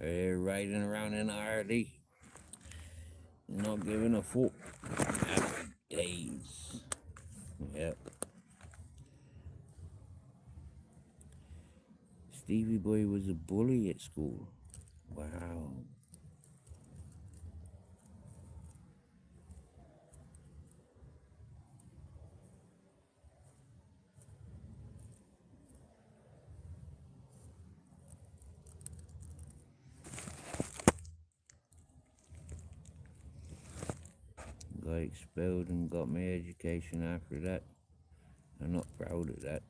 riding around in a Harley, not giving a fuck. Happy days. Yep. Stevie Boy was a bully at school. Wow. Got expelled and got my education after that. I'm not proud of that.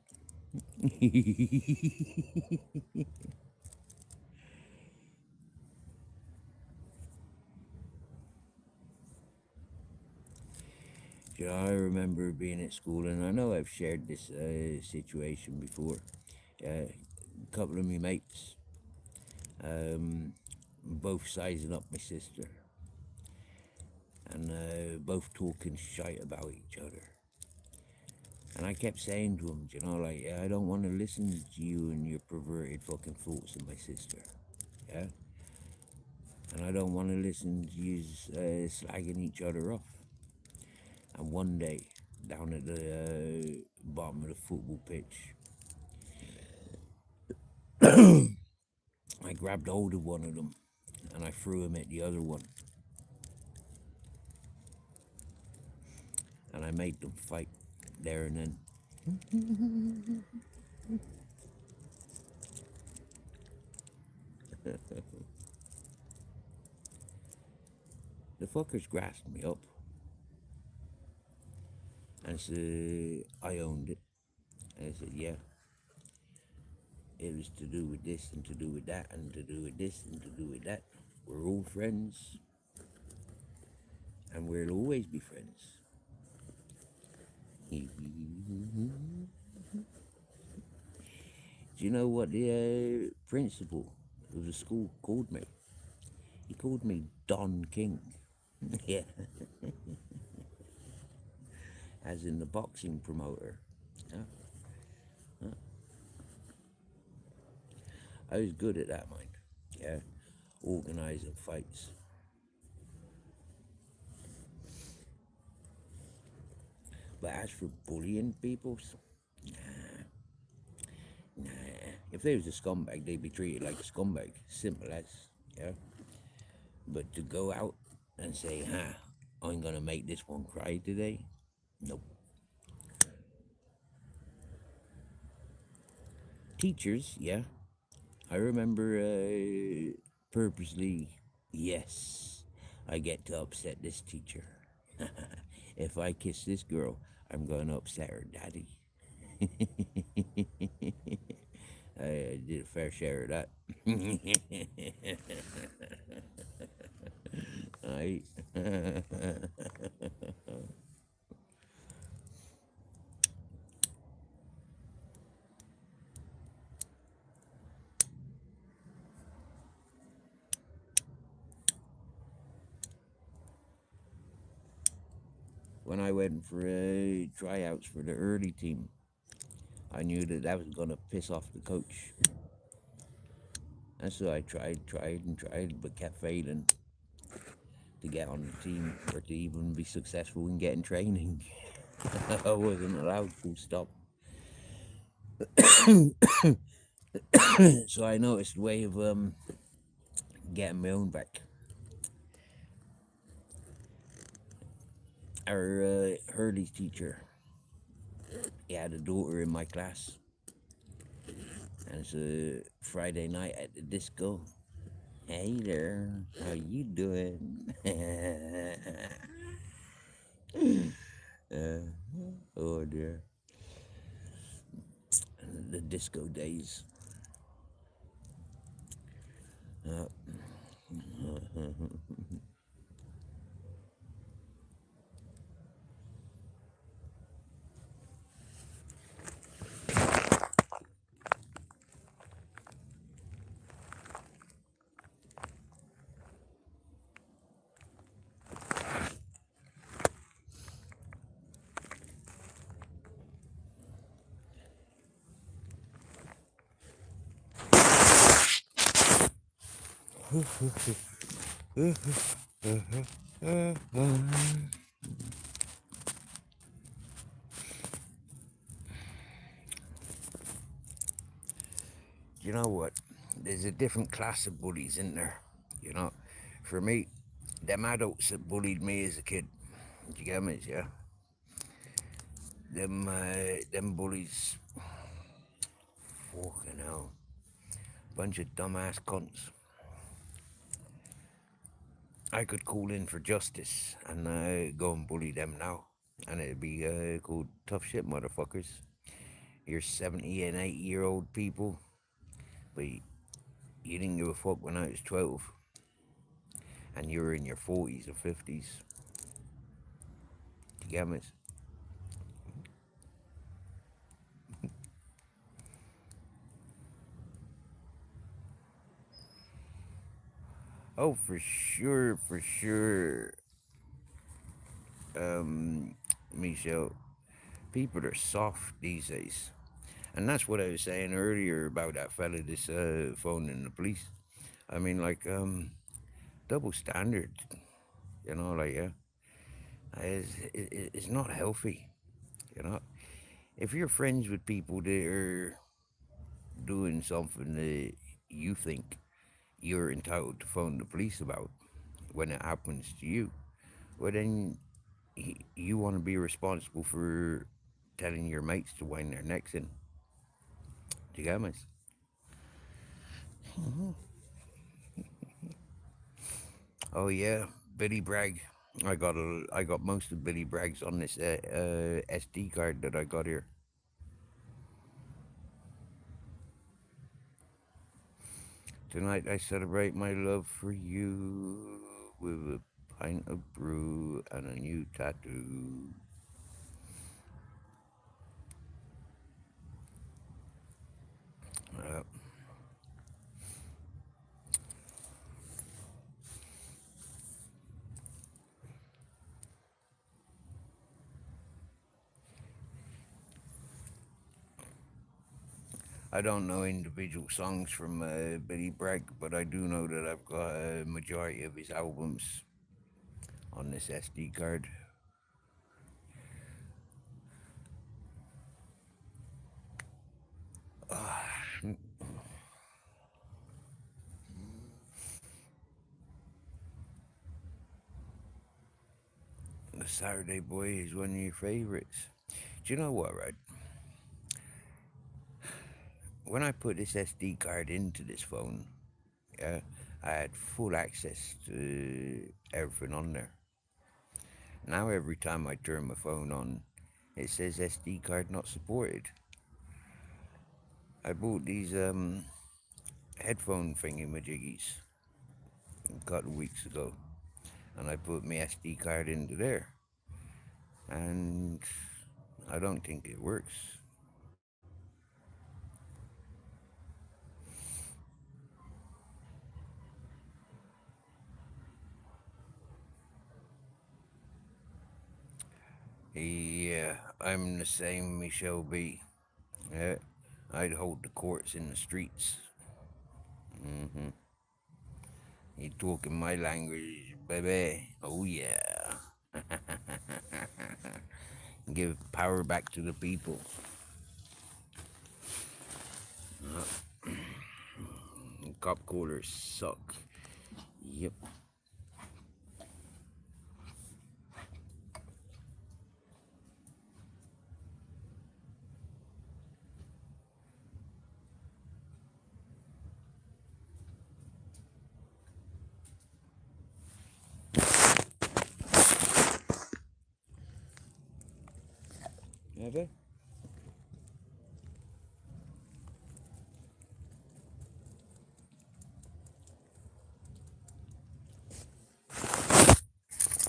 I remember being at school, and I know I've shared this situation before. A couple of me mates, both sizing up my sister, and both talking shite about each other. And I kept saying to them, like, I don't want to listen to you and your perverted fucking thoughts of my sister. Yeah? And I don't want to listen to you slagging each other off. And one day, down at the bottom of the football pitch, I grabbed hold of one of them and I threw him at the other one. And I made them fight there and then. The fuckers grasped me up and said I owned it. And I said, yeah, it was to do with this and to do with that and to do with this and to do with that. We're all friends and we'll always be friends. Do you know what the principal of the school called me? He called me Don King. Yeah. As in the boxing promoter. Yeah. Yeah. I was good at that, mind. Yeah. Organising fights. But as for bullying people, nah. If they was a scumbag, they'd be treated like a scumbag. Simple as, yeah. But to go out and say, I'm gonna make this one cry today, nope. Teachers, yeah. I remember purposely, yes, I get to upset this teacher. If I kiss this girl, I'm gonna upset her daddy. I did a fair share of that. I when I went for tryouts for the early team, I knew that was gonna piss off the coach. And so I tried, but kept failing to get on the team or to even be successful in getting training. I wasn't allowed, full stop. So I noticed a way of getting my own back. Our Hurley's teacher, he had a daughter in my class. And it's a Friday night at the disco. Hey there, how you doing? Oh dear. The disco days. You know what? There's a different class of bullies in there. You know, for me, them adults that bullied me as a kid. You get me? Yeah. Them bullies. Fucking hell. Bunch of dumbass cunts. I could call in for justice and go and bully them now. And it'd be called tough shit, motherfuckers. You're 70 and 80-year-old people, but you didn't give a fuck when I was 12. And you were in your 40s or 50s. You get me? Oh, for sure, for sure. Michelle, people are soft these days. And that's what I was saying earlier about that fella this phoning the police. I mean, like, double standard, like, yeah, it's not healthy, you know. If you're friends with people that are doing something that you think you're entitled to phone the police about when it happens to you, well, then you want to be responsible for telling your mates to wind their necks in. Do you get me? Oh yeah, Billy Bragg. I got most of Billy Bragg's on this SD card that I got here. Tonight I celebrate my love for you with a pint of brew and a new tattoo. Uh, I don't know individual songs from Billy Bragg, but I do know that I've got a majority of his albums on this SD card. The Saturday Boy is one of your favorites. Do you know what, right? When I put this SD card into this phone, yeah, I had full access to everything on there. Now every time I turn my phone on, it says SD card not supported. I bought these headphone thingy-majiggies a couple of weeks ago, and I put my SD card into there, and I don't think it works. Yeah, I'm the same Michelle B. Yeah, I'd hold the courts in the streets. Mm-hmm. You talking my language, baby? Oh yeah. Give power back to the people. Cop callers suck. Yep. Ever?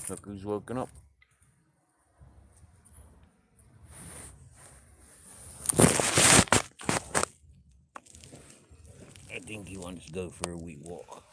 Look who's woken up. I think he wants to go for a wee walk.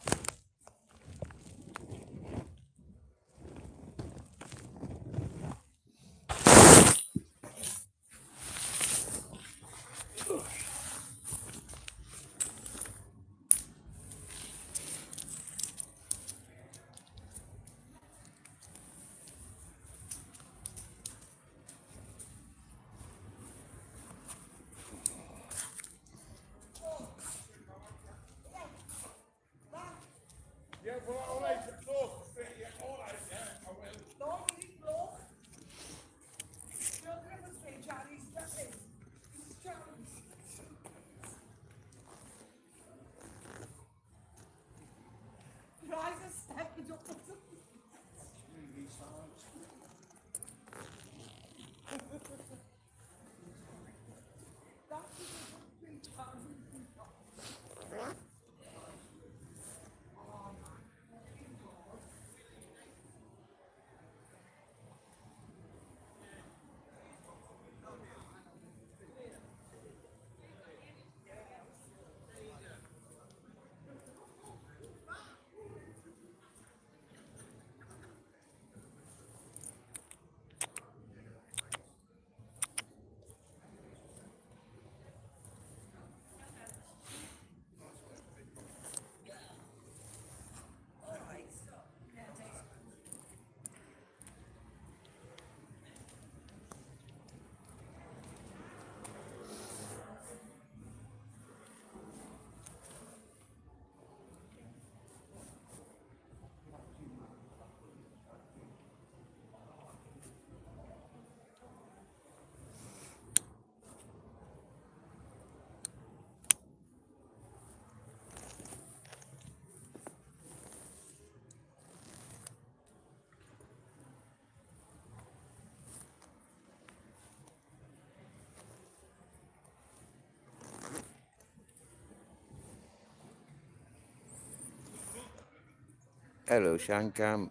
Hello, Shankam.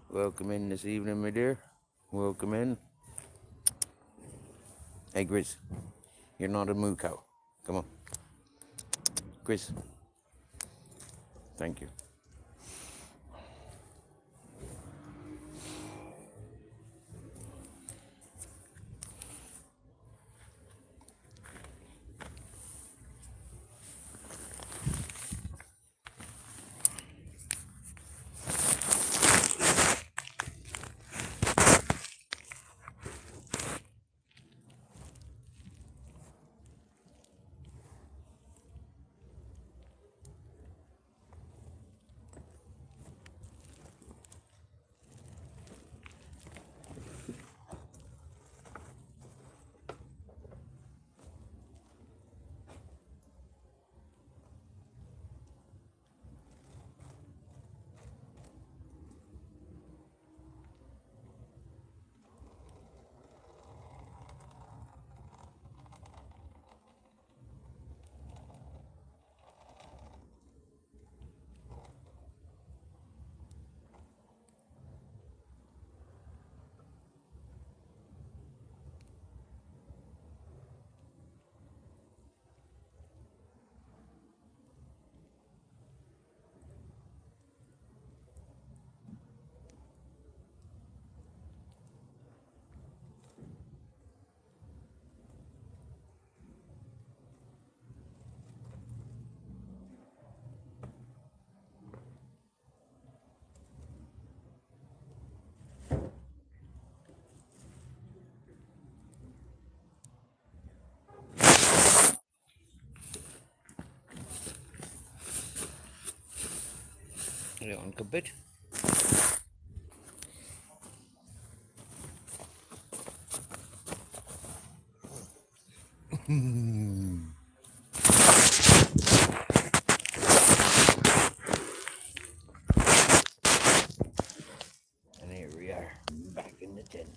Welcome in this evening, my dear. Welcome in. Hey, Grizz, you're not a moo cow. Come on. Grizz, thank you. You on a bit? And here we are, back in the tent.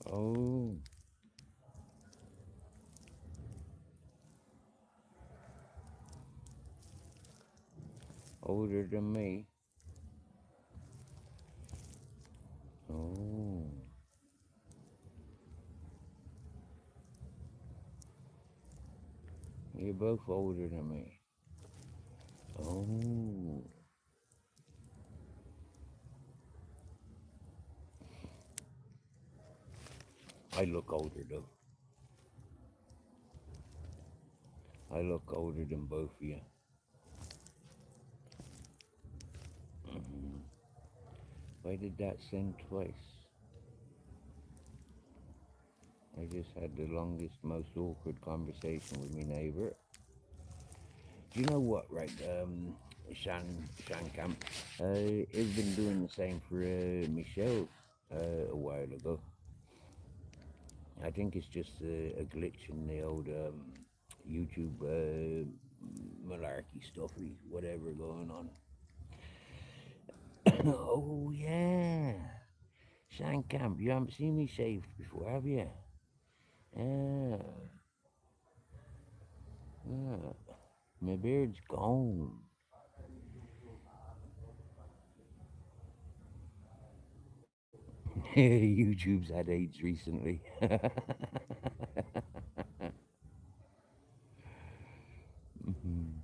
Oh, older than me. Oh, you're both older than me. Oh, I look older though. I look older than both of you. Why did that send twice? I just had the longest, most awkward conversation with my neighbour. Do you know what, right, Shan Camp? I've been doing the same for Michelle a while ago. I think it's just a glitch in the old YouTube malarkey stuffy, whatever going on. Oh yeah, Shan Camp, you haven't seen me shaved before, have you? Yeah, yeah. My beard's gone. YouTube's had AIDS recently. Mhm.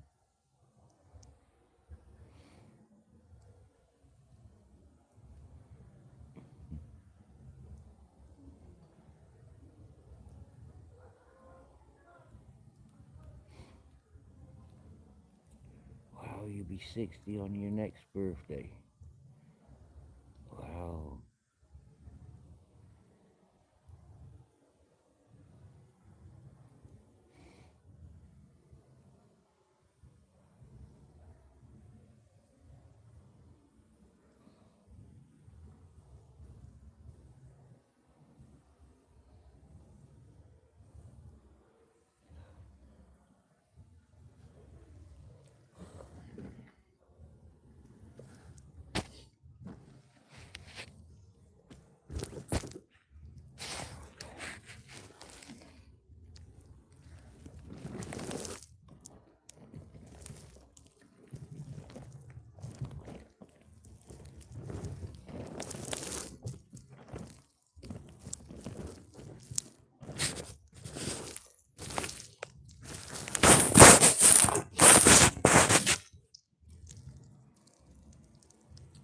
Wow, be 60 on your next birthday. Wow.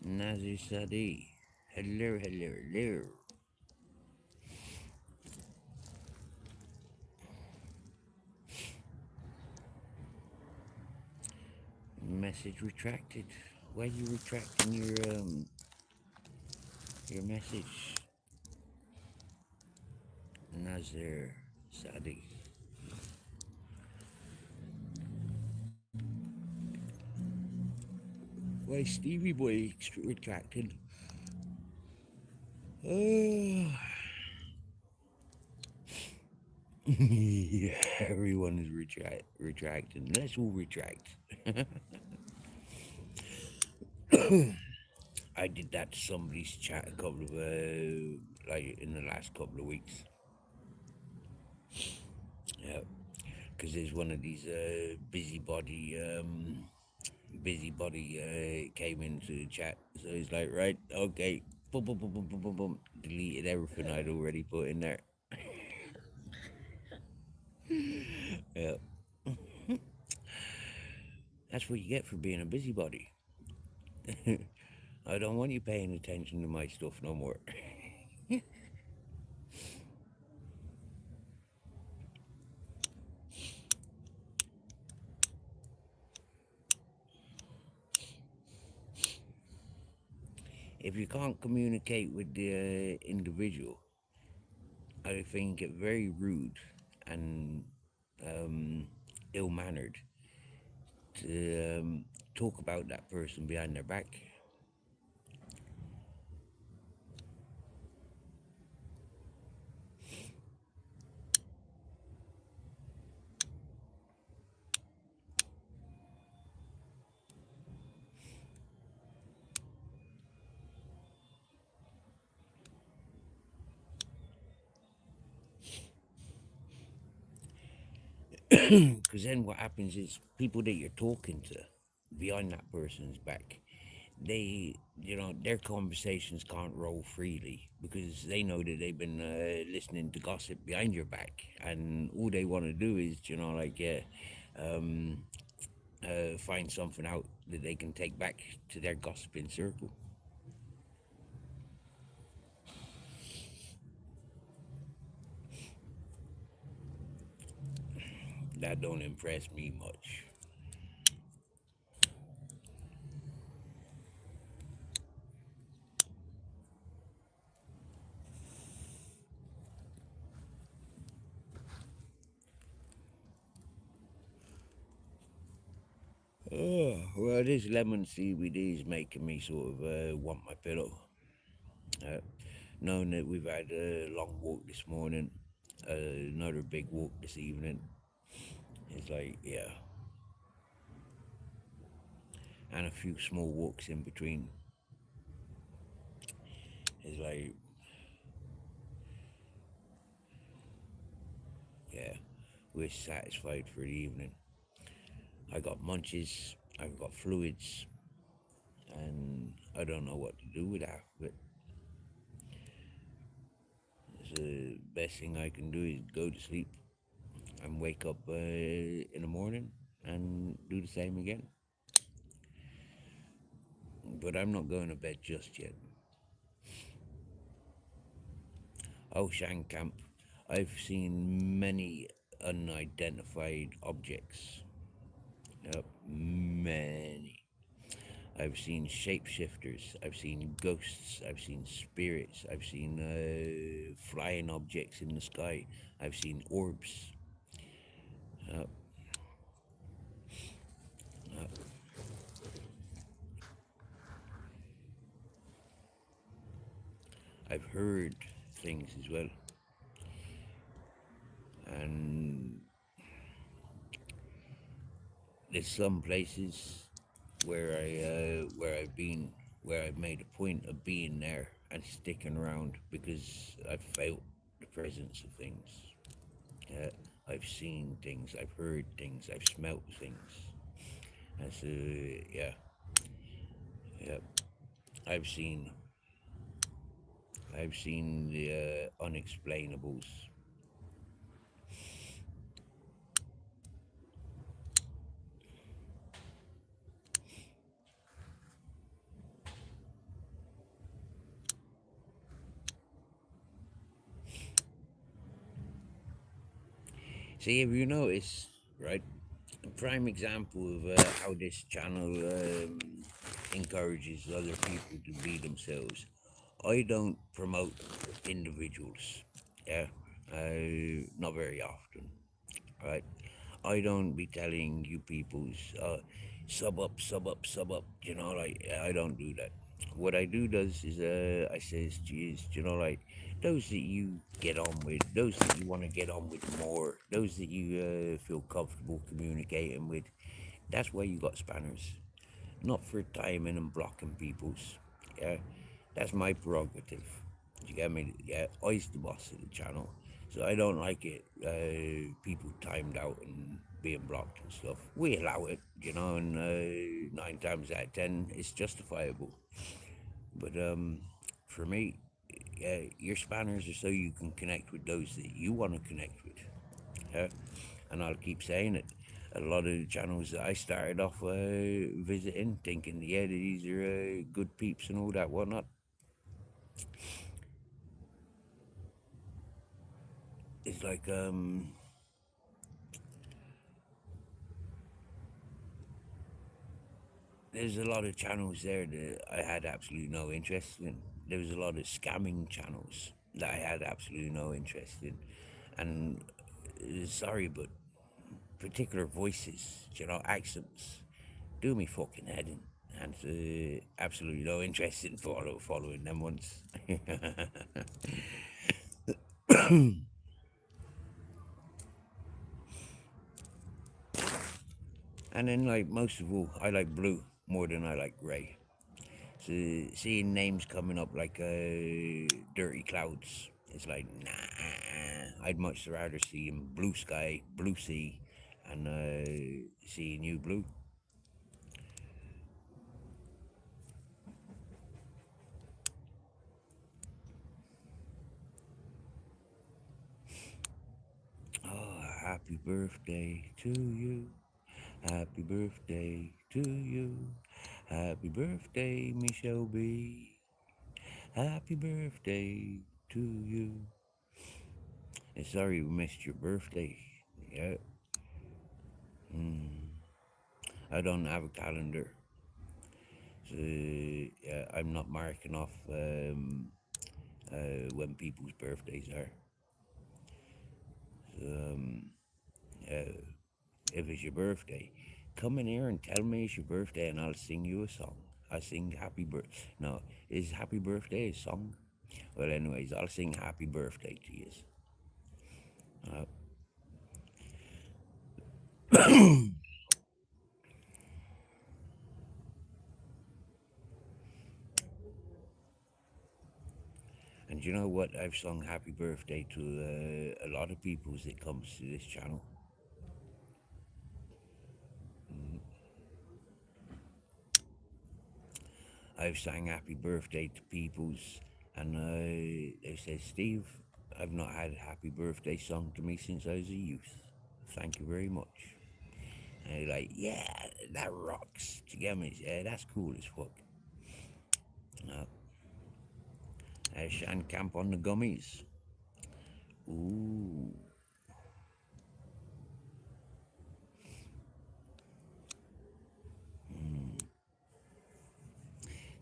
Nazi Sadi. Hello, hello, hello. Message retracted. Why are you retracting your message? Nazir Sadi. Why Stevie Boy retracted? Oh. Yeah, everyone is retracting. Let's all retract. I did that to somebody's chat a couple of like in the last couple of weeks. Yeah, because there's one of these busybody came into the chat, so he's like, right, okay, boom, boom, boom, boom, boom, boom, boom, deleted everything I'd already put in there. Yeah, that's what you get for being a busybody. I don't want you paying attention to my stuff no more. If you can't communicate with the individual, I find it very rude and ill mannered to talk about that person behind their back. Because then what happens is people that you're talking to behind that person's back, their conversations can't roll freely because they know that they've been listening to gossip behind your back, and all they want to do is, um, find something out that they can take back to their gossiping circle. That don't impress me much. Oh, well, this lemon CBD is making me sort of want my pillow. Uh, Knowing that we've had a long walk this morning, another big walk this evening, it's like, yeah, and a few small walks in between. It's like, yeah, we're satisfied for the evening. I got munches, I've got fluids, and I don't know what to do with that. But the best thing I can do is go to sleep and wake up in the morning and do the same again. But I'm not going to bed just yet. Oh, Camp, I've seen many unidentified objects. Yep, many. I've seen shapeshifters. I've seen ghosts. I've seen spirits. I've seen flying objects in the sky. I've seen orbs. Uh, uh, I've heard things as well. And there's some places where I've been, where I've made a point of being there and sticking around because I've felt the presence of things. Uh, I've seen things, I've heard things, I've smelt things. And so, yeah, yeah, I've seen, I've seen the unexplainables. See, if you notice, right, a prime example of how this channel encourages other people to be themselves. I don't promote individuals, yeah, not very often, right? I don't be telling you people's sub up, sub up, sub up. You know, like I don't do that. What I do does is I says, geez, you know, like those that you get on with, those that you want to get on with more, those that you feel comfortable communicating with. That's why you got spanners, not for timing and blocking people's. Yeah, that's my prerogative. You get me? Yeah, I's the boss of the channel, so I don't like it. People timed out and being blocked and stuff. We allow it, you know, and 9 times out of 10, it's justifiable. But for me, yeah, your spanners are so you can connect with those that you want to connect with. Yeah, and I'll keep saying it. A lot of the channels that I started off visiting, thinking, yeah, these are good peeps and all that whatnot. It's like there's a lot of channels there that I had absolutely no interest in. There was a lot of scamming channels that I had absolutely no interest in, and sorry, but particular voices, you know, accents, do me fucking head in. And absolutely no interest in following them ones. And then, like most of all, I like blue more than I like grey. So seeing names coming up like dirty clouds, it's like nah. I'd much rather see him blue sky, blue sea, and seeing you blue. Oh, happy birthday to you. Happy birthday to you. Happy birthday, Michelle B. Happy birthday to you. And sorry we missed your birthday. Yeah. Mm. I don't have a calendar. So yeah, I'm not marking off when people's birthdays are. So, if it's your birthday, come in here and tell me it's your birthday and I'll sing you a song. I sing happy birthday. No, is happy birthday a song? Well, anyways, I'll sing happy birthday to you. Uh, and you know what? I've sung happy birthday to a lot of people as it comes to this channel. I've sang happy birthday to people's, and they say, Steve, I've not had a happy birthday sung to me since I was a youth. Thank you very much. And they're like, yeah, that rocks. Do you get me? Yeah, that's cool as fuck. Uh, Shan Camp on the gummies. Ooh.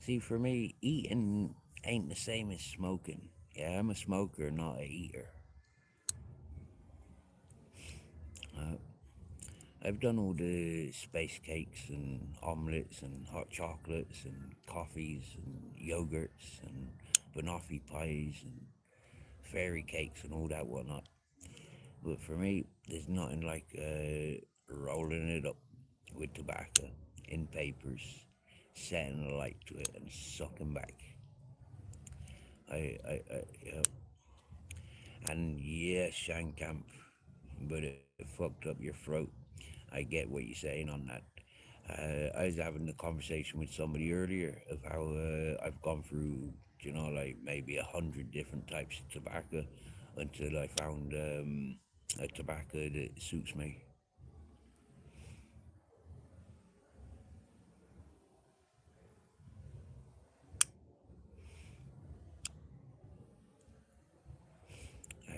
See, for me, eating ain't the same as smoking. Yeah, I'm a smoker, not a eater. Uh, I've done all the space cakes and omelets and hot chocolates and coffees and yogurts and banoffee pies and fairy cakes and all that whatnot. But for me, there's nothing like rolling it up with tobacco in papers, setting a light to it, and sucking back. Yeah. And yeah, Shankamp, but it fucked up your throat. I get what you're saying on that. I was having a conversation with somebody earlier of how I've gone through, like maybe 100 different types of tobacco until I found a tobacco that suits me.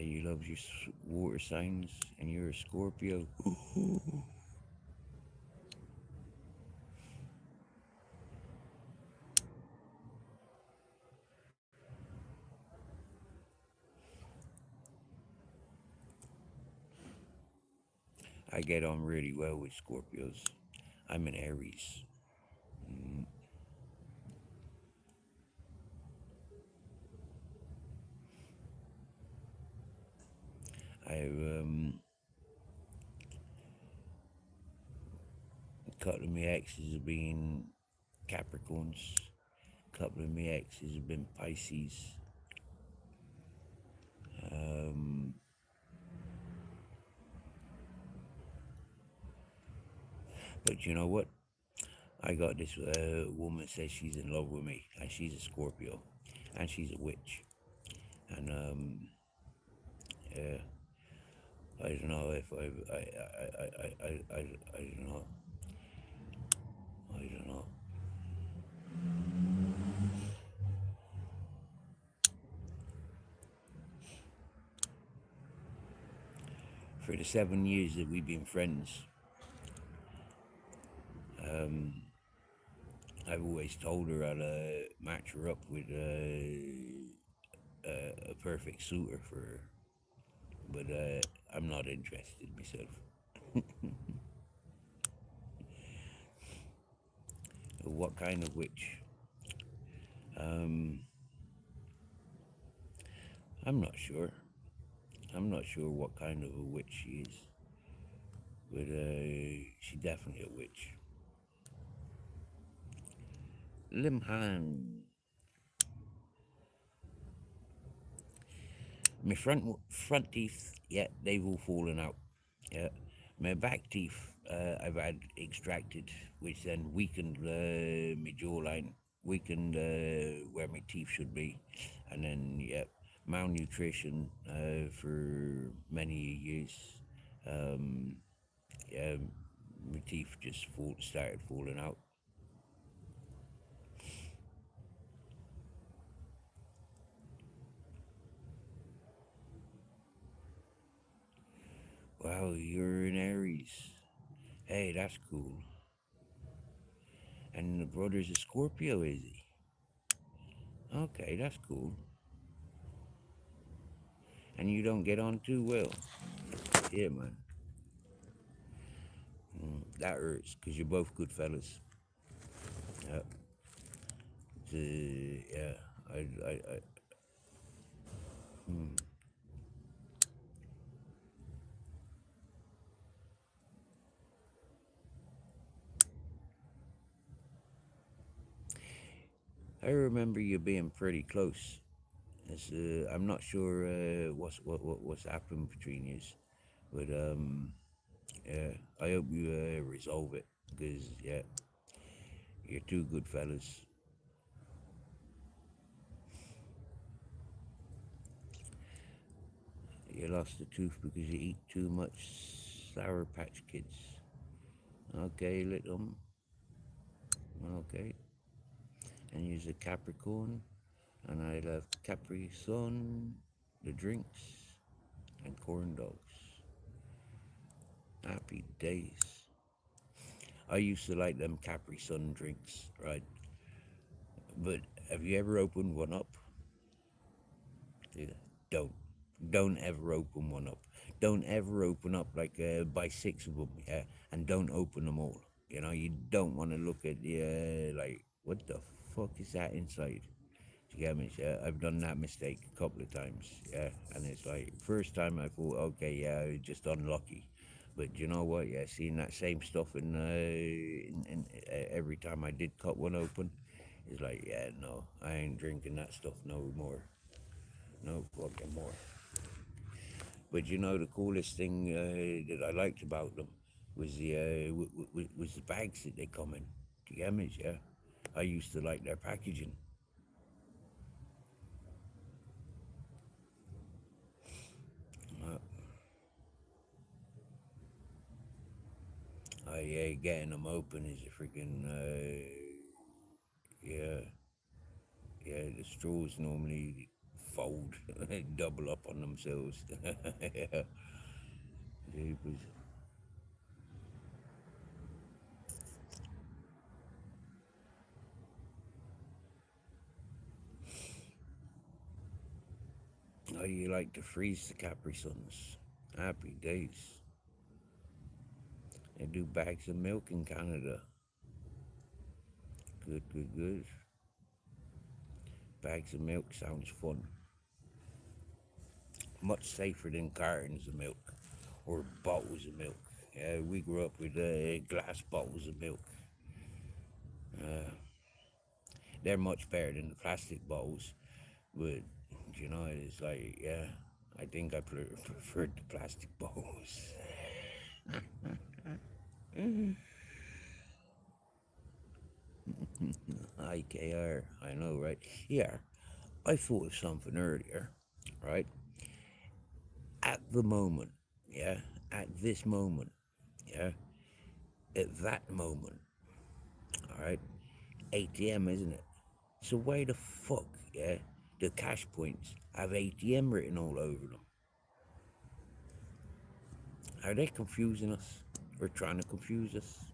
You love your water signs and you're a Scorpio. I get on really well with Scorpios. I'm an Aries. Mm, I've a couple of my exes have been Capricorns. A couple of my exes have been Pisces. Um, but you know what? I got this woman says she's in love with me, and she's a Scorpio, and she's a witch. And yeah, I don't know if I don't know. I don't know. For the 7 years that we've been friends, um, I've always told her I'll match her up with a perfect suitor for her, but I'm not interested myself. What kind of witch? Um, I'm not sure. I'm not sure what kind of a witch she is, but she's definitely a witch. Limhan, my front teeth, yeah, they've all fallen out. Yeah, my back teeth, I've had extracted, which then weakened my jawline, weakened where my teeth should be, and then yeah, malnutrition for many years. Um, yeah, my teeth just started falling out. Wow, you're an Aries. Hey, that's cool. And the brother's a Scorpio, is he? Okay, that's cool. And you don't get on too well. Yeah, man. That hurts because you're both good fellas. Yeah. Yeah. Hmm. I remember you being pretty close. I'm not sure what's happened between you, but yeah. I hope you resolve it because yeah, you're two good fellas. You lost a tooth because you eat too much Sour Patch Kids. Okay, little. Okay. And use a Capricorn. And I love Capri Sun, the drinks, and corn dogs. Happy days. I used to like them Capri Sun drinks, right? But have you ever opened one up? Yeah. Don't. Don't ever open one up. Don't ever open up like buy six of them, yeah, and don't open them all. You know, you don't want to look at the like what the fuck is that inside? You get me? Yeah, I've done that mistake a couple of times, yeah, and it's like first time I thought, okay, yeah, I was just unlucky, but you know what? Yeah, seeing that same stuff in every time I did cut one open, it's like, yeah, no, I ain't drinking that stuff no more, no fucking more. But you know, the coolest thing that I liked about them was was the bags that they come in. Do you get me? Yeah, I used to like their packaging. Uh, getting them open is a freaking yeah, yeah. The straws normally fold, double up on themselves. Yeah, jeepers. How do you like to freeze the Capri Suns? Happy days. They do bags of milk in Canada. Good, good, good. Bags of milk sounds fun. Much safer than cartons of milk or bottles of milk. We grew up with glass bottles of milk. Uh, they're much better than the plastic bottles, but you know, it's like, yeah, I think I preferred the plastic bottles. IKR, I know, right? Yeah, I thought of something earlier, right? At the moment, yeah, at this moment, yeah, at that moment, all right, ATM, isn't it? So why the fuck, yeah, the cash points have ATM written all over them? Are they confusing us? Or trying to confuse us?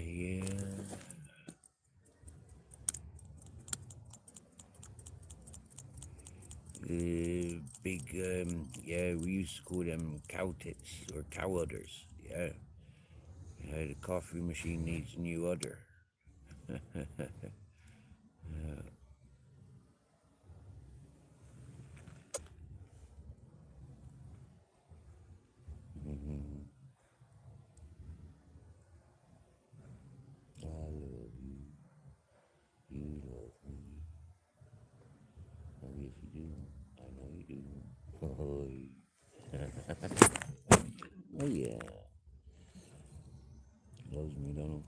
Yeah. Big, yeah, we used to call them cow tits or cow udders. Yeah. Yeah, the coffee machine needs a new udder. Mhm. I love you. You love me. Oh, yes, you do. I know you do. Oh, oh yeah. Loves me, don't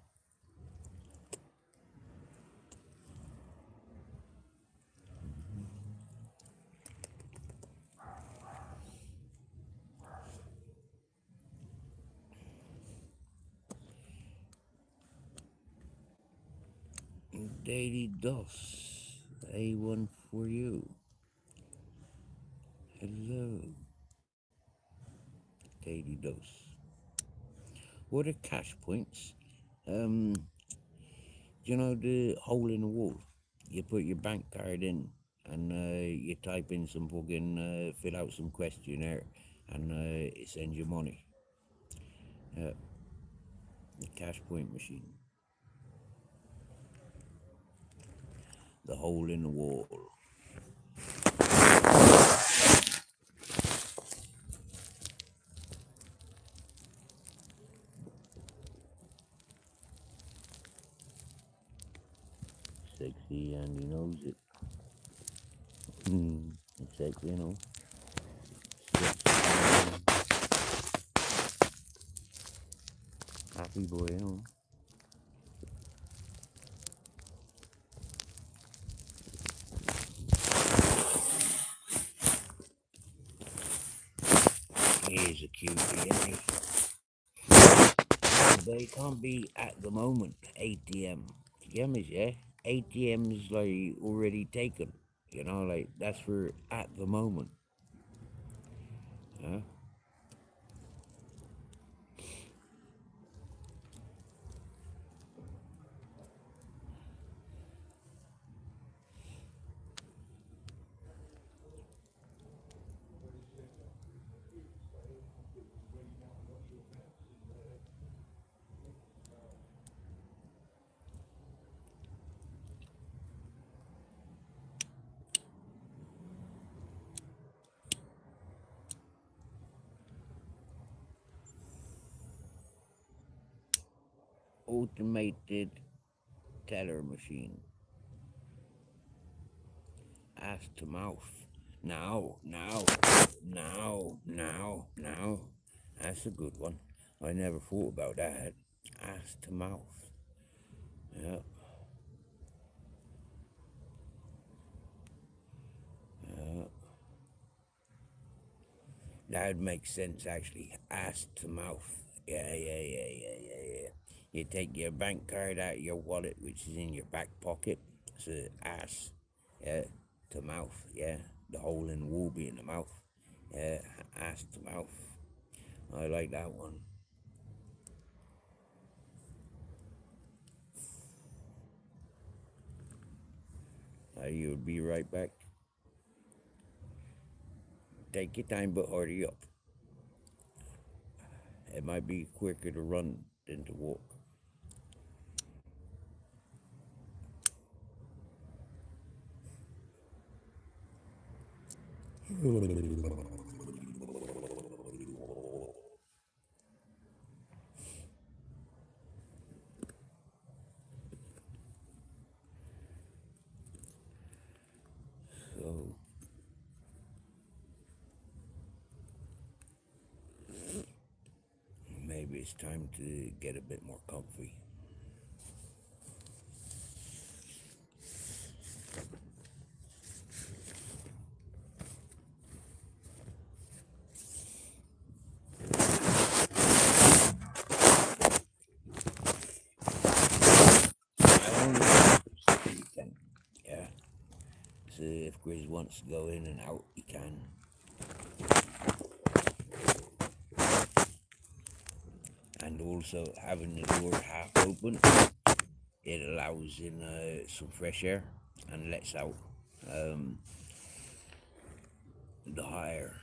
he? Daily Dos. A1 for you. Hello, Daily Dose. What are cash points? Um, you know the hole in the wall? You put your bank card in and you type in some fucking, fill out some questionnaire and it sends you money. Uh, the cash point machine. The hole in the wall. Sexy and he knows it. Sexy, you know. Sexy, happy boy, you know. He is a cutie, isn't he? But he can't be at the moment ATM. You get me, yeah? ATM's like already taken. You know, like that's for at the moment. Huh? Automated teller machine. Ass to mouth. Now. That's a good one. I never thought about that. Ass to mouth. Yeah. That would make sense actually. Ass to mouth. Yeah. You take your bank card out of your wallet, which is in your back pocket. So ass, yeah, to mouth, yeah. The hole in the wall be in the mouth. Yeah, ass to mouth. I like that one. You'll be right back. Take your time, but hurry up. It might be quicker to run than to walk. So maybe it's time to get a bit more comfy. I only you can, yeah. So if Grizz wants to go in and out, he can. And also having the door half open, it allows in some fresh air and lets out um, the hot air.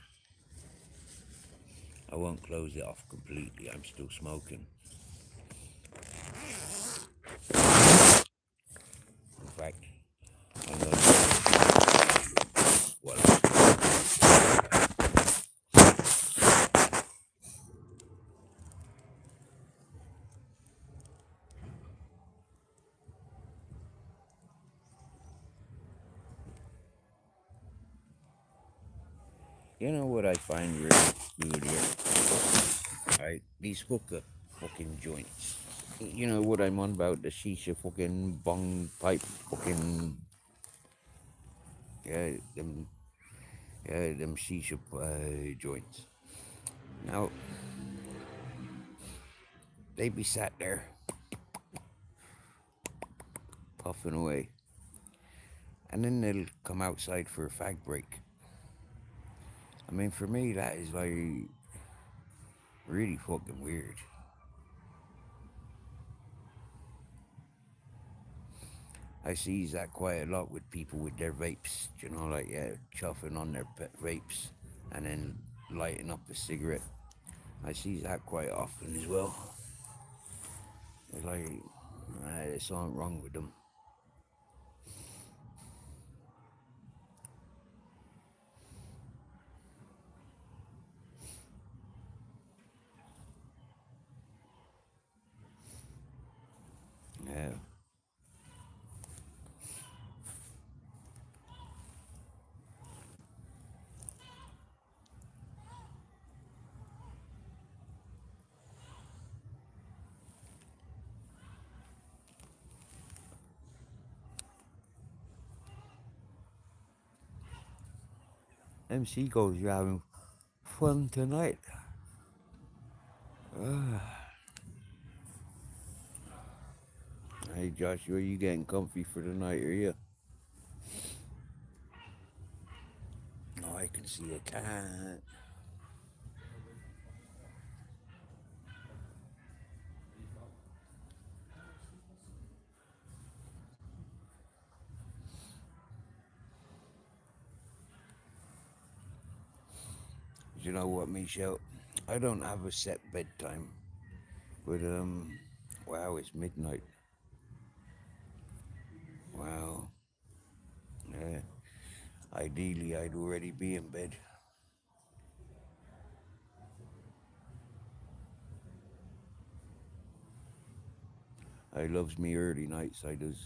I won't close it off completely. I'm still smoking. In fact, I'm going to well, you know what I find really good here? Right, these hookah fucking joints. You know what I'm on about? The shisha fucking bong pipe fucking yeah, them shisha joints. Now they be sat there puffing away, and then they'll come outside for a fag break. I mean, for me, that is like really fucking weird. I see that quite a lot with people with their vapes, you know, like yeah, chuffing on their vapes and then lighting up a cigarette. I see that quite often as well. It's like there's something wrong with them. Yeah. MC goes, you're having fun tonight. Hey Joshua, you getting comfy for the night, are you? Oh, I can see a cat. You know what, Michelle? I don't have a set bedtime, but wow, it's midnight. Wow, yeah. Ideally, I'd already be in bed. I loves me early nights. I does.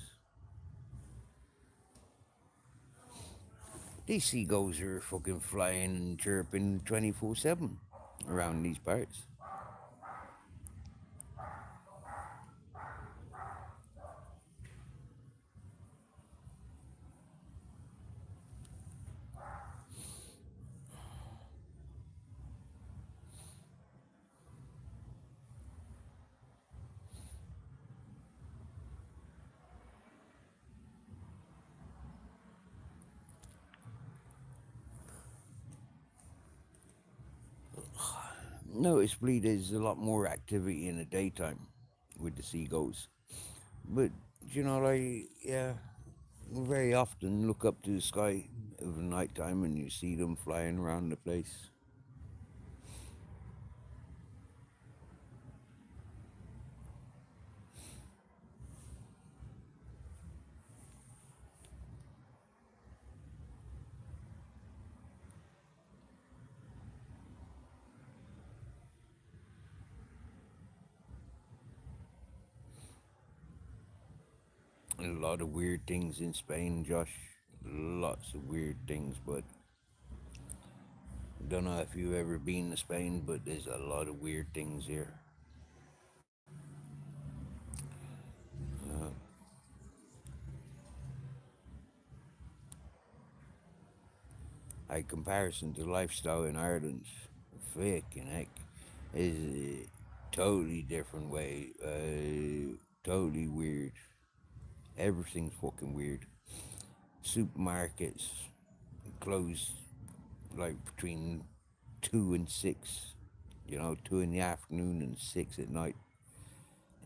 These seagulls are fucking flying and chirping 24/7 around these parts. Noticeably, there's a lot more activity in the daytime with the seagulls. But, yeah, very often look up to the sky over night time and you see them flying around the place. And a lot of weird things in Spain, Josh. Lots of weird things, but don't know if you've ever been to Spain, but there's a lot of weird things here. By comparison to lifestyle in Ireland, fucking heck, is a totally different way. Totally weird. Everything's fucking weird. Supermarkets close like between 2 and 6. 2 in the afternoon and 6 at night.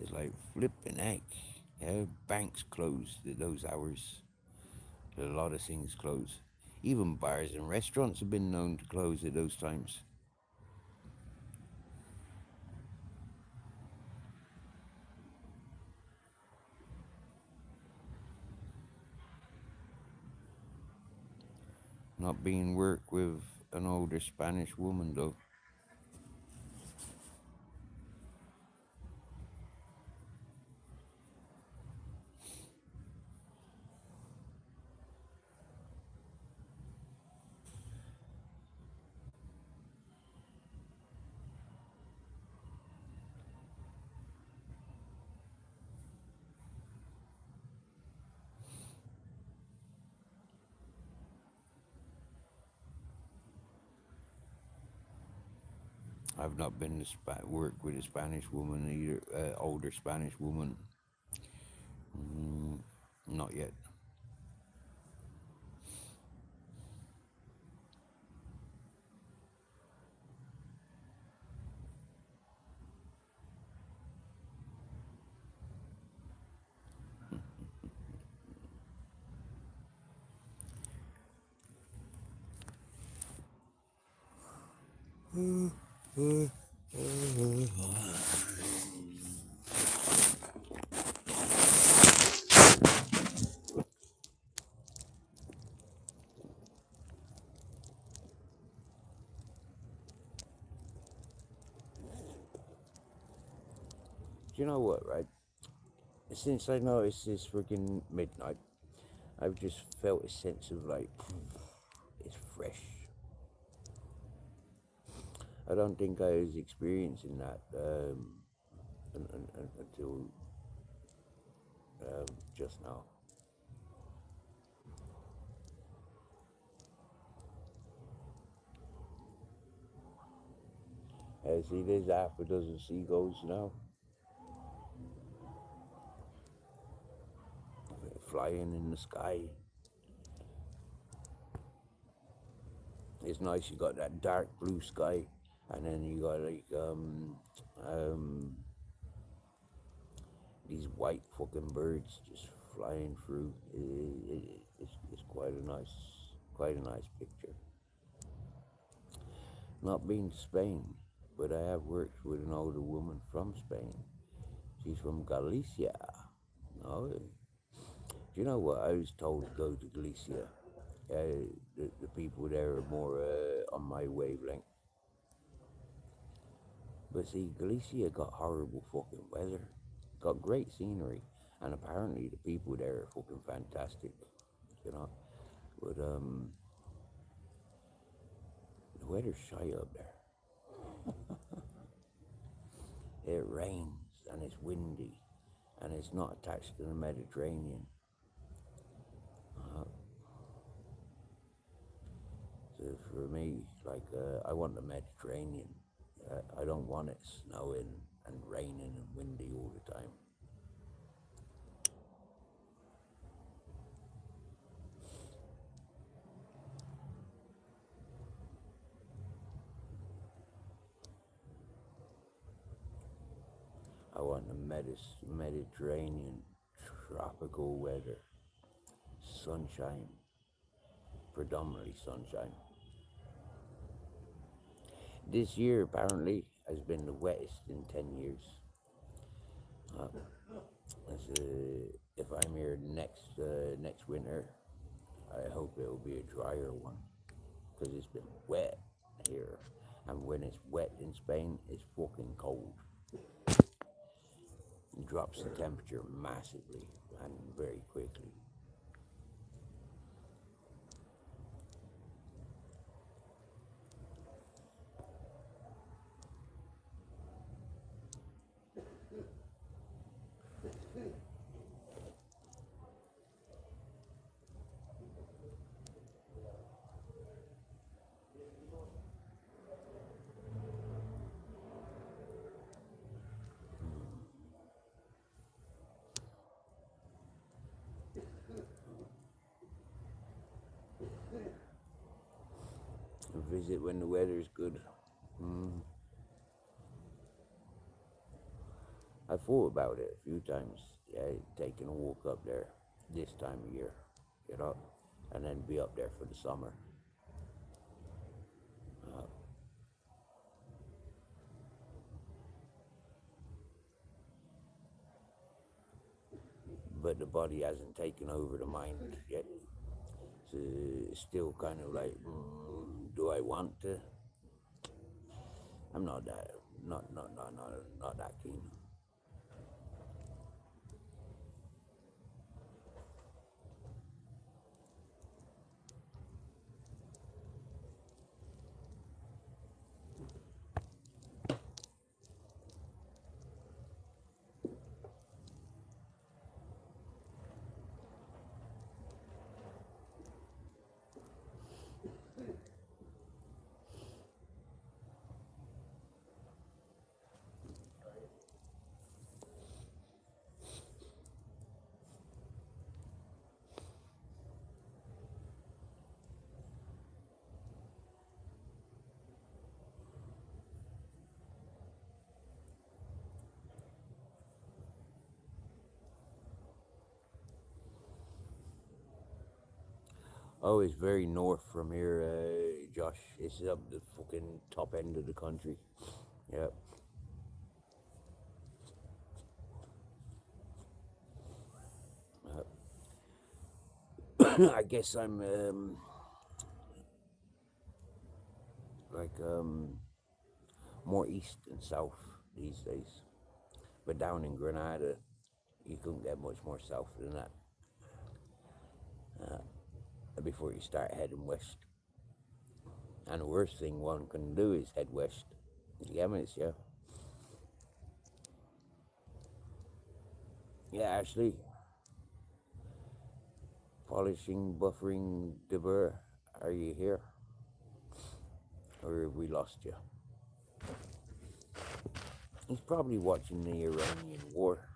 It's like flipping heck. Yeah, banks closed at those hours. A lot of things close. Even bars and restaurants have been known to close at those times. Not being work with an older Spanish woman though. I've not been to work with a Spanish woman either. Older Spanish woman. Not yet. Do you know what, right? Since I noticed this freaking midnight, I've just felt a sense of like, it's fresh. I don't think I was experiencing that until just now. See, there's half a dozen seagulls now. flying in the sky. It's nice. You got that dark blue sky, and then you got like these white fucking birds just flying through. It's quite a nice picture. Not been to Spain, but I have worked with an older woman from Spain. She's from Galicia. Oh, do you know what? I was told to go to Galicia. The people there are more on my wavelength. But see, Galicia got horrible fucking weather, got great scenery, and apparently the people there are fucking fantastic, you know. But the weather's shy up there. It rains and it's windy, and it's not attached to the Mediterranean. So for me, like I want the Mediterranean. I don't want it snowing and raining and windy all the time. I want the Mediterranean tropical weather, sunshine, predominantly sunshine. This year apparently has been the wettest in 10 years. Uh, if I'm here next winter, I hope it will be a drier one, because it's been wet here, and when it's wet in Spain, it's fucking cold. It drops the temperature massively and very quickly. Visit when the weather's good. I thought about it a few times. Yeah, taking a walk up there this time of year, you know, and then be up there for the summer. Uh, but the body hasn't taken over the mind yet. So it's still kind of like, do I want to? I'm not that, not that keen. Oh, it's very north from here, Josh. It's up the fucking top end of the country. Yep. I guess I'm like more east and south these days. But down in Granada, you couldn't get much more south than that before you start heading west. And the worst thing one can do is head west. Yeah, yeah. Yeah, Ashley, polishing, buffering the burr. Are you here? Or have we lost you? He's probably watching the Iranian war.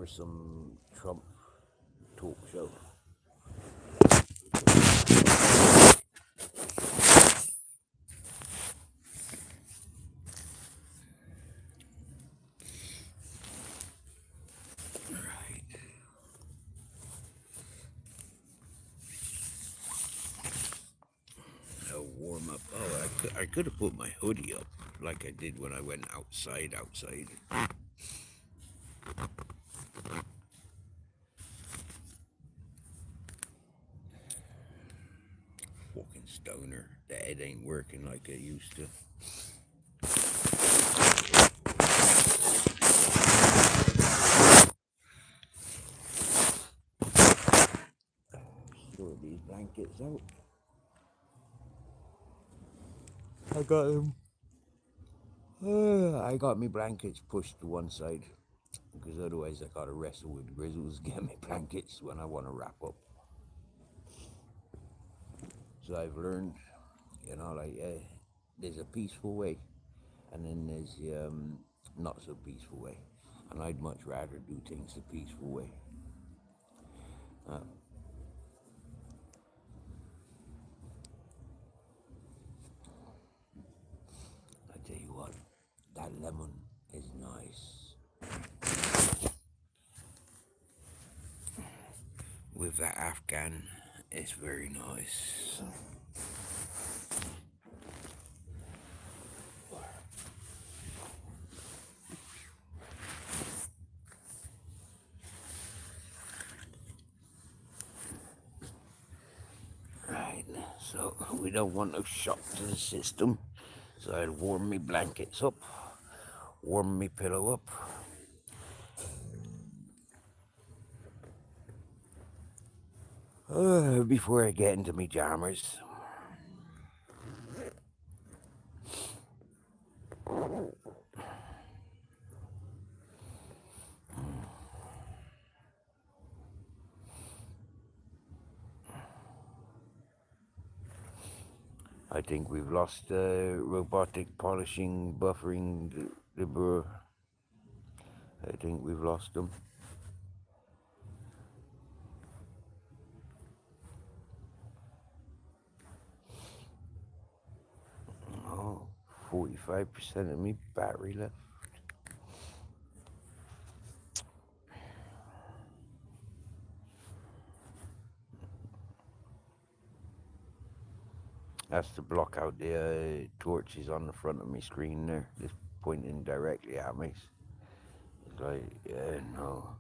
or some Trump talk show. Right. I'll warm up. Oh, I could have put my hoodie up like I did when I went outside. Fucking stoner. The head ain't working like it used to. Sort these blankets out. I got them. I got me blankets pushed to one side because otherwise I gotta wrestle with Grizzles, get me blankets when I want to wrap up. So I've learned, like there's a peaceful way, and then there's not so peaceful way, and I'd much rather do things the peaceful way. I tell you what, that lemon is nice. With that Afghan, it's very nice. Right, so we don't want no shock to the system. So I'll warm me blankets up, warm me pillow up. Before I get into me jammers. I think we've lost robotic polishing, buffering the brewer. I think we've lost them. Oh, 45% of me battery left. That's to block out the torches on the front of my screen there, just pointing directly at me. It's like, yeah, no.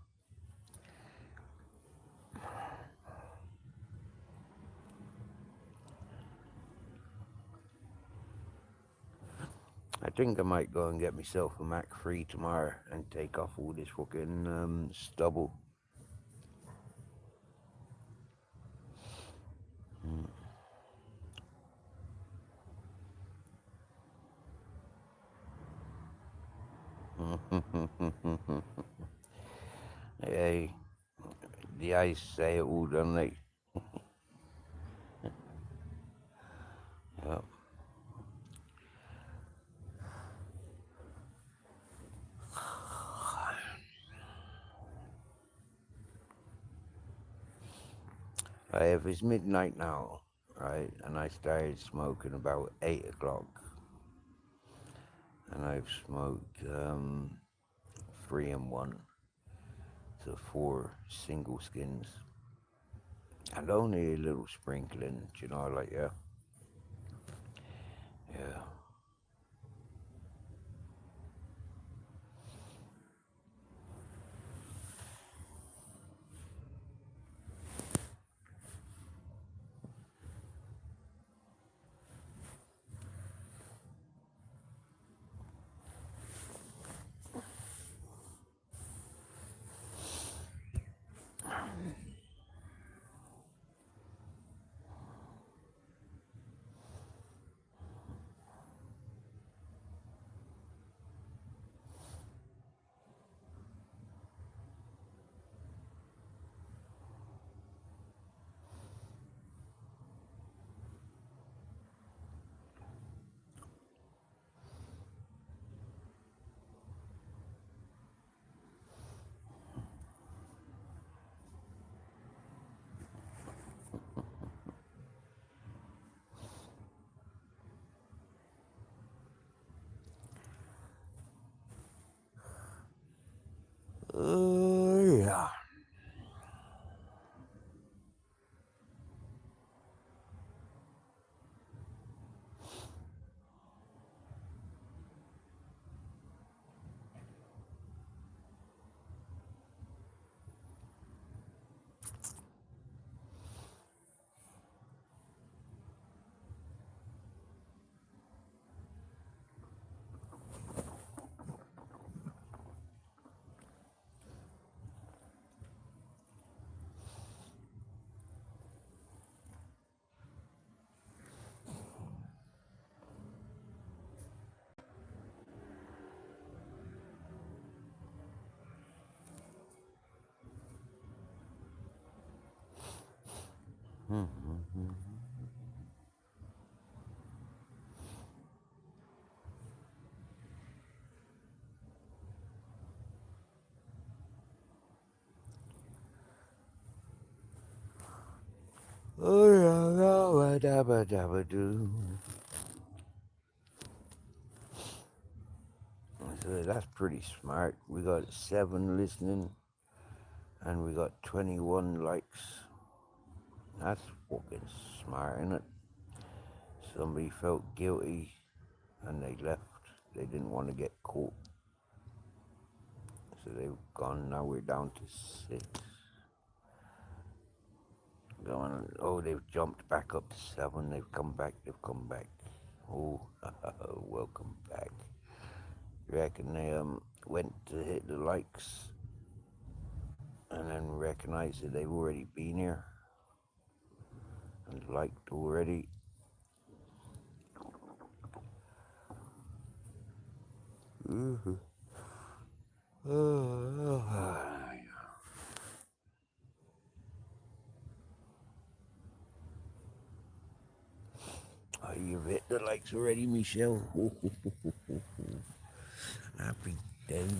I think I might go and get myself a Mac 3 tomorrow and take off all this fucking stubble. Hey, the eyes say it all, don't they? Yeah. If it's midnight now, right, and I started smoking about 8 o'clock, and I've smoked 3 and 1, so 4 single skins, and only a little sprinkling, like, yeah. Yeah. So that's pretty smart. We got 7 listening and we got 21 likes. That's fucking smart, isn't it? Somebody felt guilty and they left. They didn't want to get caught. So they've gone. Now we're down to 6. Going, oh, they've jumped back up to 7. They've come back. Oh, welcome back. Reckon they went to hit the likes and then recognized that they've already been here and liked already. Oh, you've hit the likes already, Michelle. Happy days.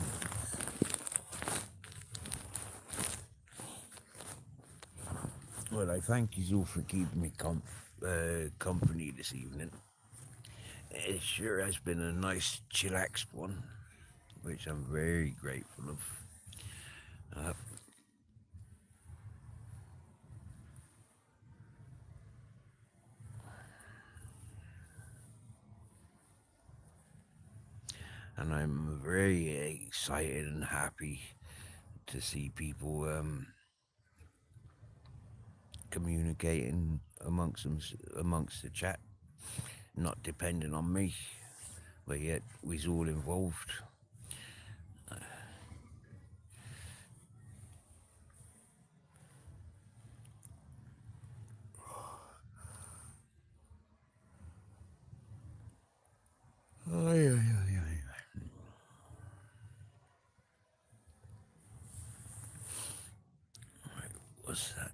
Well, I thank you all for keeping me company this evening. It sure has been a nice, chillaxed one, which I'm very grateful of. And I'm very excited and happy to see people communicating amongst the chat, not depending on me, but yet we's all involved. What's that?